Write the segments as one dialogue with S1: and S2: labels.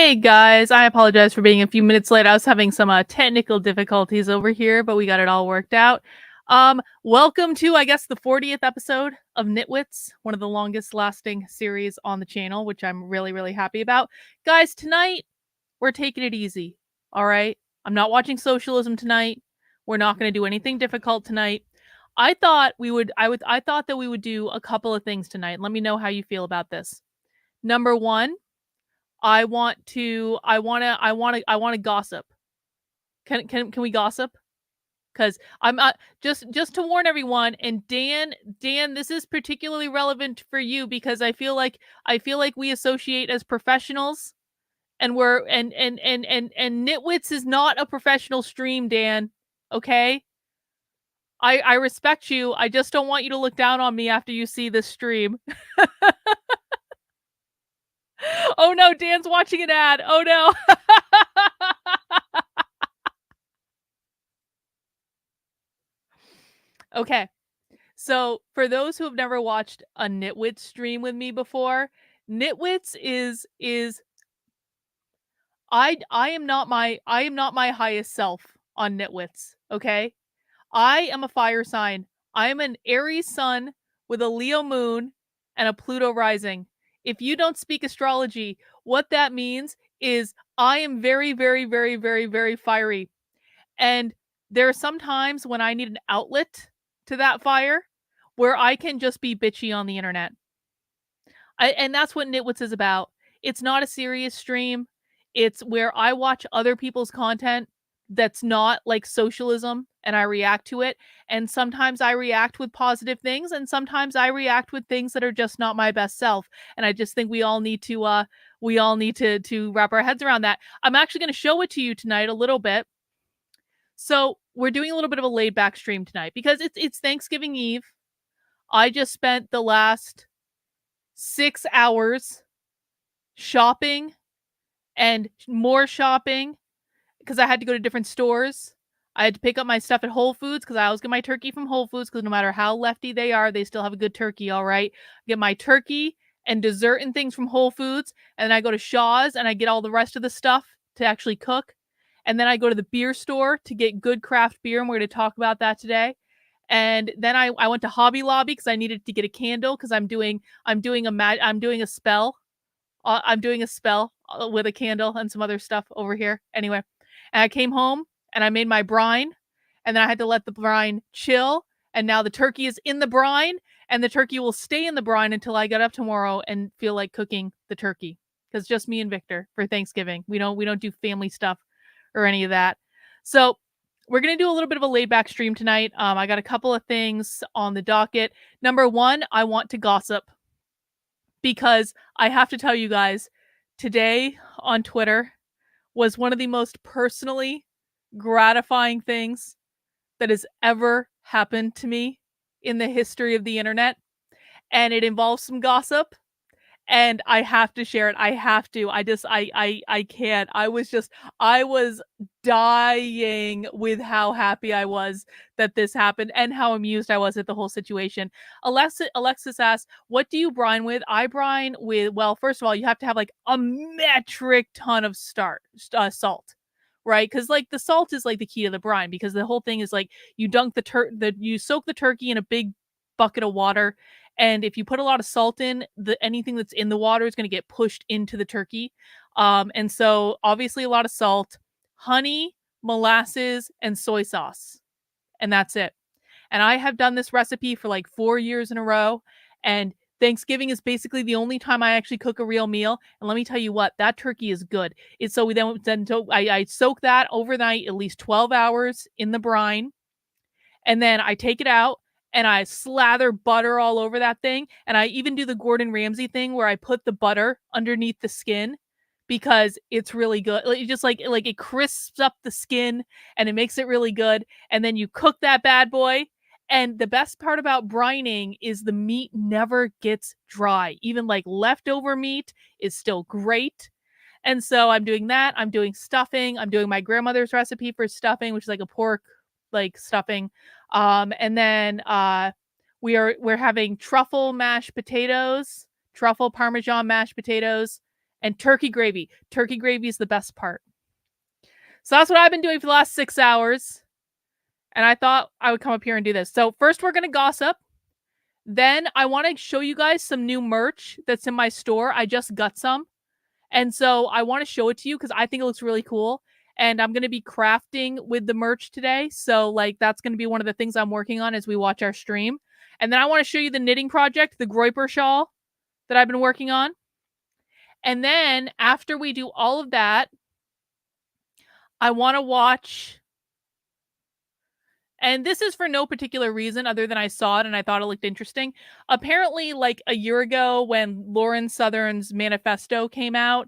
S1: Hey guys, I apologize for being a few minutes late. I was having some technical difficulties over here, but we got it all worked out. Welcome to, I guess, the 40th episode of Nitwits, one of the longest lasting series on the channel, which I'm really, really happy about. Guys, tonight we're taking it easy. All right. I'm not watching socialism tonight. We're not going to do anything difficult tonight. I thought that we would do a couple of things tonight. Let me know how you feel about this. Number one, I want to gossip. Can we gossip? Because I'm just to warn everyone. And Dan, this is particularly relevant for you because I feel like we associate as professionals, and we're and Nitwits is not a professional stream, Dan. Okay, I respect you. I just don't want you to look down on me after you see this stream. Oh no, Dan's watching an ad. Oh no. Okay. So, for those who have never watched a Nitwits stream with me before, Nitwits is I am not my highest self on Nitwits, okay? I am a fire sign. I am an Aries sun with a Leo moon and a Pluto rising. If you don't speak astrology, what that means is I am very, very, very, very, very fiery. And there are some times when I need an outlet to that fire where I can just be bitchy on the internet. And that's what Nitwits is about. It's not a serious stream. It's where I watch other people's content that's not like socialism and I react to it. And sometimes I react with positive things and sometimes I react with things that are just not my best self. And I just think we all need to wrap our heads around that. I'm actually going to show it to you tonight a little bit. So, we're doing a little bit of a laid back stream tonight because it's Thanksgiving Eve. I just spent the last 6 hours shopping and more shopping because I had to go to different stores. I had to pick up my stuff at Whole Foods because I always get my turkey from Whole Foods because no matter how lefty they are, they still have a good turkey, all right? I get my turkey and dessert and things from Whole Foods, and then I go to Shaw's and I get all the rest of the stuff to actually cook. And then I go to the beer store to get good craft beer, and we're going to talk about that today. And then I went to Hobby Lobby because I needed to get a candle because I'm doing a spell. I'm doing a spell with a candle and some other stuff over here. Anyway, and I came home and I made my brine, and then I had to let the brine chill. And now the turkey is in the brine, and the turkey will stay in the brine until I get up tomorrow and feel like cooking the turkey. Because just me and Victor for Thanksgiving. We don't do family stuff or any of that. So we're going to do a little bit of a laid back stream tonight. I got a couple of things on the docket. Number one, I want to gossip because I have to tell you guys, today on Twitter was one of the most personally gratifying things that has ever happened to me in the history of the internet. And it involves some gossip. And I have to share it. I have to. I can't. I was dying with how happy I was that this happened and how amused I was at the whole situation. Alexis asked, what do you brine with? I brine with, well, first of all, you have to have like a metric ton of salt. Right? Because like the salt is like the key to the brine because the whole thing is like you you soak the turkey in a big bucket of water, and if you put a lot of salt in, anything that's in the water is going to get pushed into the turkey. And so obviously a lot of salt, honey, molasses, and soy sauce. And that's it. And I have done this recipe for like 4 years in a row. And Thanksgiving is basically the only time I actually cook a real meal. And let me tell you what, that turkey is good. It's so I soak that overnight, at least 12 hours in the brine. And then I take it out and I slather butter all over that thing. And I even do the Gordon Ramsay thing where I put the butter underneath the skin because it's really good. It just like it crisps up the skin and it makes it really good. And then you cook that bad boy. And the best part about brining is the meat never gets dry. Even like leftover meat is still great. And so I'm doing that. I'm doing stuffing. I'm doing my grandmother's recipe for stuffing, which is like a pork like stuffing. And then we're having truffle mashed potatoes, truffle parmesan mashed potatoes, and turkey gravy. Turkey gravy is the best part. So that's what I've been doing for the last 6 hours. And I thought I would come up here and do this. So first we're going to gossip. Then I want to show you guys some new merch that's in my store. I just got some. And so I want to show it to you because I think it looks really cool. And I'm going to be crafting with the merch today. So like that's going to be one of the things I'm working on as we watch our stream. And then I want to show you the knitting project, the Groiper shawl that I've been working on. And then after we do all of that, I want to watch. And this is for no particular reason other than I saw it and I thought it looked interesting. Apparently, like a year ago when Lauren Southern's manifesto came out,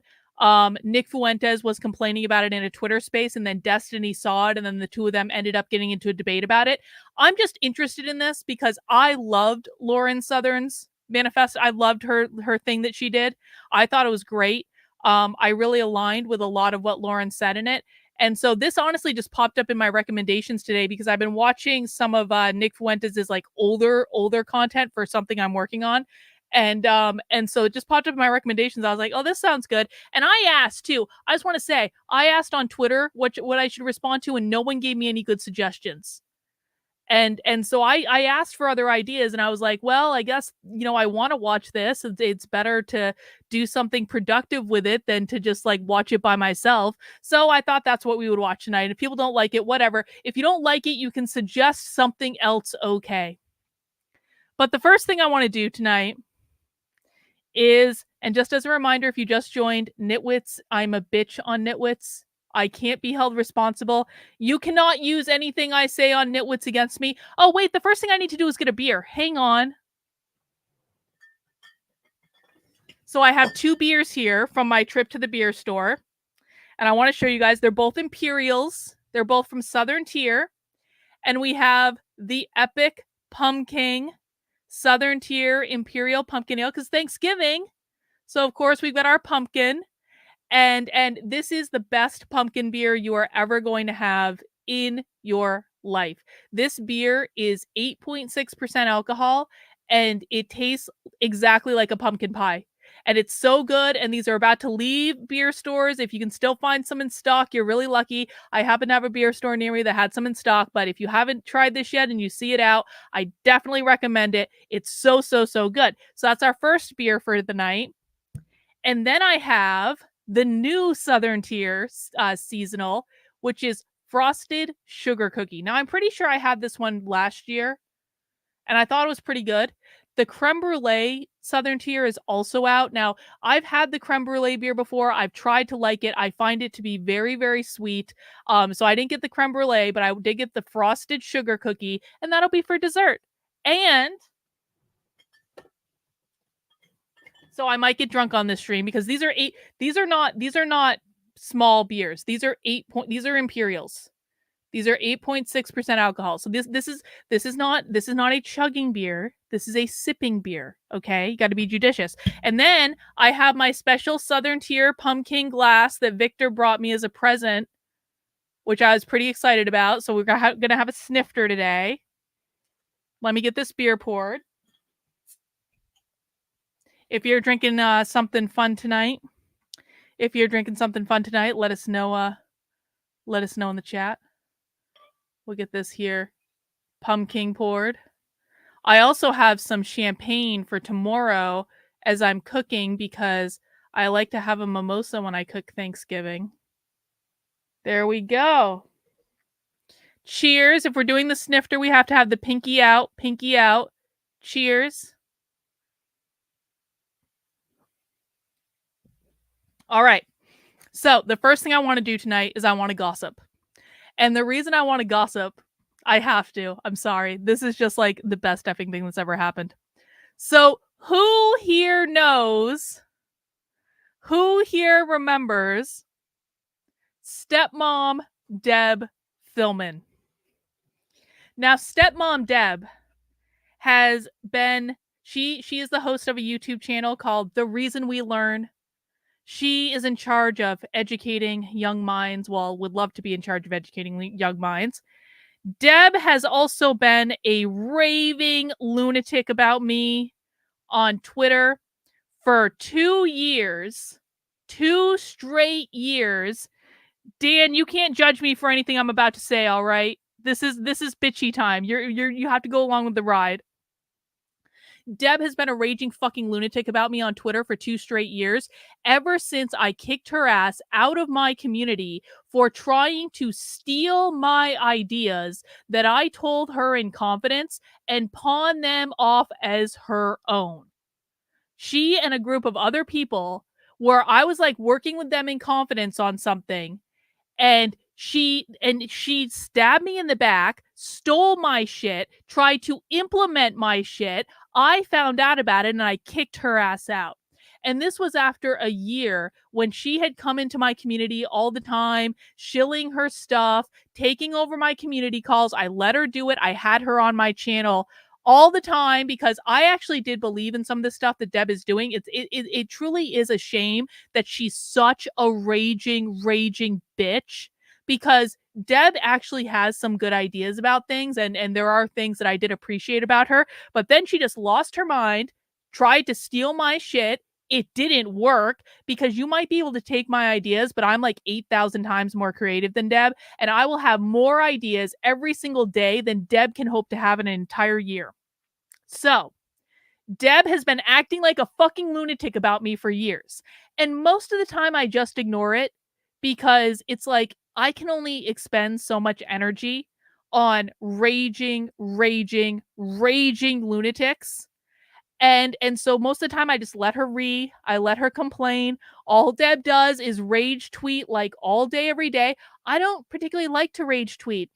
S1: Nick Fuentes was complaining about it in a Twitter space, and then Destiny saw it, and then the two of them ended up getting into a debate about it. I'm just interested in this because I loved Lauren Southern's manifesto. I loved her thing that she did. I thought it was great. I really aligned with a lot of what Lauren said in it. And so this honestly just popped up in my recommendations today because I've been watching some of Nick Fuentes' like older content for something I'm working on. And so it just popped up in my recommendations. I was like, oh, this sounds good. And I asked too. I just want to say, I asked on Twitter what I should respond to, and no one gave me any good suggestions. And so I asked for other ideas, and I was like, well, I guess, I want to watch this. It's better to do something productive with it than to just like watch it by myself. So I thought that's what we would watch tonight. If people don't like it, whatever. If you don't like it, you can suggest something else. Okay. But the first thing I want to do tonight is, and just as a reminder, if you just joined Nitwits, I'm a bitch on Nitwits. I can't be held responsible. You cannot use anything I say on Nitwits against me. Oh, wait, the first thing I need to do is get a beer. Hang on. So I have 2 beers here from my trip to the beer store. And I want to show you guys. They're both Imperials. They're both from Southern Tier. And we have the Epic Pumpkin Southern Tier Imperial Pumpkin Ale because Thanksgiving. So, of course, we've got our pumpkin. And this is the best pumpkin beer you are ever going to have in your life. This beer is 8.6% alcohol, and it tastes exactly like a pumpkin pie. And it's so good, and these are about to leave beer stores. If you can still find some in stock, you're really lucky. I happen to have a beer store near me that had some in stock, but if you haven't tried this yet and you see it out, I definitely recommend it. It's so, so, so good. So that's our first beer for the night. And then I have the new Southern Tier seasonal, which is Frosted Sugar Cookie. Now, I'm pretty sure I had this one last year, and I thought it was pretty good. The Creme Brulee Southern Tier is also out. Now, I've had the Creme Brulee beer before. I've tried to like it. I find it to be very, very sweet. So I didn't get the Creme Brulee, but I did get the Frosted Sugar Cookie, and that'll be for dessert. And so I might get drunk on this stream because these are not small beers. These are Imperials. These are 8.6% alcohol. So this is not a chugging beer. This is a sipping beer. Okay, you got to be judicious. And then I have my special Southern Tier pumpkin glass that Victor brought me as a present, which I was pretty excited about. So we're gonna have a snifter today. Let me get this beer poured. If you're drinking something fun tonight, let us know. Let us know in the chat. We'll get this here pumpkin poured. I also have some champagne for tomorrow as I'm cooking because I like to have a mimosa when I cook Thanksgiving. There we go. Cheers. If we're doing the snifter, we have to have the pinky out. Pinky out. Cheers. All right. So the first thing I want to do tonight is I want to gossip. And the reason I want to gossip, I have to. I'm sorry. This is just like the best effing thing that's ever happened. So who here knows, who here remembers Stepmom Deb Philman? Now, Stepmom Deb has been, she is the host of a YouTube channel called The Reason We Learn. She is in charge of educating young minds. Well, would love to be in charge of educating young minds. Deb has also been a raving lunatic about me on Twitter for 2 years. 2 straight years. Dan, you can't judge me for anything I'm about to say, all right? This is bitchy time. You have to go along with the ride. Deb has been a raging fucking lunatic about me on Twitter for 2 straight years, ever since I kicked her ass out of my community for trying to steal my ideas that I told her in confidence and pawn them off as her own. She and a group of other people, where I was like working with them in confidence on something, and she stabbed me in the back, stole my shit, tried to implement my shit. I found out about it and I kicked her ass out. And this was after a year when she had come into my community all the time, shilling her stuff, taking over my community calls. I let her do it. I had her on my channel all the time because I actually did believe in some of the stuff that Deb is doing. It truly is a shame that she's such a raging bitch, because Deb actually has some good ideas about things, and there are things that I did appreciate about her, but then she just lost her mind, tried to steal my shit. It didn't work because you might be able to take my ideas, but I'm like 8,000 times more creative than Deb, and I will have more ideas every single day than Deb can hope to have in an entire year. So, Deb has been acting like a fucking lunatic about me for years. And most of the time, I just ignore it because it's like I can only expend so much energy on raging lunatics. And so most of the time I just let her I let her complain. All Deb does is rage tweet like all day, every day. I don't particularly like to rage tweet.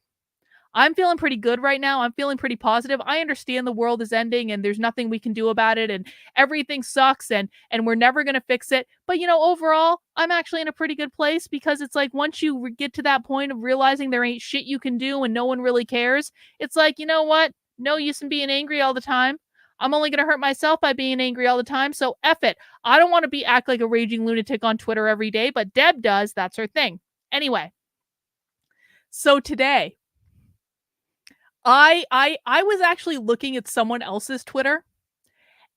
S1: I'm feeling pretty good right now. I'm feeling pretty positive. I understand the world is ending and there's nothing we can do about it and everything sucks and we're never going to fix it. But overall, I'm actually in a pretty good place because it's like once you get to that point of realizing there ain't shit you can do and no one really cares, it's like, you know what? No use in being angry all the time. I'm only going to hurt myself by being angry all the time. So F it. I don't want to act like a raging lunatic on Twitter every day, but Deb does. That's her thing. Anyway, so today I was actually looking at someone else's Twitter,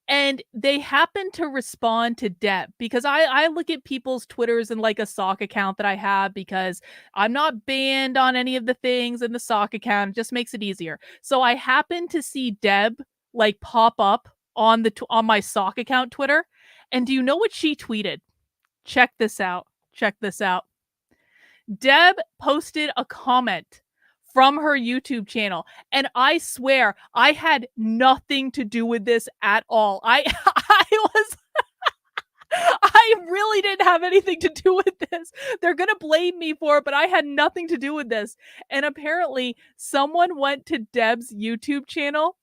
S1: and they happened to respond to Deb because I look at people's Twitters in like a sock account that I have because I'm not banned on any of the things in the sock account. It just makes it easier. So I happened to see Deb like pop up on on my sock account Twitter, and do you know what she tweeted? Check this out. Check this out. Deb posted a comment from her YouTube channel, and I swear I had nothing to do with this at all. I really didn't have anything to do with this. They're going to blame me for it, but I had nothing to do with this. And apparently someone went to Deb's YouTube channel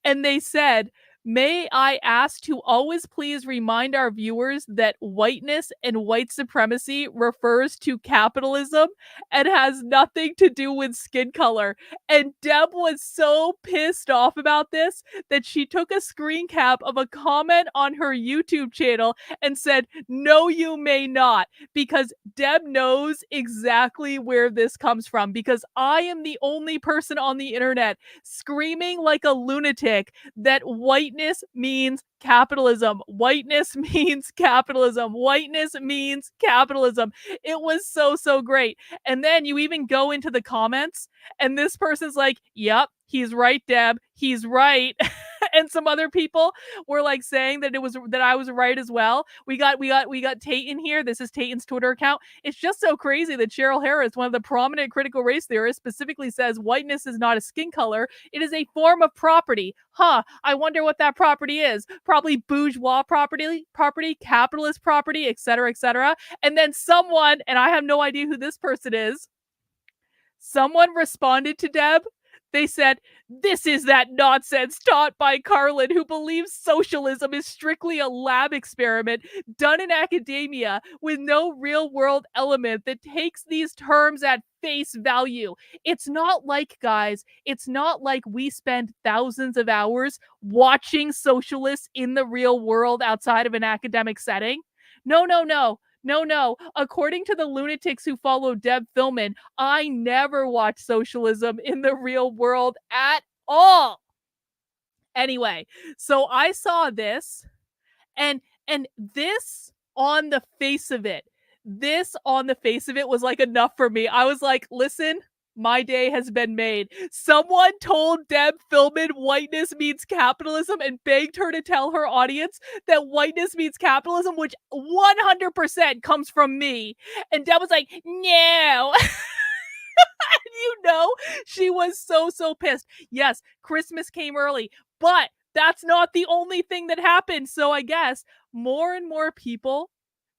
S1: and they said, "May I ask to always please remind our viewers that whiteness and white supremacy refers to capitalism and has nothing to do with skin color." And Deb was so pissed off about this that she took a screen cap of a comment on her YouTube channel and said, "No, you may not," because Deb knows exactly where this comes from, because I am the only person on the internet screaming like a lunatic that whiteness means capitalism. Whiteness means capitalism. Whiteness means capitalism. It was so great. And then you even go into the comments and this person's like, "Yep, he's right, Deb. He's right." And some other people were like saying that I was right as well. We got Tate in here. This is Taten's Twitter account. It's just so crazy that Cheryl Harris, one of the prominent critical race theorists, specifically says whiteness is not a skin color. It is a form of property. Huh. I wonder what that property is. Probably bourgeois property, capitalist property, etc., etc. And then someone, and I have no idea who this person is, someone responded to Deb. They said, "This is that nonsense taught by Carlin, who believes socialism is strictly a lab experiment done in academia with no real world element that takes these terms at face value. It's not like, guys, it's not like we spend thousands of hours watching socialists in the real world outside of an academic setting. No, no, no. No, no. According to the lunatics who follow Deb Philman, I never watched socialism in the real world at all." Anyway, so I saw this, and this on the face of it, this on the face of it was like enough for me. I was like, listen, my day has been made. Someone told Deb Philbin whiteness means capitalism and begged her to tell her audience that whiteness means capitalism, which 100% comes from me. And Deb was like, no. You know, she was so pissed. Yes, Christmas came early, but that's not the only thing that happened. So I guess more and more people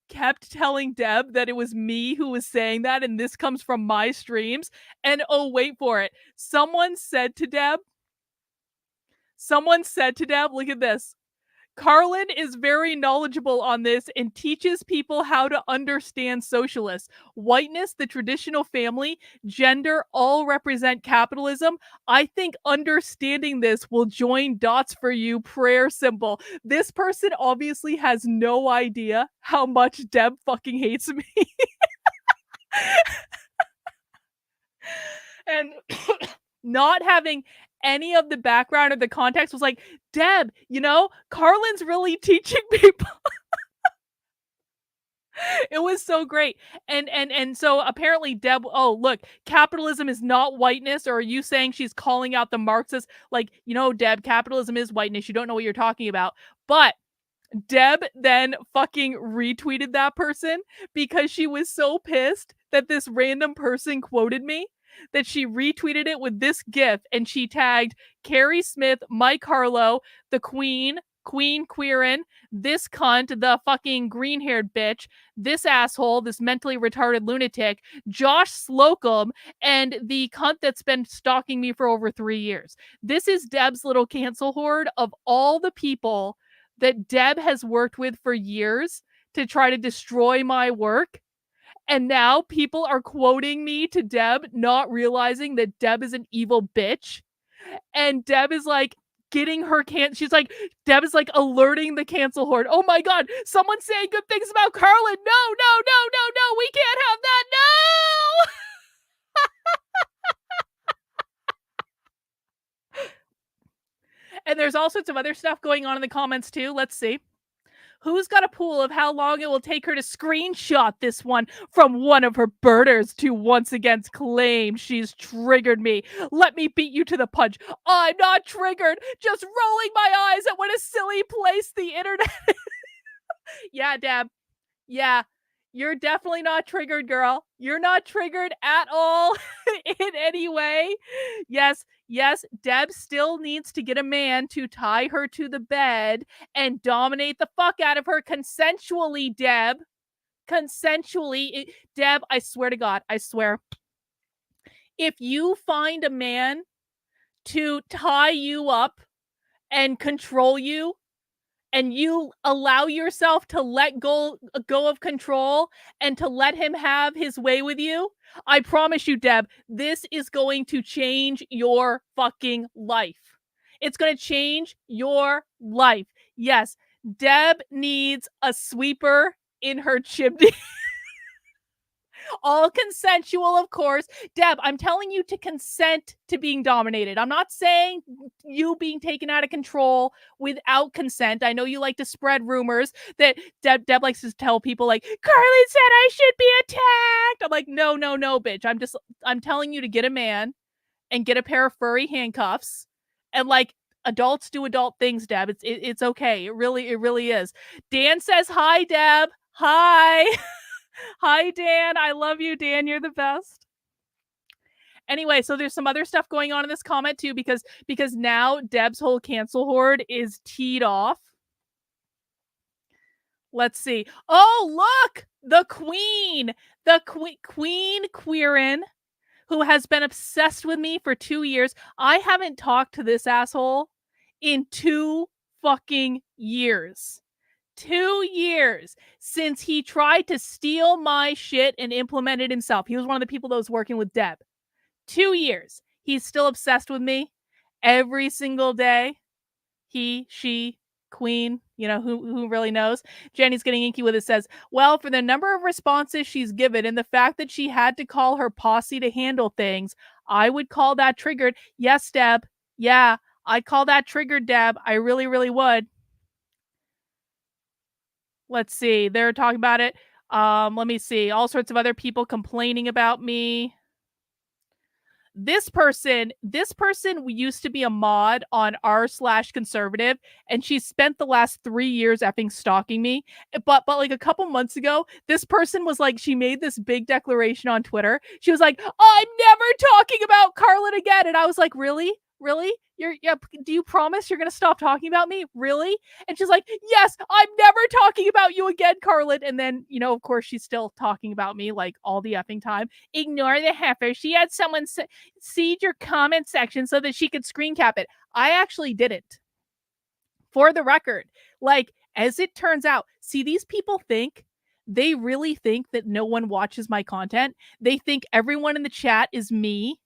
S1: kept telling Deb that it was me who was saying that, and this comes from my streams. And oh, wait for it. Someone said to Deb, look at this. Carlin is very knowledgeable on this and teaches people how to understand socialists. Whiteness, the traditional family, gender all represent capitalism. I think understanding this will join dots for you. Prayer symbol. This person obviously has no idea how much Deb fucking hates me. And not having any of the background or the context was like, Deb, Carlin's really teaching people. It was so great. And so apparently Deb, oh, look, capitalism is not whiteness, or are you saying she's calling out the Marxists? Like, Deb, capitalism is whiteness. You don't know what you're talking about. But Deb then fucking retweeted that person because she was so pissed that this random person quoted me, that she retweeted it with this gif, and she tagged Carrie Smith, Mike Harlow, the Queen Queerin, this cunt, the fucking green-haired bitch, this asshole, this mentally retarded lunatic, Josh Slocum, and the cunt that's been stalking me for over 3 years. This is Deb's little cancel horde of all the people that Deb has worked with for years to try to destroy my work. And now people are quoting me to Deb, not realizing that Deb is an evil bitch. And Deb is like getting her Deb is like alerting the cancel horde. Oh my God, someone's saying good things about Carlin. No, we can't have that. No! And there's all sorts of other stuff going on in the comments too. Let's see. Who's got a pool of how long it will take her to screenshot this one from one of her birders to once again claim she's triggered me? Let me beat you to the punch. I'm not triggered, just rolling my eyes at what a silly place the internet is. Yeah, Deb. Yeah, you're definitely not triggered, girl. You're not triggered at all in any way. Yes, Deb still needs to get a man to tie her to the bed and dominate the fuck out of her consensually, Deb. Consensually. Deb, I swear to God, I swear. If you find a man to tie you up and control you, and you allow yourself to let go of control and to let him have his way with you, I promise you, Deb, this is going to change your fucking life. It's going to change your life. Yes, Deb needs a sweeper in her chimney. All consensual, of course. Deb, I'm telling you to consent to being dominated. I'm not saying you being taken out of control without consent. I know you like to spread rumors that Deb likes to tell people like, Carly said I should be attacked. I'm like, no, bitch. I'm telling you to get a man and get a pair of furry handcuffs, and like, adults do adult things, Deb. It's okay. It really is. Dan says hi, Deb. Hi. Hi, Dan. I love you, Dan. You're the best. Anyway, so there's some other stuff going on in this comment too, because now Deb's whole cancel horde is teed off. Let's see. Oh, look! The Queen Queerin, who has been obsessed with me for 2 years. I haven't talked to this asshole in 2 fucking years. 2 years since he tried to steal my shit and implement it himself. He was one of the people that was working with Deb. 2 years. He's still obsessed with me every single day. He, she, Queen, who really knows? Jenny's getting inky with it, says, well, for the number of responses she's given and the fact that she had to call her posse to handle things, I would call that triggered. Yes, Deb. Yeah, I'd call that triggered, Deb. I really would. Let's see. They're talking about it. Let me see. All sorts of other people complaining about me. This person used to be a mod on r/conservative, and she spent the last 3 years effing stalking me. But like a couple months ago, this person was like, she made this big declaration on Twitter. She was like, I'm never talking about Carlin again. And I was like, really, yeah, do you promise you're gonna stop talking about me, really? And she's like, yes, I'm never talking about you again, Carlin. And then, of course, she's still talking about me like all the effing time. Ignore the heifer. She had someone seed your comment section so that she could screen cap it. I actually didn't. For the record, like, as it turns out, see, these people they really think that no one watches my content. They think everyone in the chat is me.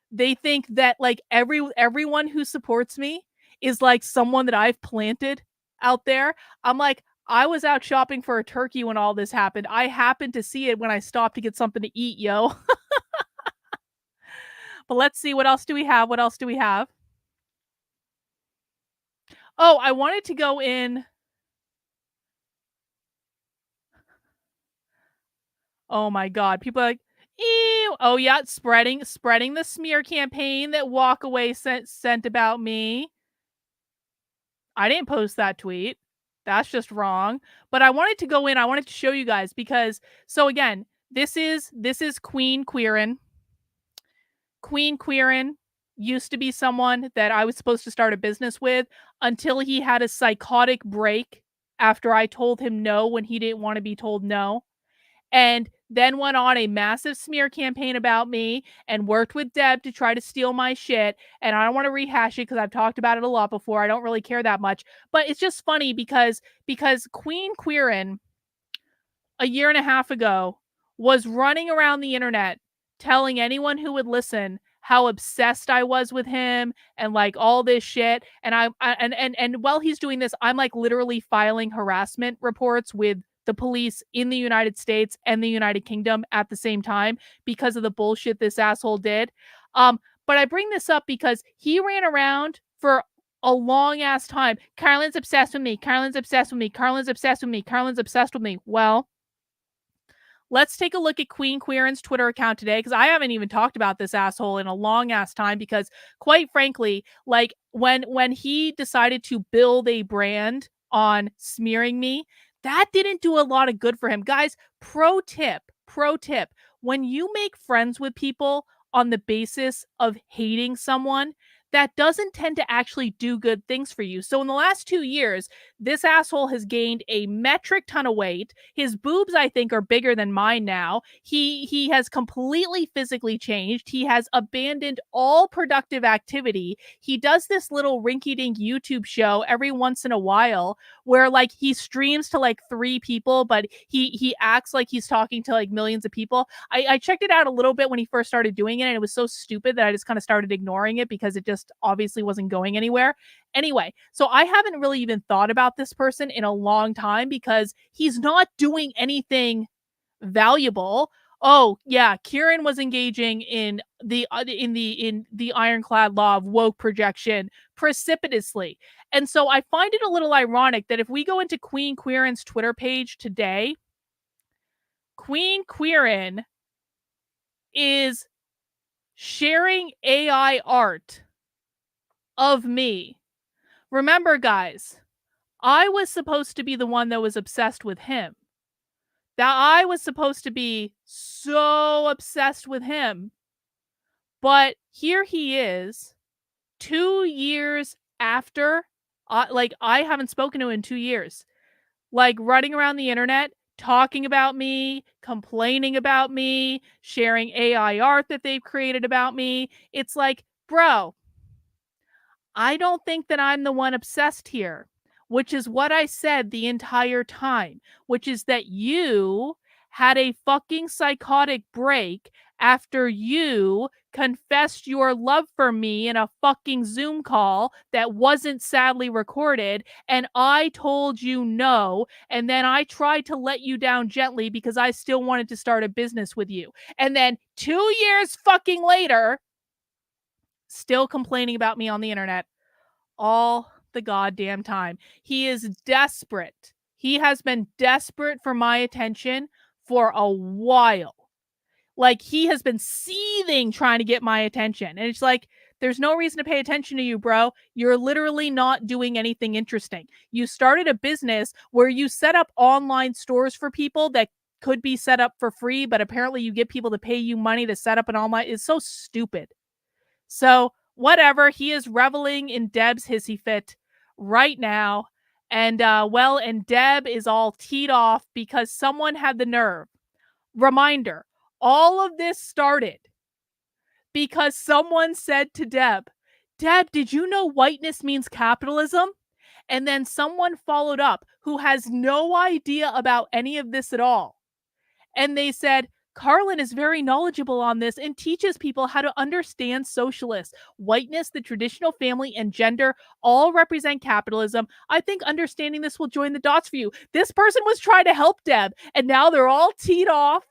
S1: They think that like everyone who supports me is like someone that I've planted out there. I'm like, I was out shopping for a turkey when all this happened. I happened to see it when I stopped to get something to eat, yo. But let's see, what else do we have? What else do we have? Oh, I wanted to go in. Oh my god, people are like, ew. Oh yeah, spreading the smear campaign that Walkaway sent about me. I didn't post that tweet. That's just wrong. But I wanted to go in. I wanted to show you guys because so again, this is Queen Queerin. Queen Queerin used to be someone that I was supposed to start a business with until he had a psychotic break after I told him no when he didn't want to be told no, and then went on a massive smear campaign about me and worked with Deb to try to steal my shit. And I don't want to rehash it because I've talked about it a lot before. I don't really care that much, but it's just funny because Queen Queerin a year and a half ago was running around the internet telling anyone who would listen how obsessed I was with him and like all this shit. And and while he's doing this, I'm like literally filing harassment reports with the police in the United States and the United Kingdom at the same time because of the bullshit this asshole did. But I bring this up because he ran around for a long ass time. Carlin's obsessed with me. Carlin's obsessed with me. Carlin's obsessed with me. Carlin's obsessed with me. Well, let's take a look at Queen Queerin's Twitter account today because I haven't even talked about this asshole in a long ass time because quite frankly, like when he decided to build a brand on smearing me, that didn't do a lot of good for him. Guys, pro tip, when you make friends with people on the basis of hating someone, that doesn't tend to actually do good things for you. So in the last 2 years, this asshole has gained a metric ton of weight. His boobs, I think, are bigger than mine now. He has completely physically changed. He has abandoned all productive activity. He does this little rinky-dink YouTube show every once in a while where like he streams to like 3 people, but he acts like he's talking to like millions of people. I checked it out a little bit when he first started doing it, and it was so stupid that I just kind of started ignoring it because it just obviously wasn't going anywhere. Anyway, so I haven't really even thought about this person in a long time because he's not doing anything valuable. Oh yeah, Kieran was engaging in the ironclad law of woke projection precipitously. And so I find it a little ironic that if we go into Queen Queerin's Twitter page today, Queen Queerin is sharing AI art of me. Remember, guys, I was supposed to be the one that was obsessed with him. That I was supposed to be so obsessed with him. But here he is, 2 years after, like, I haven't spoken to him in 2 years, like, running around the internet, talking about me, complaining about me, sharing AI art that they've created about me. It's like, bro, I don't think that I'm the one obsessed here, which is what I said the entire time, which is that you had a fucking psychotic break after you confessed your love for me in a fucking Zoom call that wasn't sadly recorded. And I told you no. And then I tried to let you down gently because I still wanted to start a business with you. And then 2 years fucking later, still complaining about me on the internet all the goddamn time. He is desperate He has been desperate for my attention for a while. Like, he has been seething trying to get my attention. And it's like, there's no reason to pay attention to you, bro. You're literally not doing anything interesting. You started a business where you set up online stores for people that could be set up for free, but apparently you get people to pay you money to set up an online. It's so stupid. So, whatever. He is reveling in Deb's hissy fit right now. And, and Deb is all teed off because someone had the nerve. Reminder, all of this started because someone said to Deb, Deb, did you know whiteness means capitalism? And then someone followed up who has no idea about any of this at all. And they said, Carlin is very knowledgeable on this and teaches people how to understand socialists. Whiteness, the traditional family, and gender all represent capitalism. I think understanding this will join the dots for you. This person was trying to help Deb, and now they're all teed off.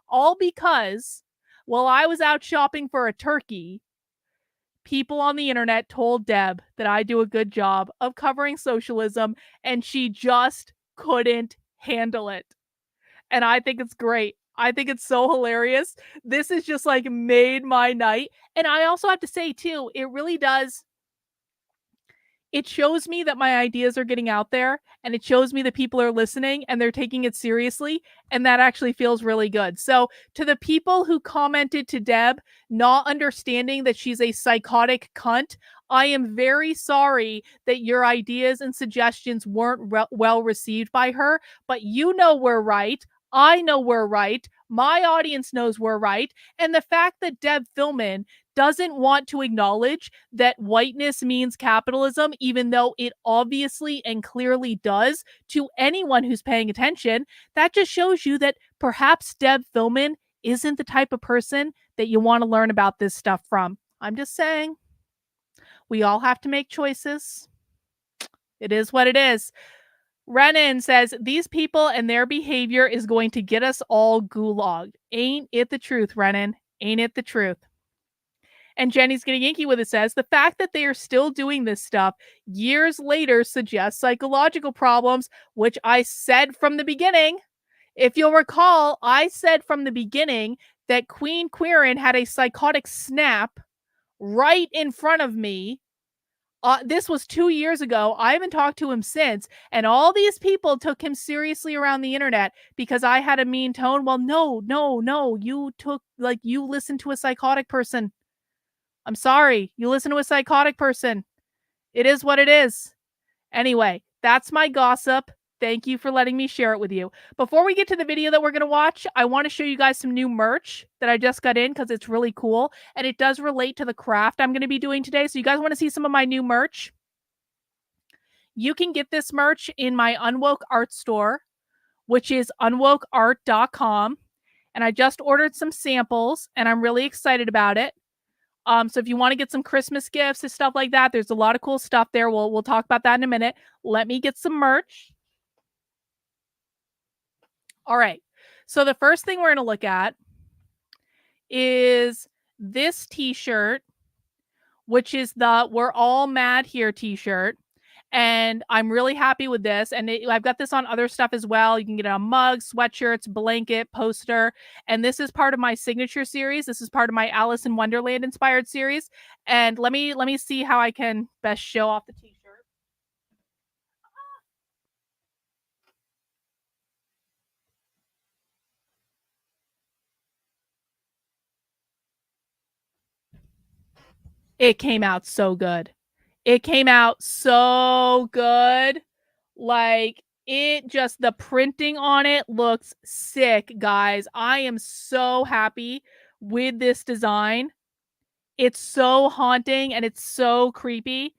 S1: All because while I was out shopping for a turkey, people on the internet told Deb that I do a good job of covering socialism, and she just couldn't handle it. And I think it's great. I think it's so hilarious. This has just like made my night. And I also have to say, too, it really does. It shows me that my ideas are getting out there, and it shows me that people are listening and they're taking it seriously, and that actually feels really good. So, to the people who commented to Deb, not understanding that she's a psychotic cunt, I am very sorry that your ideas and suggestions weren't well received by her, but you know we're right. I know we're right. My audience knows we're right. And the fact that Deb Philman doesn't want to acknowledge that whiteness means capitalism, even though it obviously and clearly does to anyone who's paying attention, that just shows you that perhaps Deb Philman isn't the type of person that you want to learn about this stuff from. I'm just saying, we all have to make choices. It is what it is. Renan says, these people and their behavior is going to get us all gulagged. Ain't it the truth, Renan? Ain't it the truth? And Jenny's getting Yankee with it says, the fact that they are still doing this stuff years later suggests psychological problems, which I said from the beginning. If you'll recall, I said from the beginning that Queen Quirin had a psychotic snap right in front of me. This was 2 years ago. I haven't talked to him since. And all these people took him seriously around the internet because I had a mean tone. Well, no. You listened to a psychotic person. I'm sorry. You listen to a psychotic person. It is what it is. Anyway, that's my gossip. Thank you for letting me share it with you. Before we get to the video that we're going to watch, I want to show you guys some new merch that I just got in because it's really cool. And it does relate to the craft I'm going to be doing today. So you guys want to see some of my new merch? You can get this merch in my Unwoke art store, which is unwokeart.com. And I just ordered some samples and I'm really excited about it. So if you want to get some Christmas gifts and stuff like that, there's a lot of cool stuff there. We'll talk about that in a minute. Let me get some merch. All right. So the first thing we're going to look at is this t-shirt, which is the We're All Mad Here t-shirt. And I'm really happy with this. And I've got this on other stuff as well. You can get it on mugs, sweatshirts, blanket, poster. And this is part of my signature series. This is part of my Alice in Wonderland inspired series. And let me see how I can best show off the t-shirt. It came out so good. It came out so good. Like, the printing on it looks sick, guys. I am so happy with this design. It's so haunting and it's so creepy.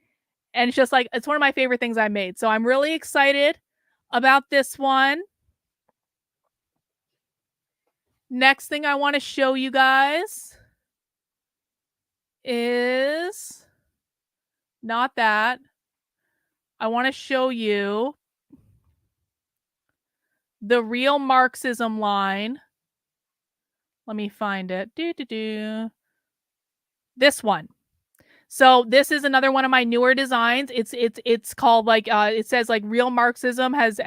S1: And it's just like, it's one of my favorite things I made. So I'm really excited about this one. Next thing I want to show you guys is not that. I want to show you the Real Marxism line. Let me find it. This one. So this is another one of my newer designs. It's called like it says like real Marxism has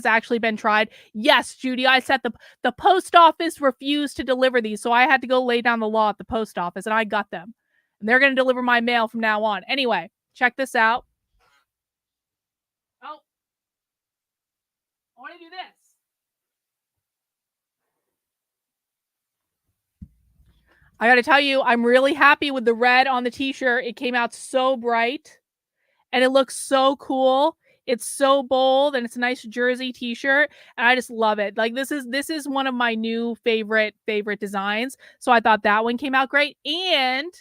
S1: actually been tried. Yes, Judy, I said the post office refused to deliver these, so I had to go lay down the law at the post office, and I got them. And they're gonna deliver my mail from now on. Anyway, check this out. Oh, I want to do this. I got to tell you, I'm really happy with the red on the t-shirt. It came out so bright and it looks so cool. It's so bold and it's a nice jersey t-shirt and I just love it. Like this is one of my new favorite designs. So I thought that one came out great and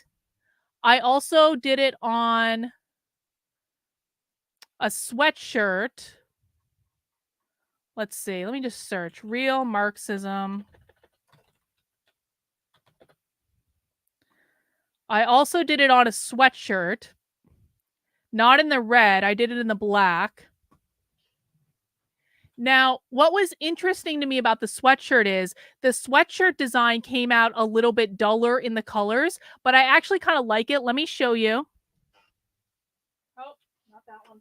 S1: I also did it on a sweatshirt. Let's see. Let me just search real Marxism. I also did it on a sweatshirt. Not in the red. I did it in the black. Now, what was interesting to me about the sweatshirt is the sweatshirt design came out a little bit duller in the colors, but I actually kind of like it. Let me show you. Oh, not that one.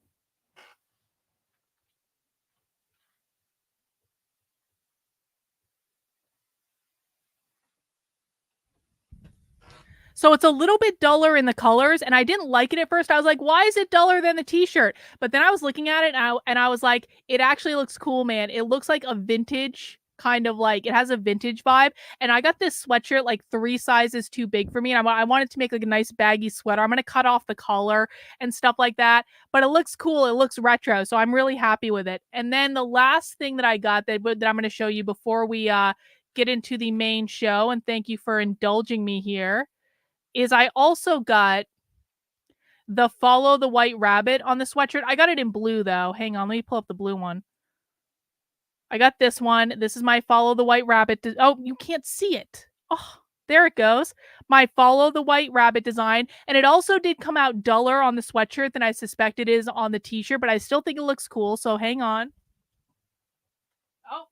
S1: So it's a little bit duller in the colors, and I didn't like it at first. I was like, "Why is it duller than the t-shirt?" But then I was looking at it, and I was like, "It actually looks cool, man. It looks like a vintage kind of like it has a vintage vibe." And I got this sweatshirt like 3 sizes too big for me, and I wanted to make like a nice baggy sweater. I'm gonna cut off the collar and stuff like that, but it looks cool. It looks retro, so I'm really happy with it. And then the last thing that I got that I'm gonna show you before we get into the main show, and thank you for indulging me here is I also got the Follow the White Rabbit on the sweatshirt. I got it in blue though. Hang on, let me pull up the blue one. I got this one. This is my Follow the White Rabbit. Oh, you can't see it. Oh, there it goes. My Follow the White Rabbit design. And it also did come out duller on the sweatshirt than I suspect it is on the t-shirt, but I still think it looks cool. So hang on. Oh,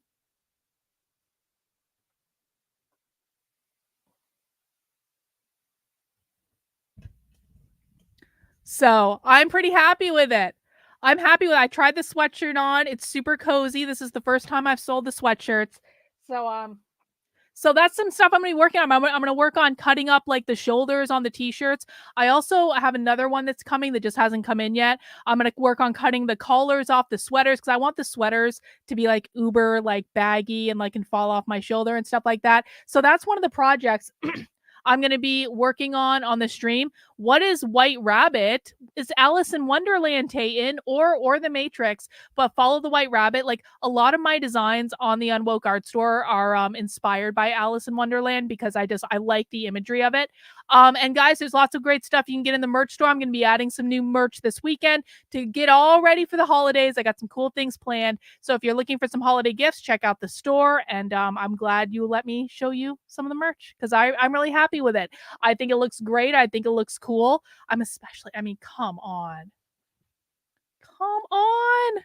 S1: so I'm pretty happy with it. I'm happy with it. I tried the sweatshirt on. It's super cozy. This is the first time I've sold the sweatshirts. So so that's some stuff I'm gonna be working on. I'm gonna work on cutting up like the shoulders on the t-shirts. I also have another one that's coming that just hasn't come in yet. I'm gonna work on cutting the collars off the sweaters because I want the sweaters to be like uber like baggy and like can fall off my shoulder and stuff like that. So that's one of the projects I'm going to be working on the stream. What is White Rabbit? Is Alice in Wonderland Tayton or the Matrix? But Follow the White Rabbit. Like a lot of my designs on the Unwoke art store are inspired by Alice in Wonderland because I like the imagery of it. And guys, there's lots of great stuff you can get in the merch store. I'm going to be adding some new merch this weekend to get all ready for the holidays. I got some cool things planned. So if you're looking for some holiday gifts, check out the store. And I'm glad you let me show you some of the merch because I'm really happy with it. I think it looks great. I think it looks cool. I mean, come on. Come on.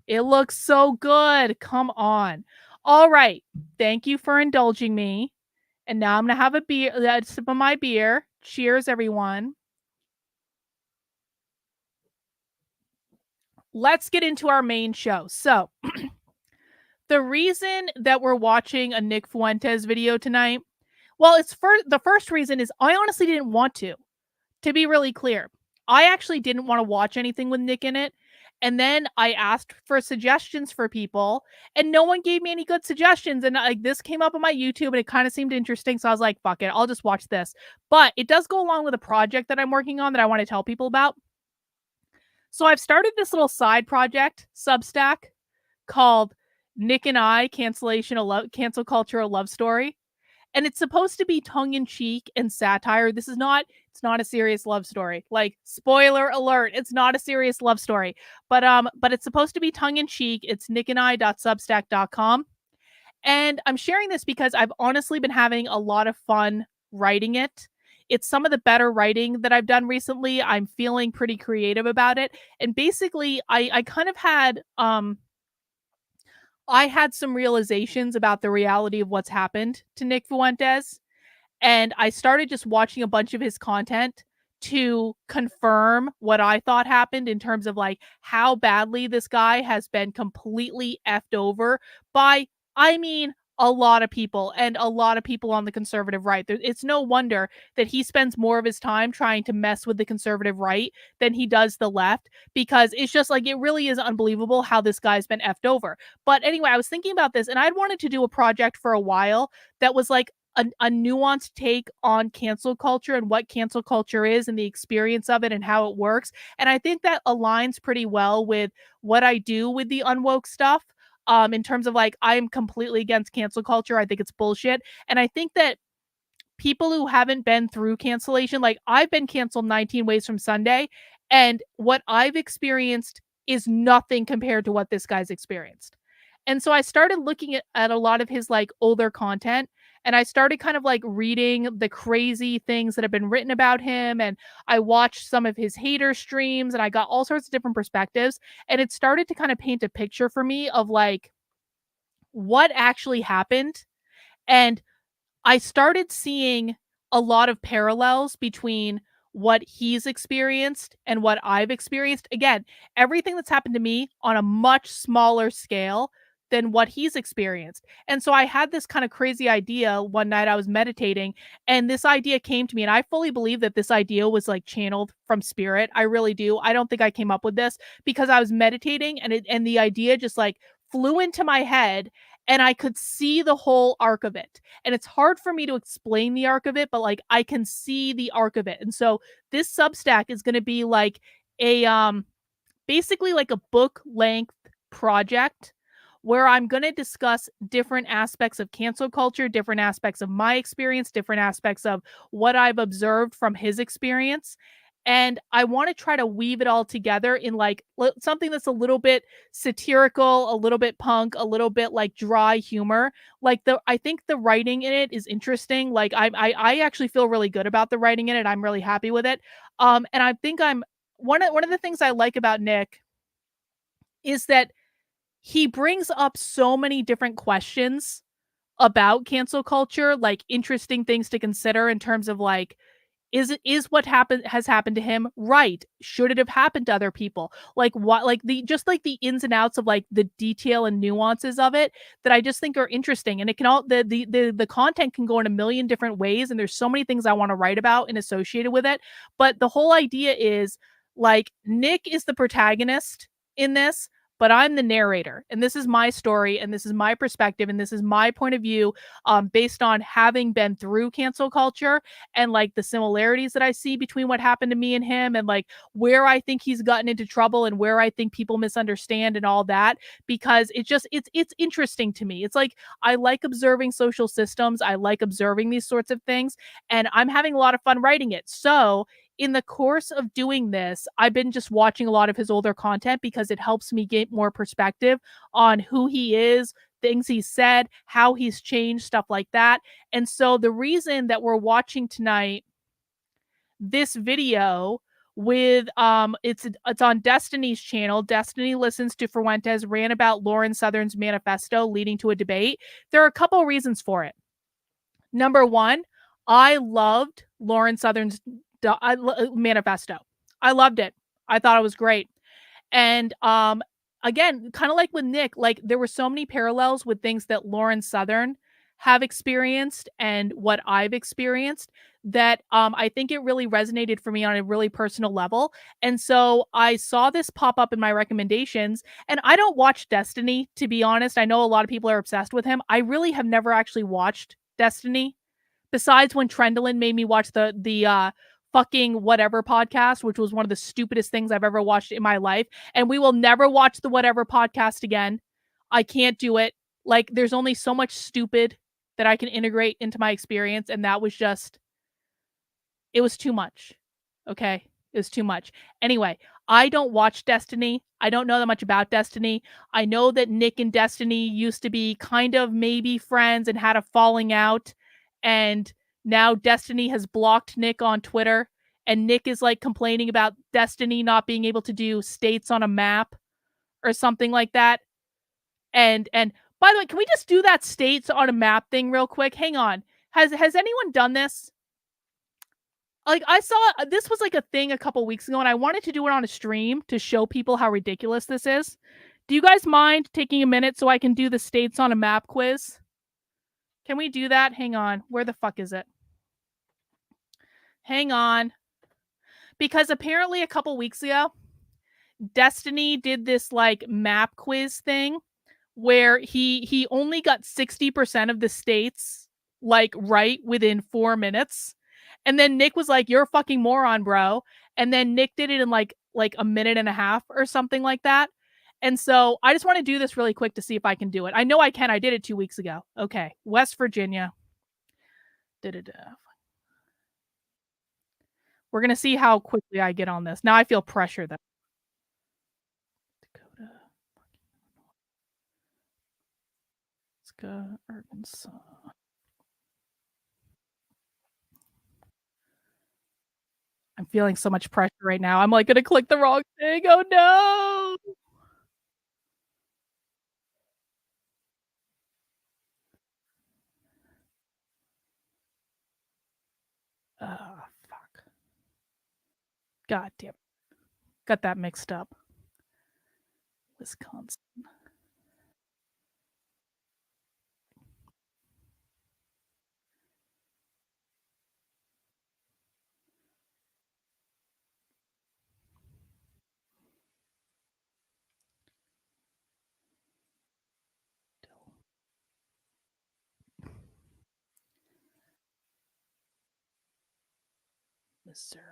S1: It looks so good. Come on. All right. Thank you for indulging me. And now I'm going to have a sip of my beer. Cheers, everyone. Let's get into our main show. So, the reason that we're watching a Nick Fuentes video tonight, well, the first reason is I honestly didn't want to be really clear. I actually didn't want to watch anything with Nick in it. And then I asked for suggestions for people, and no one gave me any good suggestions. And like this came up on my YouTube, and it kind of seemed interesting. So I was like, fuck it, I'll just watch this. But it does go along with a project that I'm working on that I want to tell people about. So I've started this little side project, Substack, called Nick and I Cancel Culture a Love Story. And it's supposed to be tongue in cheek and satire. It's not a serious love story. Like spoiler alert, it's not a serious love story. But it's supposed to be tongue in cheek. It's nickandi.substack.com. And I'm sharing this because I've honestly been having a lot of fun writing it. It's some of the better writing that I've done recently. I'm feeling pretty creative about it. And basically I kind of had I had some realizations about the reality of what's happened to Nick Fuentes. And I started just watching a bunch of his content to confirm what I thought happened in terms of like how badly this guy has been completely effed over by, I mean, a lot of people and a lot of people on the conservative right. It's no wonder that he spends more of his time trying to mess with the conservative right than he does the left, because it's just like it really is unbelievable how this guy's been effed over. But anyway, I was thinking about this and I'd wanted to do a project for a while that was like a nuanced take on cancel culture and what cancel culture is and the experience of it and how it works. And I think that aligns pretty well with what I do with the unwoke stuff. In terms of like, I am completely against cancel culture. I think it's bullshit. And I think that people who haven't been through cancellation, like I've been canceled 19 ways from Sunday, and what I've experienced is nothing compared to what this guy's experienced. And so I started looking at a lot of his like older content, and I started kind of like reading the crazy things that have been written about him, and I watched some of his hater streams and I got all sorts of different perspectives, and it started to kind of paint a picture for me of like what actually happened. And I started seeing a lot of parallels between what he's experienced and what I've experienced. Again, everything that's happened to me on a much smaller scale than what he's experienced. And so I had this kind of crazy idea one night. I was meditating and this idea came to me, and I fully believe that this idea was like channeled from spirit. I really do. I don't think I came up with this because I was meditating and the idea just like flew into my head, and I could see the whole arc of it. And it's hard for me to explain the arc of it, but like I can see the arc of it. And so this Substack is going to be like a basically like a book length project where I'm going to discuss different aspects of cancel culture, different aspects of my experience, different aspects of what I've observed from his experience. And I want to try to weave it all together in like something that's a little bit satirical, a little bit punk, a little bit like dry humor. Like I think the writing in it is interesting. Like I actually feel really good about the writing in it. I'm really happy with it. And I think I'm one of the things I like about Nick is that he brings up so many different questions about cancel culture, like interesting things to consider in terms of like, is what happened has happened to him right? Should it have happened to other people? Like what, like the just like the ins and outs of like the detail and nuances of it that I just think are interesting. And it can all the content can go in a million different ways, and there's so many things I want to write about and associated with it. But the whole idea is like Nick is the protagonist in this, but I'm the narrator, and this is my story, and this is my perspective, and this is my point of view, based on having been through cancel culture and like the similarities that I see between what happened to me and him, and like where I think he's gotten into trouble and where I think people misunderstand and all that, because it's interesting to me. It's like I like observing social systems. I like observing these sorts of things, and I'm having a lot of fun writing it. So in the course of doing this, I've been just watching a lot of his older content because it helps me get more perspective on who he is, things he's said, how he's changed, stuff like that. And so the reason that we're watching tonight this video with it's on Destiny's channel. Destiny listens to Fuentes ran about Lauren Southern's manifesto leading to a debate. There are a couple reasons for it. Number one, I loved Lauren Southern's manifesto. I loved it. I thought it was great. And again, kind of like with Nick, like there were so many parallels with things that Lauren Southern have experienced and what I've experienced that I think it really resonated for me on a really personal level. And so I saw this pop up in my recommendations, and I don't watch Destiny, to be honest. I know a lot of people are obsessed with him. I really have never actually watched Destiny besides when Trendlin made me watch the fucking whatever podcast, which was one of the stupidest things I've ever watched in my life. And we will never watch the whatever podcast again. I can't do it. Like there's only so much stupid that I can integrate into my experience, and that was just it was too much. Okay? It was too much. Anyway, I don't watch Destiny. I don't know that much about Destiny. I know that Nick and Destiny used to be kind of maybe friends and had a falling out, and now Destiny has blocked Nick on Twitter, and Nick is like complaining about Destiny not being able to do states on a map or something like that. And by the way, can we just do that states on a map thing real quick? Hang on. Has anyone done this? Like, I saw this was like a thing a couple weeks ago, and I wanted to do it on a stream to show people how ridiculous this is. Do you guys mind taking a minute so I can do the states on a map quiz? Can we do that? Hang on. Where the fuck is it? Hang on. Because apparently a couple weeks ago, Destiny did this like map quiz thing where he only got 60% of the states like right within 4 minutes. And then Nick was like, "You're a fucking moron, bro." And then Nick did it in like a minute and a half or something like that. And so I just want to do this really quick to see if I can do it. I know I can. I did it 2 weeks ago. Okay. West Virginia. Da-da-da. We're going to see how quickly I get on this. Now I feel pressure though. Dakota. Alaska, Arkansas. I'm feeling so much pressure right now. I'm like going to click the wrong thing. Oh no. Oh, fuck. God damn. Got that mixed up. Wisconsin. Missouri.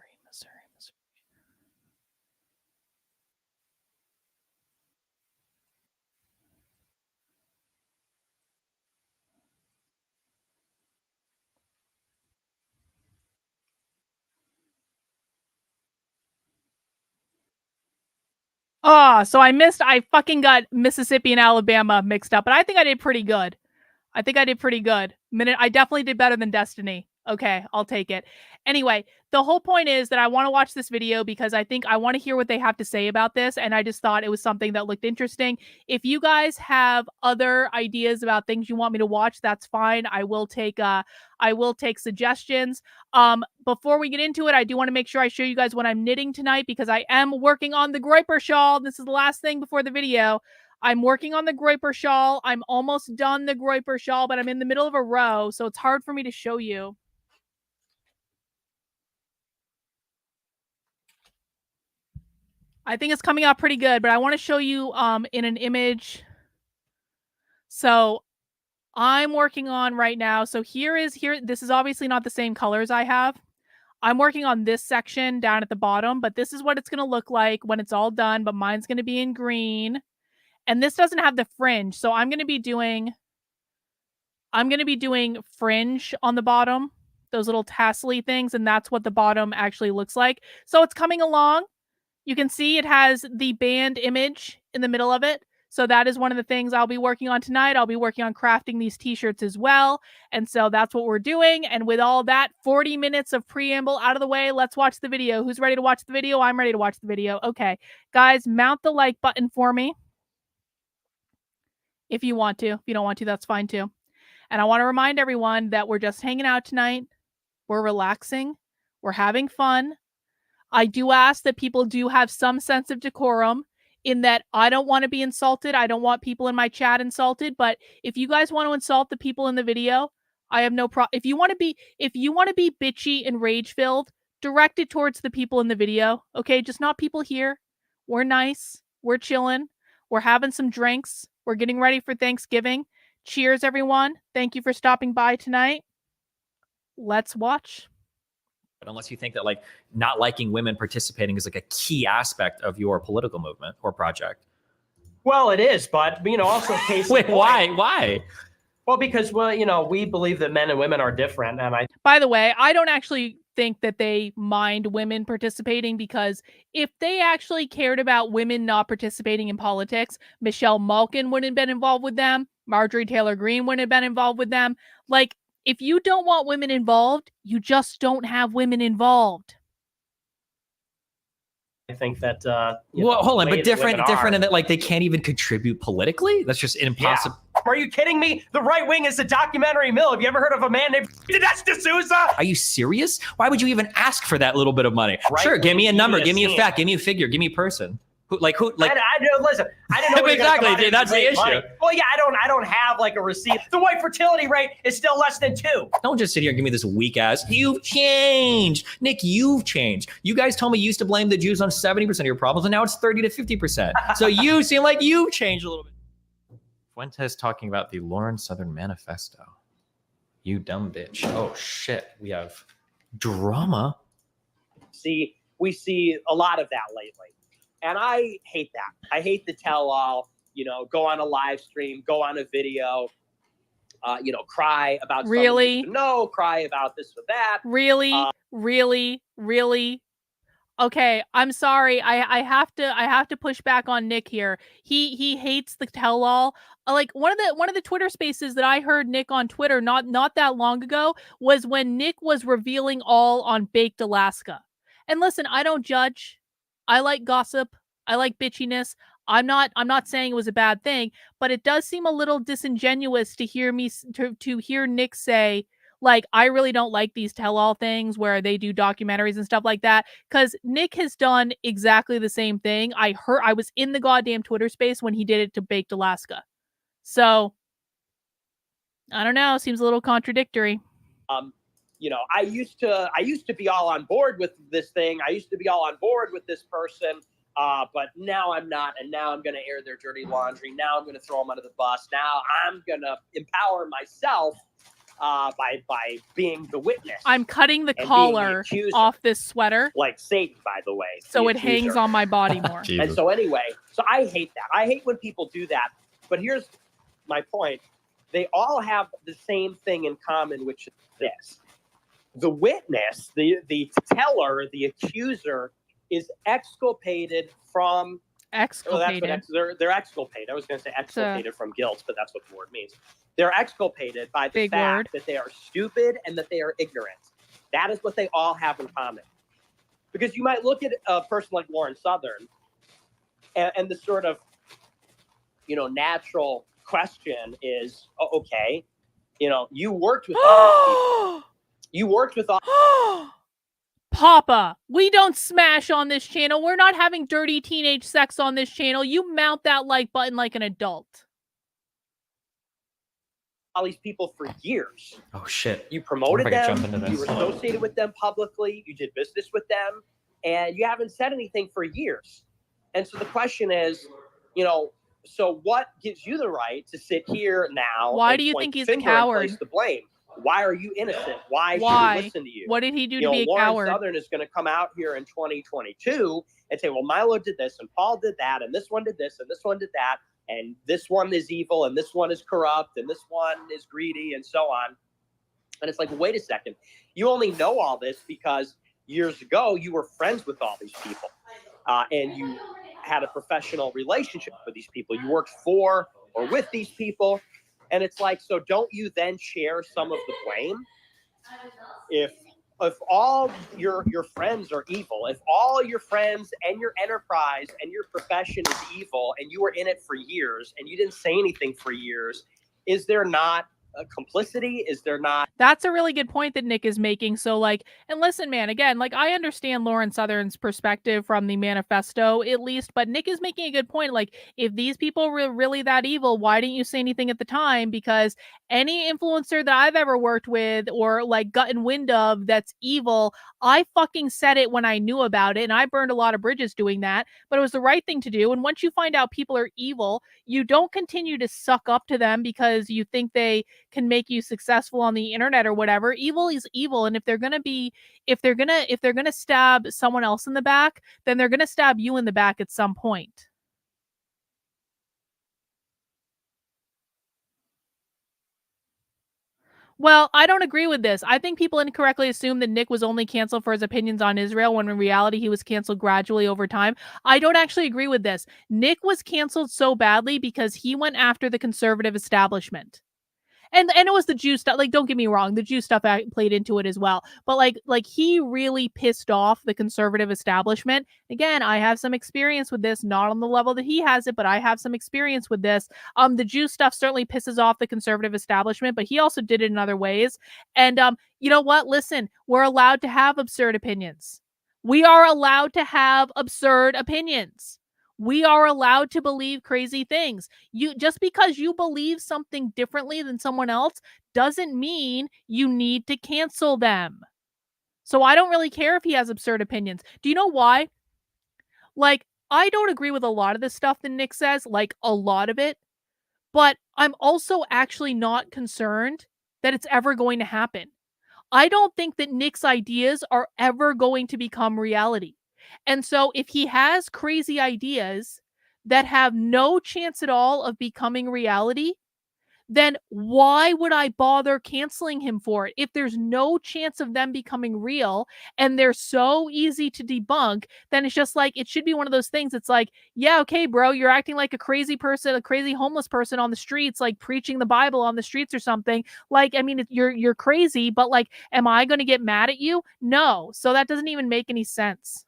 S1: Oh, so I fucking got Mississippi and Alabama mixed up, but I think I did pretty good. I definitely did better than Destiny. Okay, I'll take it. Anyway, the whole point is that I want to watch this video because I think I want to hear what they have to say about this, and I just thought it was something that looked interesting. If you guys have other ideas about things you want me to watch, that's fine. I will take suggestions. Before we get into it, I do want to make sure I show you guys what I'm knitting tonight because I am working on the Groiper shawl. This is the last thing before the video. I'm working on the Groiper shawl. I'm almost done the Groiper shawl, but I'm in the middle of a row, so it's hard for me to show you. I think it's coming out pretty good, but I want to show you in an image. So I'm working on right now. So here, this is obviously not the same colors I have. I'm working on this section down at the bottom, but this is what it's going to look like when it's all done, but mine's going to be in green. And this doesn't have the fringe. So I'm going to be doing fringe on the bottom, those little tassel-y things, and that's what the bottom actually looks like. So it's coming along. You can see it has the band image in the middle of it. So that is one of the things I'll be working on tonight. I'll be working on crafting these t-shirts as well. And so that's what we're doing. And with all that 40 minutes of preamble out of the way, let's watch the video. Who's ready to watch the video? I'm ready to watch the video. Okay, guys, mount the like button for me if you want to. If you don't want to, that's fine too. And I want to remind everyone that we're just hanging out tonight. We're relaxing. We're having fun. I do ask that people do have some sense of decorum in that I don't want to be insulted. I don't want people in my chat insulted. But if you guys want to insult the people in the video, I have no problem. If you want to be bitchy and rage filled, direct it towards the people in the video. Okay, just not people here. We're nice. We're chilling. We're having some drinks. We're getting ready for Thanksgiving. Cheers, everyone. Thank you for stopping by tonight. Let's watch.
S2: Unless you think that like not liking women participating is like a key aspect of your political movement or project.
S3: Well, it is, but also case.
S2: Wait, why?
S3: Well, because we believe that men and women are different, and
S1: By the way, I don't actually think that they mind women participating because if they actually cared about women not participating in politics, Michelle Malkin wouldn't have been involved with them. Marjorie Taylor Greene wouldn't have been involved with them. Like, if you don't want women involved, you just don't have women involved.
S3: I think that
S2: well, hold on, but different in that like they can't even contribute politically. That's just impossible.
S3: Yeah. Are you kidding me? The right wing is a documentary mill. Have you ever heard of a man named Dinesh D'Souza?
S2: Are you serious? Why would you even ask for that little bit of money?
S3: Right.
S2: Sure, give me a number, give me a fact, give me a figure, give me a person.
S3: I don't listen. I didn't know
S2: exactly. Dude, that's the issue.
S3: Money. Well, yeah, I don't have like a receipt. The white fertility rate is still less than 2.
S2: Don't just sit here and give me this weak ass. You've changed, Nick. You've changed. You guys told me you used to blame the Jews on 70% of your problems, and now it's 30 to 50%. So you seem like you've changed a little bit. Fuentes talking about the Lauren Southern Manifesto. You dumb bitch. Oh shit, we have drama.
S4: We see a lot of that lately. And I hate that. I hate the tell-all, go on a live stream, go on a video, cry about
S1: Really?
S4: No, cry about this or that.
S1: Really? Really? Okay, I'm sorry. I have to push back on Nick here. He hates the tell-all. Like one of the Twitter spaces that I heard Nick on Twitter not that long ago was when Nick was revealing all on Baked Alaska. And listen, I don't judge. I like gossip. I like bitchiness. I'm not saying it was a bad thing, but it does seem a little disingenuous to hear to hear Nick say, like, I really don't like these tell-all things where they do documentaries and stuff like that, because Nick has done exactly the same thing. I was in the goddamn Twitter space when he did it to Baked Alaska. So, I don't know. Seems a little contradictory.
S4: I used to be all on board with this thing. I used to be all on board with this person, but now I'm not. And now I'm going to air their dirty laundry. Now I'm going to throw them under the bus. Now I'm going to empower myself by being the witness.
S1: I'm cutting the collar off this sweater.
S4: Like Satan, by the way.
S1: So it hangs on my body more.
S4: And so anyway, I hate that. I hate when people do that. But here's my point. They all have the same thing in common, which is this. The witness, the teller, the accuser is exculpated from...
S1: Exculpated.
S4: They're exculpated. I was going to say exculpated from guilt, but that's what the word means. They're exculpated by the fact that they are stupid and that they are ignorant. That is what they all have in common. Because you might look at a person like Lauren Southern, and the sort of, natural question is, okay, you worked with all these people. You worked with all...
S1: Papa, we don't smash on this channel. We're not having dirty teenage sex on this channel. You mount that like button like an adult.
S4: All these people for years.
S2: Oh shit.
S4: You promoted them. You were associated with them publicly. You did business with them. And you haven't said anything for years. And so the question is, so what gives you the right to sit here now?
S1: Why do you think he's a coward?
S4: Place the blame. Why are you innocent? Why should we listen to you?
S1: What did he do to be a
S4: Lauren
S1: coward?
S4: Southern is going to come out here in 2022 and say, well, Milo did this and Paul did that and this one did this and this one did that and this one is evil and this one is corrupt and this one is greedy and so on. And it's like, wait a second. You only know all this because years ago you were friends with all these people and you had a professional relationship with these people. You worked for or with these people. And it's like, so don't you then share some of the blame? If all your friends are evil, if all your friends and your enterprise and your profession is evil and you were in it for years and you didn't say anything for years, is there not a complicity? Is there not?
S1: That's a really good point that Nick is making. So and listen, man, again, I understand Lauren Southern's perspective from the manifesto, at least, but Nick is making a good point. If these people were really that evil, why didn't you say anything at the time? Because any influencer that I've ever worked with or gotten wind of that's evil, I fucking said it when I knew about it. And I burned a lot of bridges doing that, but it was the right thing to do. And once you find out people are evil, you don't continue to suck up to them because you think they can make you successful on the internet or whatever. Evil is evil. And if they're gonna stab someone else in the back, then they're gonna stab you in the back at some point. Well, I don't agree with this. I think people incorrectly assume that Nick was only canceled for his opinions on Israel, when in reality he was canceled gradually over time. I don't actually agree with this. Nick was canceled so badly because he went after the conservative establishment. And it was the Jew stuff. Like, don't get me wrong, the Jew stuff played into it as well. But like he really pissed off the conservative establishment. Again, I have some experience with this, not on the level that he has it, but I have some experience with this. The Jew stuff certainly pisses off the conservative establishment, but he also did it in other ways. And you know what? Listen, we're allowed to have absurd opinions. We are allowed to have absurd opinions. We are allowed to believe crazy things. You just because you believe something differently than someone else doesn't mean you need to cancel them. So I don't really care if he has absurd opinions. Do you know why? Like, I don't agree with a lot of the stuff that Nick says, like a lot of it, but I'm also actually not concerned that it's ever going to happen. I don't think that Nick's ideas are ever going to become reality. And so if he has crazy ideas that have no chance at all of becoming reality, then why would I bother canceling him for it? If there's no chance of them becoming real and they're so easy to debunk, then it's just like, it should be one of those things. It's like, yeah, okay, bro, you're acting like a crazy person, a crazy homeless person on the streets, like preaching the Bible on the streets or something. Like, I mean, you're crazy, but like, am I going to get mad at you? No. So that doesn't even make any sense.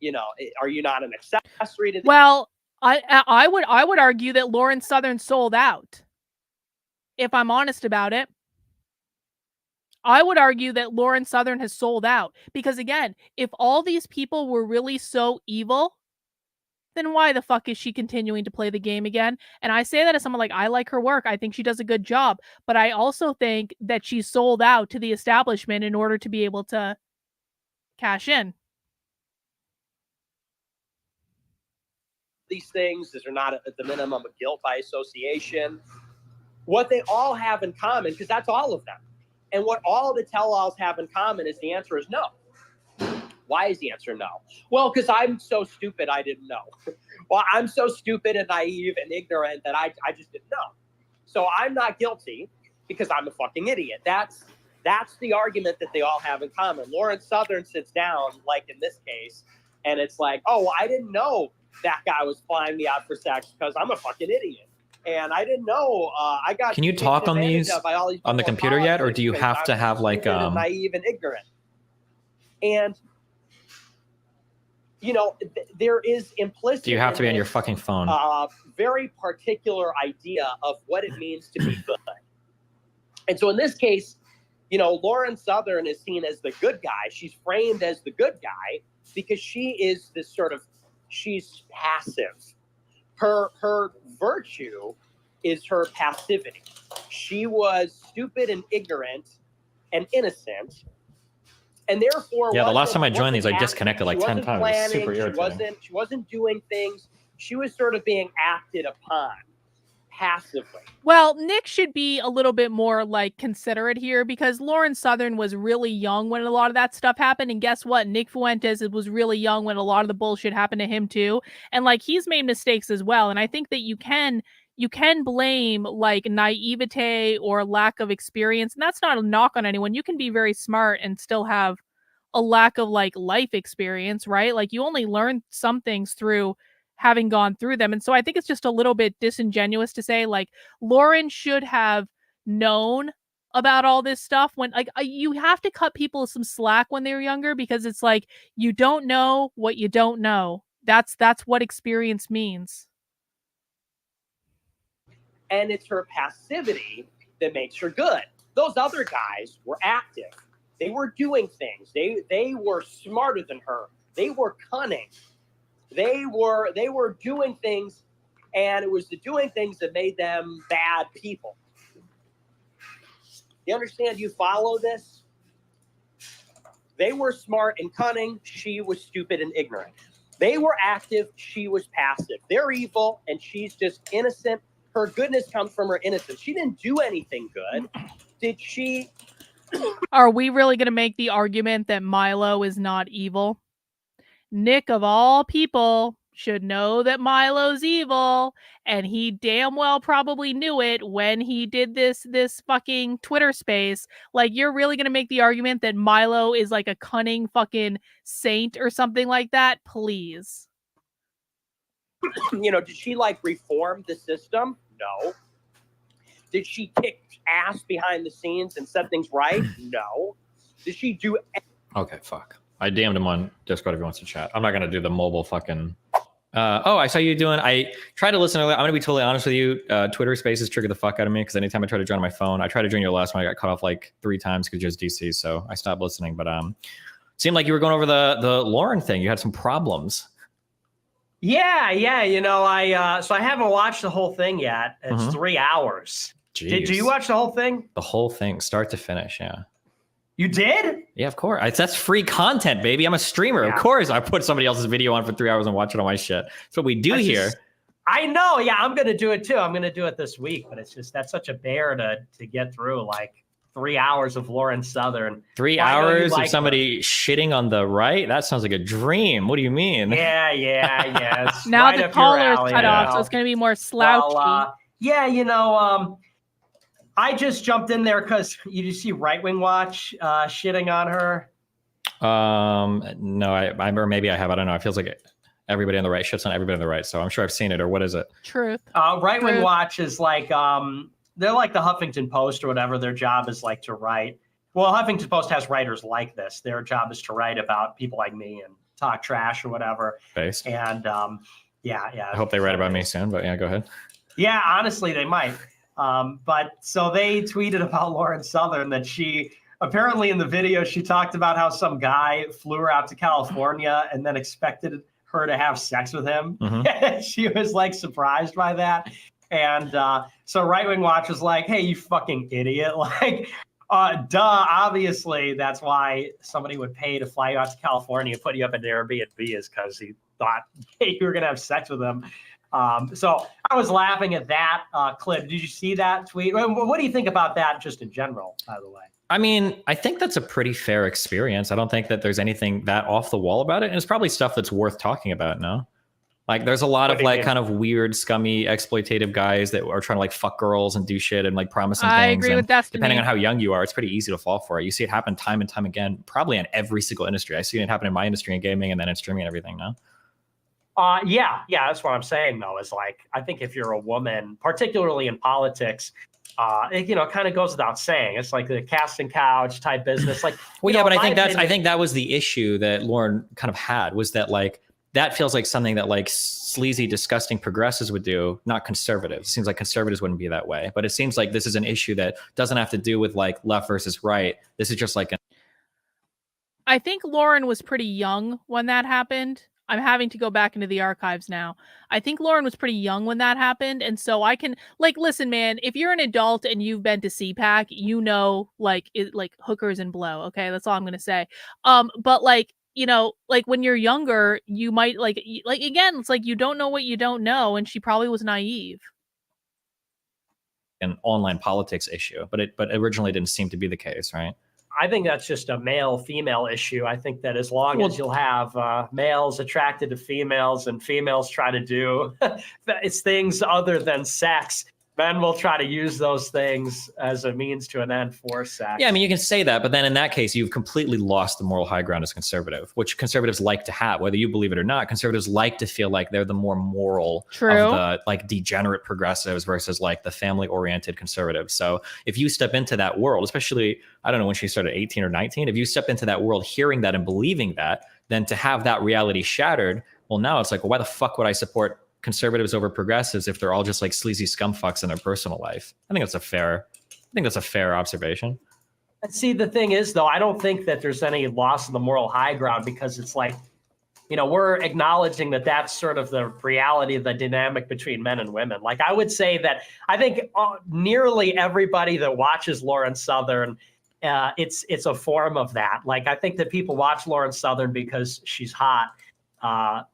S4: You know, are you not an accessory to the
S1: Well, I would argue that Lauren Southern sold out. If I'm honest about it, I would argue that Lauren Southern has sold out because again, if all these people were really so evil, then why the fuck is she continuing to play the game again? And I say that as someone like, I like her work. I think she does a good job, but I also think that she's sold out to the establishment in order to be able to cash in.
S4: these things. These are not at the minimum a guilt by association. What they all have in common, because that's all of them. And what all the tell-alls have in common is the answer is no. Why is the answer no? Well, because I'm so stupid, I didn't know. Well, I'm so stupid and naive and ignorant that I just didn't know. So I'm not guilty because I'm a fucking idiot. That's the argument that they all have in common. Lauren Southern sits down, like in this case, and it's like, oh, well, I didn't know that guy was flying me out for sex because I'm a fucking idiot. And I didn't know I got.
S2: Can you talk on these on the computer yet, or do you have to have like
S4: naive and ignorant? And you know, there is implicit.
S2: Do you have to be on your fucking phone?
S4: Very particular idea of what it means to be good. And so in this case, you know, Lauren Southern is seen as the good guy. She's framed as the good guy because she is this sort of, she's passive. Her virtue is her passivity. She was stupid and ignorant and innocent. And therefore,
S2: yeah, the last time I joined these, I disconnected like 10 times. It was super irritating.
S4: She wasn't doing things. She was sort of being acted upon passively.
S1: Well, Nick should be a little bit more like considerate here because Lauren Southern was really young when a lot of that stuff happened. And guess what? Nick Fuentes was really young when a lot of the bullshit happened to him too. And like he's made mistakes as well. And I think that you can blame like naivete or lack of experience. And that's not a knock on anyone. You can be very smart and still have a lack of like life experience, right? Like you only learn some things through having gone through them. And so I think it's just a little bit disingenuous to say like Lauren should have known about all this stuff when like you have to cut people some slack when they were younger because it's like you don't know what you don't know. That's what experience means.
S4: And it's her passivity that makes her good. Those other guys were active. They were doing things. They were smarter than her. They were cunning. They were doing things, and it was the doing things that made them bad people. You understand? You follow this? They were smart and cunning. She was stupid and ignorant. They were active. She was passive. They're evil, and she's just innocent. Her goodness comes from her innocence. She didn't do anything good. Did she?
S1: Are we really going to make the argument that Milo is not evil? Nick, of all people, should know that Milo's evil, and he damn well probably knew it when he did this fucking Twitter space. Like, you're really gonna make the argument that Milo is like a cunning fucking saint or something like that? Please.
S4: Did she like reform the system? No. Did she kick ass behind the scenes and set things right? No. Did she do?
S2: Okay, fuck. I DM'd him on Discord if he wants to chat. I'm not gonna do the mobile fucking. I saw you doing. I tried to listen earlier. I'm gonna be totally honest with you. Twitter Spaces trigger the fuck out of me because anytime I try to join on my phone, I tried to join your last one. I got cut off like 3 times because you're DC, so I stopped listening. But seemed like you were going over the Lauren thing. You had some problems.
S3: Yeah. So I haven't watched the whole thing yet. It's 3 hours.
S2: Jeez.
S3: Did you watch the whole thing?
S2: The whole thing, start to finish, yeah.
S3: You did?
S2: Yeah, of course. That's free content, baby. I'm a streamer.
S3: Yeah.
S2: Of course, I put somebody else's video on for 3 hours and watch it on my shit. That's what we do here.
S3: I know. Yeah, I'm gonna do it too. I'm gonna do it this week, but it's just that's such a bear to get through. Like 3 hours of Lauren Southern.
S2: 3 hours of somebody shitting on the right? That sounds like a dream. What do you mean?
S3: Yeah. It's
S1: now
S3: right
S1: the
S3: up
S1: collar
S3: your
S1: is
S3: alley,
S1: cut off, so it's going to be more slouchy.
S3: Well, I just jumped in there because you see Right Wing Watch shitting on her.
S2: No, I or maybe I have. I don't know. It feels like everybody on the right shits on everybody on the right. So I'm sure I've seen it. Or what is it?
S1: Truth.
S3: Right Wing Watch is like they're like the Huffington Post or whatever. Their job is like to write. Well, Huffington Post has writers like this. Their job is to write about people like me and talk trash or whatever.
S2: Based.
S3: And yeah.
S2: I hope they write about me soon. But yeah, go ahead.
S3: Yeah, honestly, they might. But so they tweeted about Lauren Southern that she apparently in the video, she talked about how some guy flew her out to California and then expected her to have sex with him. Mm-hmm. She was like surprised by that. And so Right Wing Watch was like, hey, you fucking idiot. Like, duh, obviously that's why somebody would pay to fly you out to California and put you up in Airbnb is because he thought hey, you were going to have sex with him. So I was laughing at that clip. Did you see that tweet? What do you think about that just in general, by the way?
S2: I mean, I think that's a pretty fair experience. I don't think that there's anything that off the wall about it. And it's probably stuff that's worth talking about, no? Like there's a lot of like kind of weird, scummy, exploitative guys that are trying to like fuck girls and do shit and like promising things.
S1: I agree with Destiny.
S2: Depending on how young you are, it's pretty easy to fall for it. You see it happen time and time again, probably in every single industry. I see it happen in my industry in gaming and then in streaming and everything now.
S3: Yeah, that's what I'm saying though, is like, I think if you're a woman, particularly in politics, it kind of goes without saying. It's like the casting couch type business. Like,
S2: well, yeah, but I think that was the issue that Lauren kind of had was that like, that feels like something that like sleazy, disgusting progressives would do, not conservatives. It seems like conservatives wouldn't be that way, but it seems like this is an issue that doesn't have to do with like left versus right. This is just like
S1: I think Lauren was pretty young when that happened. I'm having to go back into the archives now. I think Lauren was pretty young when that happened. And so I can like, listen, man, if you're an adult and you've been to CPAC, like hookers and blow. Okay. That's all I'm going to say. But like, like when you're younger, you might like again, it's like, you don't know what you don't know. And she probably was naive.
S2: An online politics issue, but originally didn't seem to be the case. Right.
S3: I think that's just a male-female issue. I think that as long as you'll have males attracted to females and females try to do it's things other than sex, men will try to use those things as a means to an end for sex.
S2: Yeah, I mean, you can say that, but then in that case, you've completely lost the moral high ground as conservative, which conservatives like to have, whether you believe it or not. Conservatives like to feel like they're the more moral of the like degenerate progressives versus like the family-oriented conservatives. So if you step into that world, especially, I don't know when she started, 18 or 19, if you step into that world hearing that and believing that, then to have that reality shattered, well, now it's like, well, why the fuck would I support conservatives over progressives if they're all just like sleazy scumfucks in their personal life? I think that's a fair observation.
S3: See, the thing is, though, I don't think that there's any loss of the moral high ground because it's like, we're acknowledging that that's sort of the reality of the dynamic between men and women. Like, I would say that I think nearly everybody that watches Lauren Southern, it's a form of that. Like, I think that people watch Lauren Southern because she's hot. Now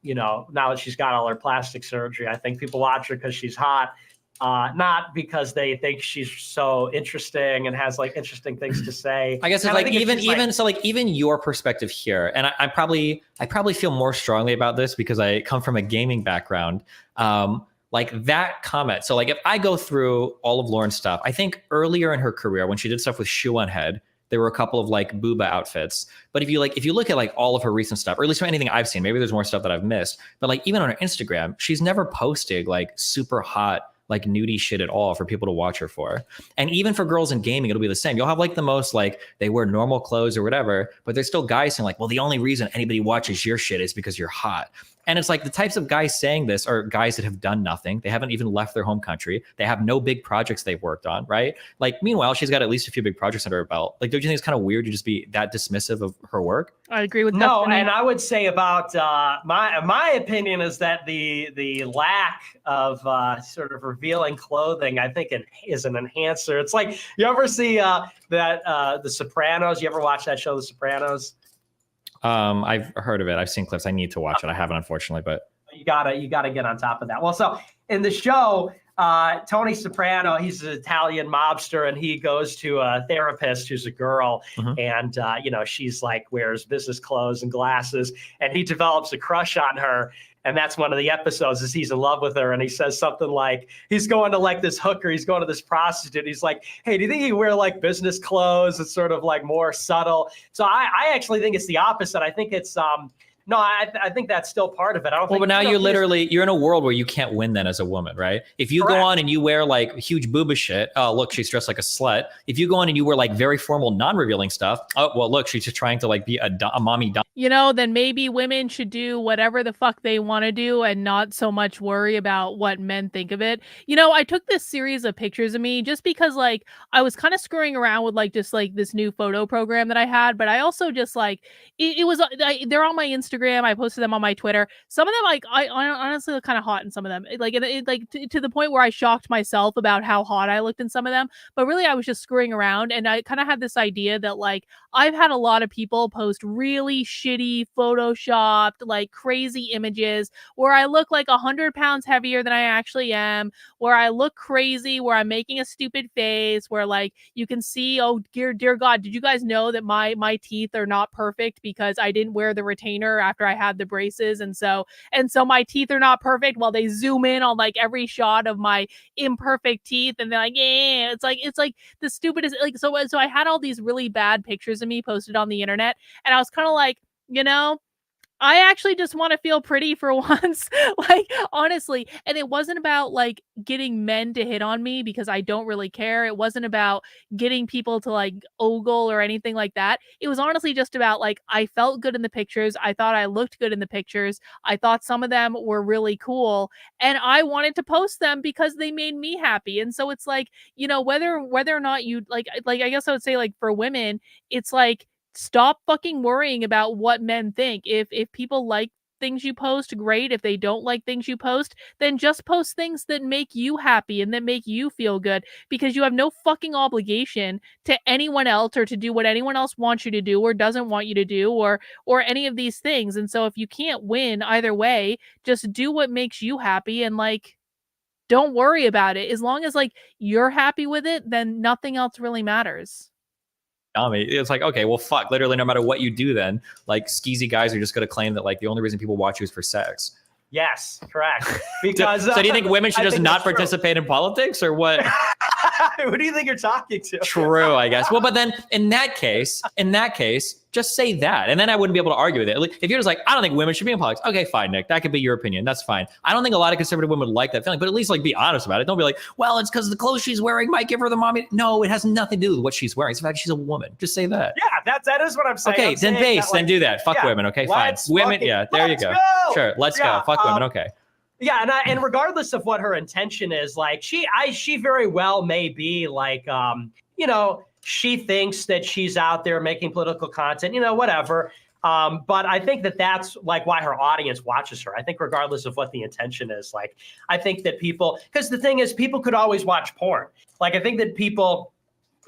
S3: that she's got all her plastic surgery, I think people watch her because she's hot, not because they think she's so interesting and has like interesting things to say.
S2: I guess it's like even your perspective here, and I probably feel more strongly about this because I come from a gaming background. Like that comment. So like if I go through all of Lauren's stuff, I think earlier in her career when she did stuff with Shoe on Head, there were a couple of like booba outfits. But if you look at like all of her recent stuff, or at least anything I've seen, maybe there's more stuff that I've missed, but like even on her Instagram, she's never posted like super hot, like nudie shit at all for people to watch her for. And even for girls in gaming, it'll be the same. You'll have like the most like they wear normal clothes or whatever, but there's still guys saying like, well, the only reason anybody watches your shit is because you're hot. And it's like the types of guys saying this are guys that have done nothing. They haven't even left their home country. They have no big projects they've worked on, right? Like, meanwhile, she's got at least a few big projects under her belt. Like, don't you think it's kind of weird to just be that dismissive of her work?
S1: I agree with that.
S3: No, and I would say about my opinion is that the lack of sort of revealing clothing, I think, is an enhancer. It's like, you ever see that The Sopranos? You ever watch that show, The Sopranos?
S2: I've heard of it. I've seen clips. I need to watch it. I haven't, unfortunately, but
S3: you gotta get on top of that. Well, so in the show, Tony Soprano, he's an Italian mobster, and he goes to a therapist who's a girl, and she's like wears business clothes and glasses, and he develops a crush on her. And that's one of the episodes is he's in love with her. And he says something like, he's going to like this hooker. He's going to this prostitute. He's like, hey, do you think you wear like business clothes? It's sort of like more subtle. So I actually think it's the opposite. I think it's, no, I think that's still part of it. I don't think.
S2: Well, but now you're in a world where you can't win then as a woman, right? If you go on and you wear like huge booba shit, oh, look, she's dressed like a slut. If you go on and you wear like very formal, non-revealing stuff, oh, well, look, she's just trying to like be a mommy.
S1: Then maybe women should do whatever the fuck they want to do and not so much worry about what men think of it. I took this series of pictures of me just because like I was kind of screwing around with like just like this new photo program that I had, but I also just like they're on my Instagram. I posted them on my Twitter. Some of them, like, I honestly look kind of hot in some of them. Like, to the point where I shocked myself about how hot I looked in some of them. But really, I was just screwing around, and I kind of had this idea that, like, I've had a lot of people post really shitty, photoshopped, like, crazy images where I look like 100 pounds heavier than I actually am, where I look crazy, where I'm making a stupid face, where, like, you can see, oh, dear God, did you guys know that my teeth are not perfect because I didn't wear the retainer after I had the braces, and so my teeth are not perfect. While they zoom in on like every shot of my imperfect teeth, and they're like, yeah, it's like the stupidest. Like, so I had all these really bad pictures of me posted on the internet, and I was kind of like, I actually just want to feel pretty for once, like, honestly. And it wasn't about like getting men to hit on me because I don't really care. It wasn't about getting people to like ogle or anything like that. It was honestly just about like, I felt good in the pictures. I thought I looked good in the pictures. I thought some of them were really cool, and I wanted to post them because they made me happy. And so it's like, whether or not you like, I guess I would say like for women, it's like, stop fucking worrying about what men think. If people like things you post, great. If they don't like things you post, then just post things that make you happy and that make you feel good, because you have no fucking obligation to anyone else or to do what anyone else wants you to do or doesn't want you to do or any of these things. And so if you can't win either way, just do what makes you happy and like don't worry about it. As long as like you're happy with it, then nothing else really matters.
S2: It's like, okay, well, fuck, literally no matter what you do then, like skeezy guys are just going to claim that like the only reason people watch you is for sex.
S3: Yes, correct. Because
S2: so do you think women should just not participate in politics or what?
S3: Who do you think you're talking to?
S2: True, I guess. Well, but then in that case, just say that. And then I wouldn't be able to argue with it. If you're just like, I don't think women should be in politics. Okay, fine, Nick. That could be your opinion. That's fine. I don't think a lot of conservative women would like that feeling, but at least like be honest about it. Don't be like, well, it's because the clothes she's wearing might give her the mommy. No, it has nothing to do with what she's wearing. It's the fact she's a woman. Just say that.
S3: Yeah, that is what I'm saying.
S2: Okay, then base, then do that. Fuck women. Okay, fine. Women, there you go. Sure, let's go. Fuck women. Okay.
S3: Yeah, and regardless of what her intention is, like she very well may be like, she thinks that she's out there making political content, whatever. But I think that's like why her audience watches her. I think regardless of what the intention is, like, I think that because the thing is, people could always watch porn. Like, I think that people,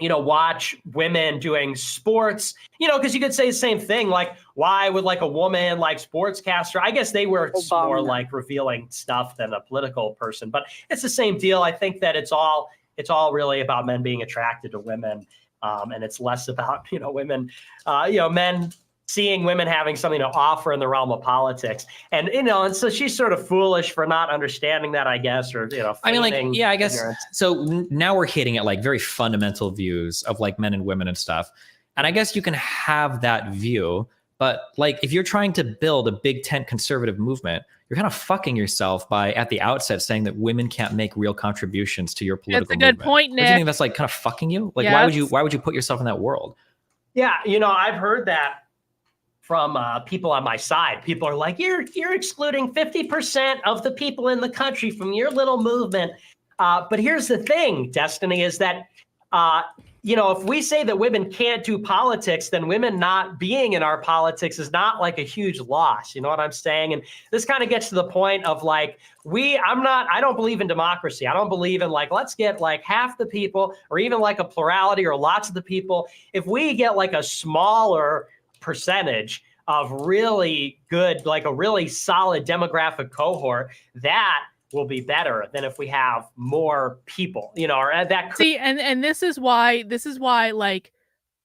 S3: watch women doing sports, because you could say the same thing. Like, why would like a woman like sportscaster? I guess they were more like revealing stuff than a political person, but it's the same deal. I think that it's all really about men being attracted to women. And it's less about, women, men seeing women having something to offer in the realm of politics. And, and so she's sort of foolish for not understanding that, I guess, or,
S2: I mean, like, yeah, I guess. Ignorance. So now we're hitting at like very fundamental views of like men and women and stuff. And I guess you can have that view, but like if you're trying to build a big tent conservative movement, you're kind of fucking yourself by at the outset saying that women can't make real contributions to your political movement.
S1: That's a good point,
S2: Don't you
S1: Nick.
S2: think that's like kind of fucking you? Like
S1: Yes.
S2: why would you put yourself in that world?
S3: Yeah, you know, I've heard that from people on my side. People are like, you're excluding 50% of the people in the country from your little movement. But here's the thing, Destiny, is that, you know, if we say that women can't do politics, then women not being in our politics is not like a huge loss. You know what I'm saying? And this kind of gets to the point of like, I don't believe in democracy. I don't believe in like, let's get like half the people or even like a plurality or lots of the people. If we get like a smaller percentage of really good, like a really solid demographic cohort, that will be better than if we have more people, you know, or that.
S1: See, and this is why like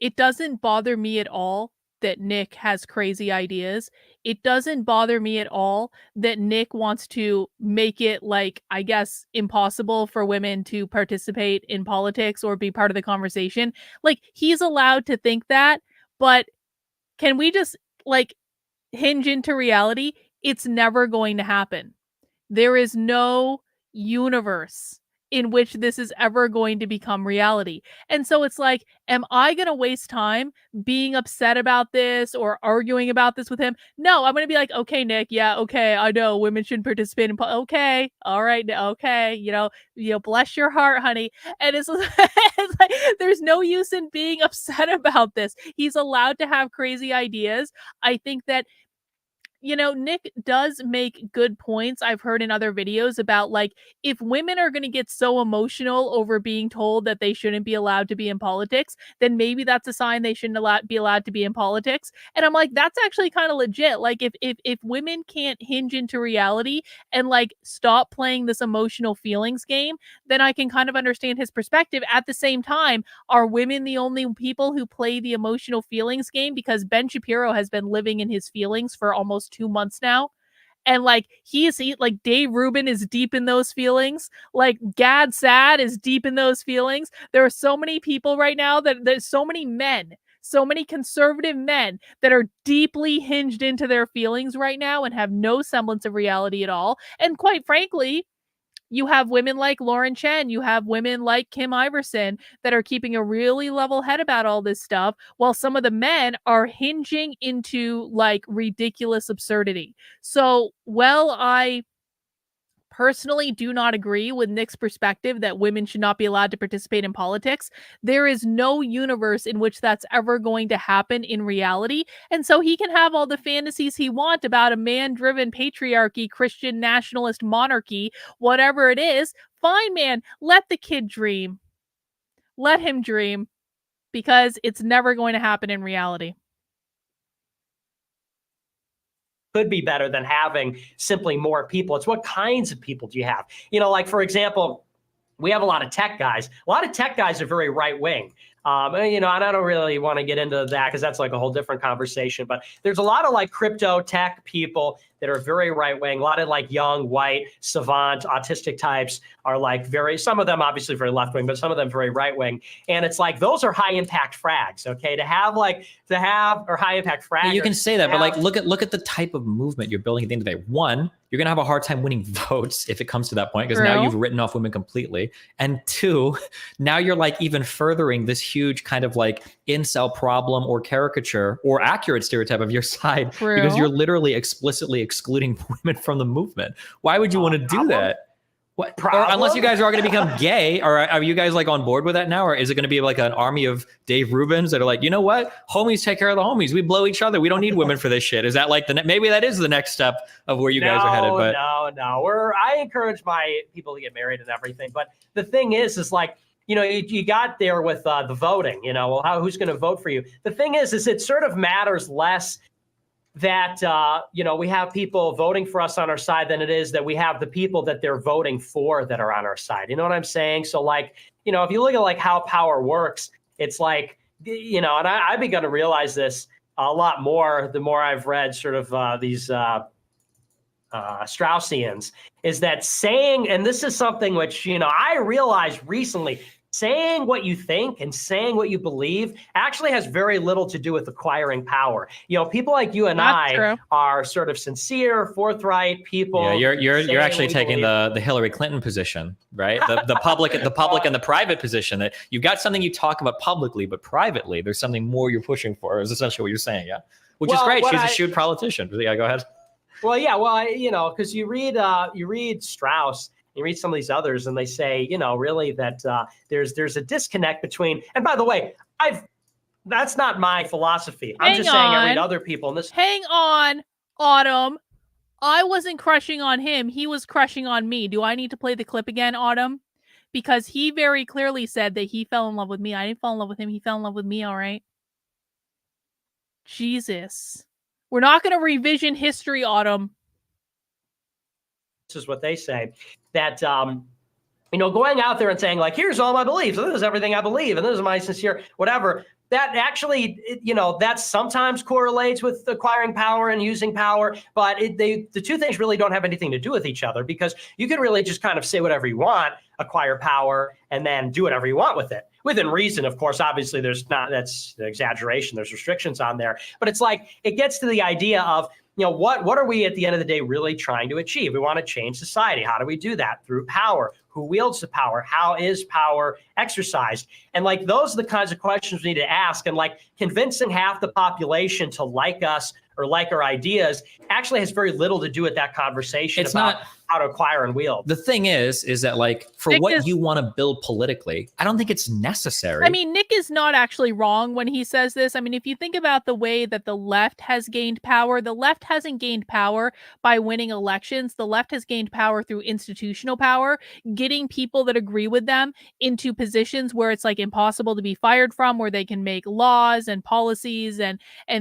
S1: it doesn't bother me at all that Nick has crazy ideas. It doesn't bother me at all that Nick wants to make it like, I guess, impossible for women to participate in politics or be part of the conversation. Like, he's allowed to think that, but can we just like hinge into reality? It's never going to happen. There is no universe in which this is ever going to become reality. And so it's like, am I going to waste time being upset about this or arguing about this with him? No, I'm going to be like, okay, Nick, yeah, okay, I know women shouldn't participate in okay, all right, okay, you know, bless your heart, honey. And it's like, there's no use in being upset about this. He's allowed to have crazy ideas. I think that Nick does make good points I've heard in other videos about, like, if women are going to get so emotional over being told that they shouldn't be allowed to be in politics, then maybe that's a sign they shouldn't be allowed to be in politics. And I'm like, that's actually kind of legit. Like, if women can't hinge into reality and, like, stop playing this emotional feelings game, then I can kind of understand his perspective. At the same time, are women the only people who play the emotional feelings game? Because Ben Shapiro has been living in his feelings for almost 2 months now. And like like Dave Rubin is deep in those feelings. Like Gad Sad is deep in those feelings. There are so many people right now that there's so many men, so many conservative men that are deeply hinged into their feelings right now and have no semblance of reality at all. And quite frankly, you have women like Lauren Chen, you have women like Kim Iverson that are keeping a really level head about all this stuff, while some of the men are hinging into like ridiculous absurdity. So, I personally do not agree with Nick's perspective that women should not be allowed to participate in politics. There is no universe in which that's ever going to happen in reality. And so he can have all the fantasies he wants about a man-driven patriarchy, Christian nationalist monarchy, whatever it is. Fine, man. Let the kid dream. Let him dream, because it's never going to happen in reality.
S3: Could be better than having simply more people. It's what kinds of people do you have? You know, like, for example, we have a lot of tech guys. A lot of tech guys are very right wing. And I don't really want to get into that because that's like a whole different conversation. But there's a lot of like crypto tech people that are very right wing. A lot of like young, white, savant, autistic types are like some of them obviously very left wing, but some of them very right wing. And it's like those are high impact frags. Okay, to have or high impact frags.
S2: Yeah, you can say that, but like look at the type of movement you're building at the end of the day. One, you're gonna have a hard time winning votes if it comes to that point, because now you've written off women completely. And two, now you're like even furthering this huge kind of like incel problem or caricature or accurate stereotype of your side, because you're literally explicitly excluding women from the movement. Why would you want to do that? What? Or unless you guys are going to become gay, or are you guys like on board with that now? Or is it going to be like an army of Dave Rubins that are like, you know what? Homies take care of the homies. We blow each other. We don't need women for this shit. Is that like maybe that is the next step of where you guys are headed? But
S3: no. I encourage my people to get married and everything. But the thing is like, you got there with the voting, who's going to vote for you? The thing is it sort of matters less that, we have people voting for us on our side than it is that we have the people that they're voting for that are on our side. You know what I'm saying? So like, if you look at like how power works, it's like, and I've begun to realize this a lot more the more I've read sort of these Straussians, is that saying, and this is something which, I realized recently, saying what you think and saying what you believe actually has very little to do with acquiring power. You know, people like you and I are sort of sincere, forthright people.
S2: Yeah, you're actually taking the Hillary Clinton position, right? The public and the private position, that you've got something you talk about publicly, but privately there's something more you're pushing for, is essentially what you're saying. Yeah, which is great. She's a shrewd politician. Yeah, go ahead.
S3: Well, yeah, well, you know, because you read Strauss, you read some of these others, and they say, you know, really that there's a disconnect between. And by the way, that's not my philosophy. I'm just saying I read other people. And this.
S1: Hang on, Autumn. I wasn't crushing on him. He was crushing on me. Do I need to play the clip again, Autumn? Because he very clearly said that he fell in love with me. I didn't fall in love with him. He fell in love with me, all right? Jesus. We're not going to revision history, Autumn.
S3: This is what they say, that, you know, going out there and saying, like, here's all my beliefs, and this is everything I believe, and this is my sincere whatever, that actually, you know, that sometimes correlates with acquiring power and using power, but the two things really don't have anything to do with each other, because you can really just kind of say whatever you want, acquire power, and then do whatever you want with it. Within reason, of course. Obviously, that's an exaggeration. There's restrictions on there. But it's like, it gets to the idea of, you know, what are we at the end of the day really trying to achieve? We want to change society. How do we do that? Through power. Who wields the power? How is power exercised? And like, those are the kinds of questions we need to ask. And like, convincing half the population to like us or like our ideas actually has very little to do with that conversation. It's about how to acquire and wield.
S2: The thing is that like, for Nick what you want to build politically, I don't think it's necessary.
S1: I mean, Nick is not actually wrong when he says this. I mean, if you think about the way that the left has gained power, the left hasn't gained power by winning elections. The left has gained power through institutional power, getting people that agree with them into positions where it's like impossible to be fired from, where they can make laws and policies and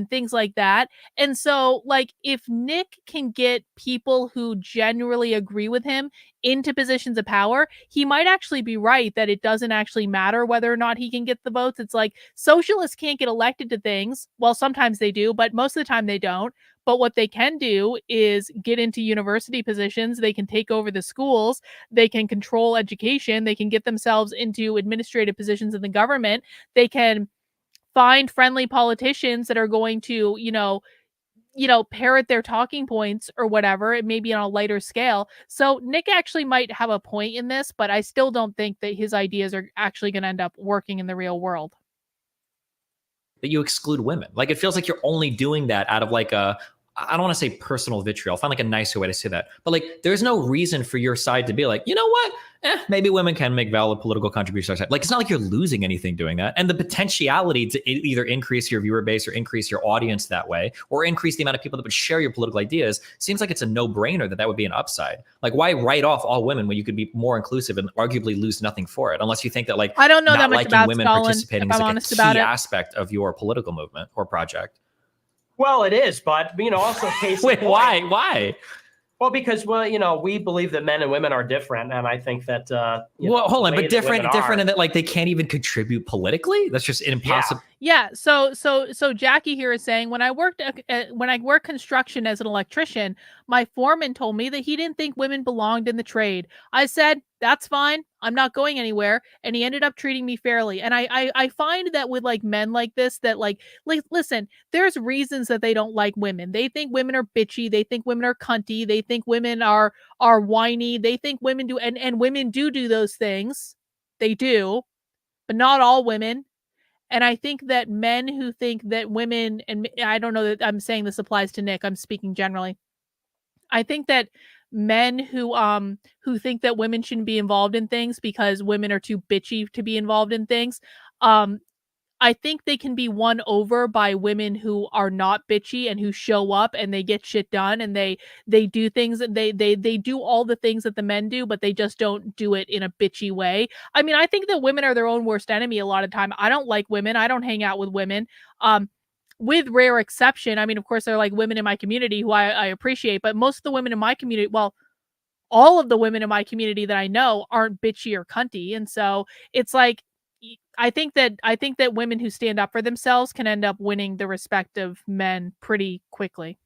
S1: things like that. And so, like, if Nick can get people who generally agree with him into positions of power, he might actually be right that it doesn't actually matter whether or not he can get the votes. It's like, socialists can't get elected to things. Well, sometimes they do, but most of the time they don't. But what they can do is get into university positions. They can take over the schools. They can control education. They can get themselves into administrative positions in the government. They can find friendly politicians that are going to, you know, parrot their talking points or whatever. It may be on a lighter scale. So Nick actually might have a point in this, but I still don't think that his ideas are actually going to end up working in the real world.
S2: That you exclude women. Like, it feels like you're only doing that out of like I don't want to say personal vitriol. I'll find like a nicer way to say that. But like, there's no reason for your side to be like, you know what? Maybe women can make valid political contributions. Like, it's not like you're losing anything doing that. And the potentiality to either increase your viewer base or increase your audience that way, or increase the amount of people that would share your political ideas, seems like it's a no-brainer that would be an upside. Like, why write off all women when you could be more inclusive and arguably lose nothing for it? Unless you think that, like,
S1: I don't know
S2: not
S1: that much
S2: liking
S1: about
S2: women
S1: Stalin,
S2: participating is like a key aspect of your political movement or project.
S3: Well, it is, but, you know, also case.
S2: Wait, why?
S3: Well, because, well, you know, we believe that men and women are different, and I think that.
S2: Well, hold on, but different in that, like, they can't even contribute politically. That's just impossible.
S1: Yeah. So Jackie here is saying, when I worked construction as an electrician, my foreman told me that he didn't think women belonged in the trade. I said, that's fine. I'm not going anywhere. And he ended up treating me fairly. And I find that with like men like this, that like, listen, there's reasons that they don't like women. They think women are bitchy. They think women are cunty. They think women are whiny. They think women do, and women do those things. They do, but not all women. And I think that men who think that women, and I don't know that I'm saying this applies to Nick, I'm speaking generally. I think that men who think that women shouldn't be involved in things because women are too bitchy to be involved in things, I think they can be won over by women who are not bitchy and who show up and they get shit done, and they do things, they do all the things that the men do, but they just don't do it in a bitchy way. I mean, I think that women are their own worst enemy a lot of time. I don't like women. I don't hang out with women. With rare exception. I mean, of course, there are like women in my community who I appreciate, but most of the women in my community, well, all of the women in my community that I know aren't bitchy or cunty. And so it's like, I think that women who stand up for themselves can end up winning the respect of men pretty quickly.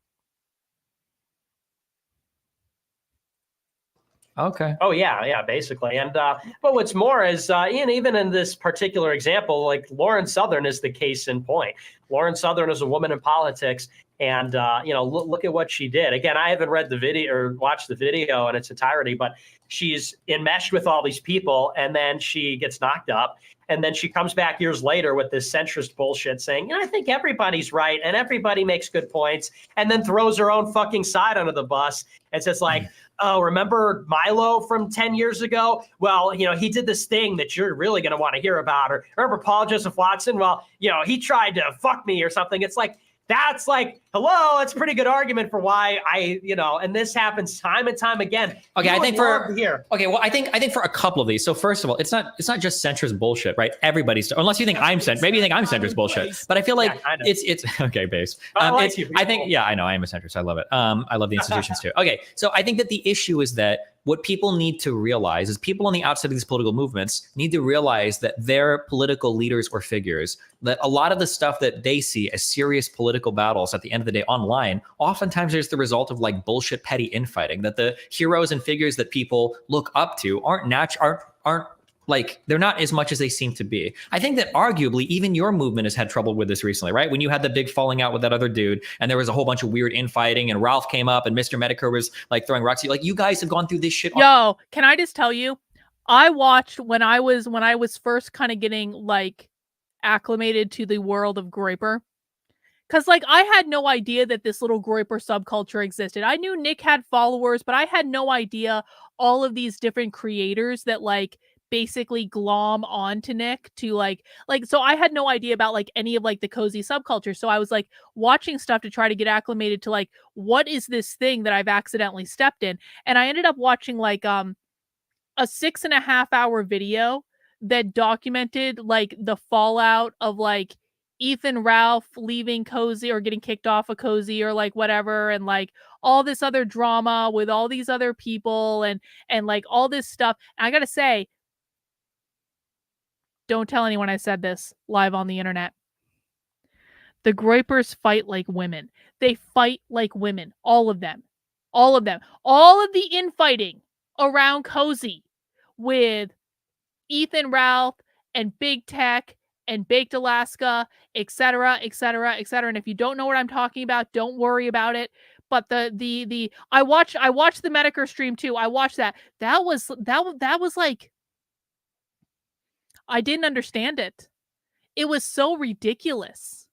S2: Okay.
S4: Oh yeah, basically. And but what's more is, Ian, even in this particular example, like Lauren Southern is the case in point. Lauren Southern is a woman in politics, and look at what she did. Again, I haven't read the video or watched the video in its entirety, but she's enmeshed with all these people, and then she gets knocked up. And then she comes back years later with this centrist bullshit saying, I think everybody's right and everybody makes good points, and then throws her own fucking side under the bus and says like, oh, remember Milo from 10 years ago? Well, he did this thing that you're really going to want to hear about. Or remember Paul Joseph Watson? Well, he tried to fuck me or something. It's like, that's like, hello, that's a pretty good argument for why and this happens time and time again.
S2: Okay, I think I think for a couple of these. So first of all, it's not just centrist bullshit, right? Everybody's, unless you think I'm centrist, maybe you think I'm centrist bullshit, but I feel like it's okay, base. I think, I know I am a centrist. I love it. I love the institutions too. Okay, so I think that the issue is that what people need to realize is people on the outside of these political movements need to realize that their political leaders or figures, that a lot of the stuff that they see as serious political battles at the end of the day online, oftentimes there's the result of like bullshit petty infighting, that the heroes and figures that people look up to aren't like, they're not as much as they seem to be. I think that arguably even your movement has had trouble with this recently, right? When you had the big falling out with that other dude and there was a whole bunch of weird infighting and Ralph came up and Mr. Medicare was like throwing rocks. Like, you guys have gone through this shit.
S1: Yo, can I just tell you, I watched when I was first kind of getting like acclimated to the world of Groyper. Cause like I had no idea that this little Groyper subculture existed. I knew Nick had followers, but I had no idea all of these different creators that like basically glom onto Nick to like so I had no idea about like any of like the cozy subculture. So I was like watching stuff to try to get acclimated to like, what is this thing that I've accidentally stepped in? And I ended up watching like a 6.5 hour video that documented like the fallout of like Ethan Ralph leaving Cozy or getting kicked off of Cozy or like whatever, and like all this other drama with all these other people and like all this stuff. And I gotta say, don't tell anyone I said this live on the internet. The Groypers fight like women. They fight like women. All of them. All of them. All of the infighting around Cozy with Ethan Ralph and Big Tech and Baked Alaska, etc., etc., etc. And if you don't know what I'm talking about, don't worry about it. But I watched the Medicare stream too. I watched that. That was like, I didn't understand it. It was so ridiculous.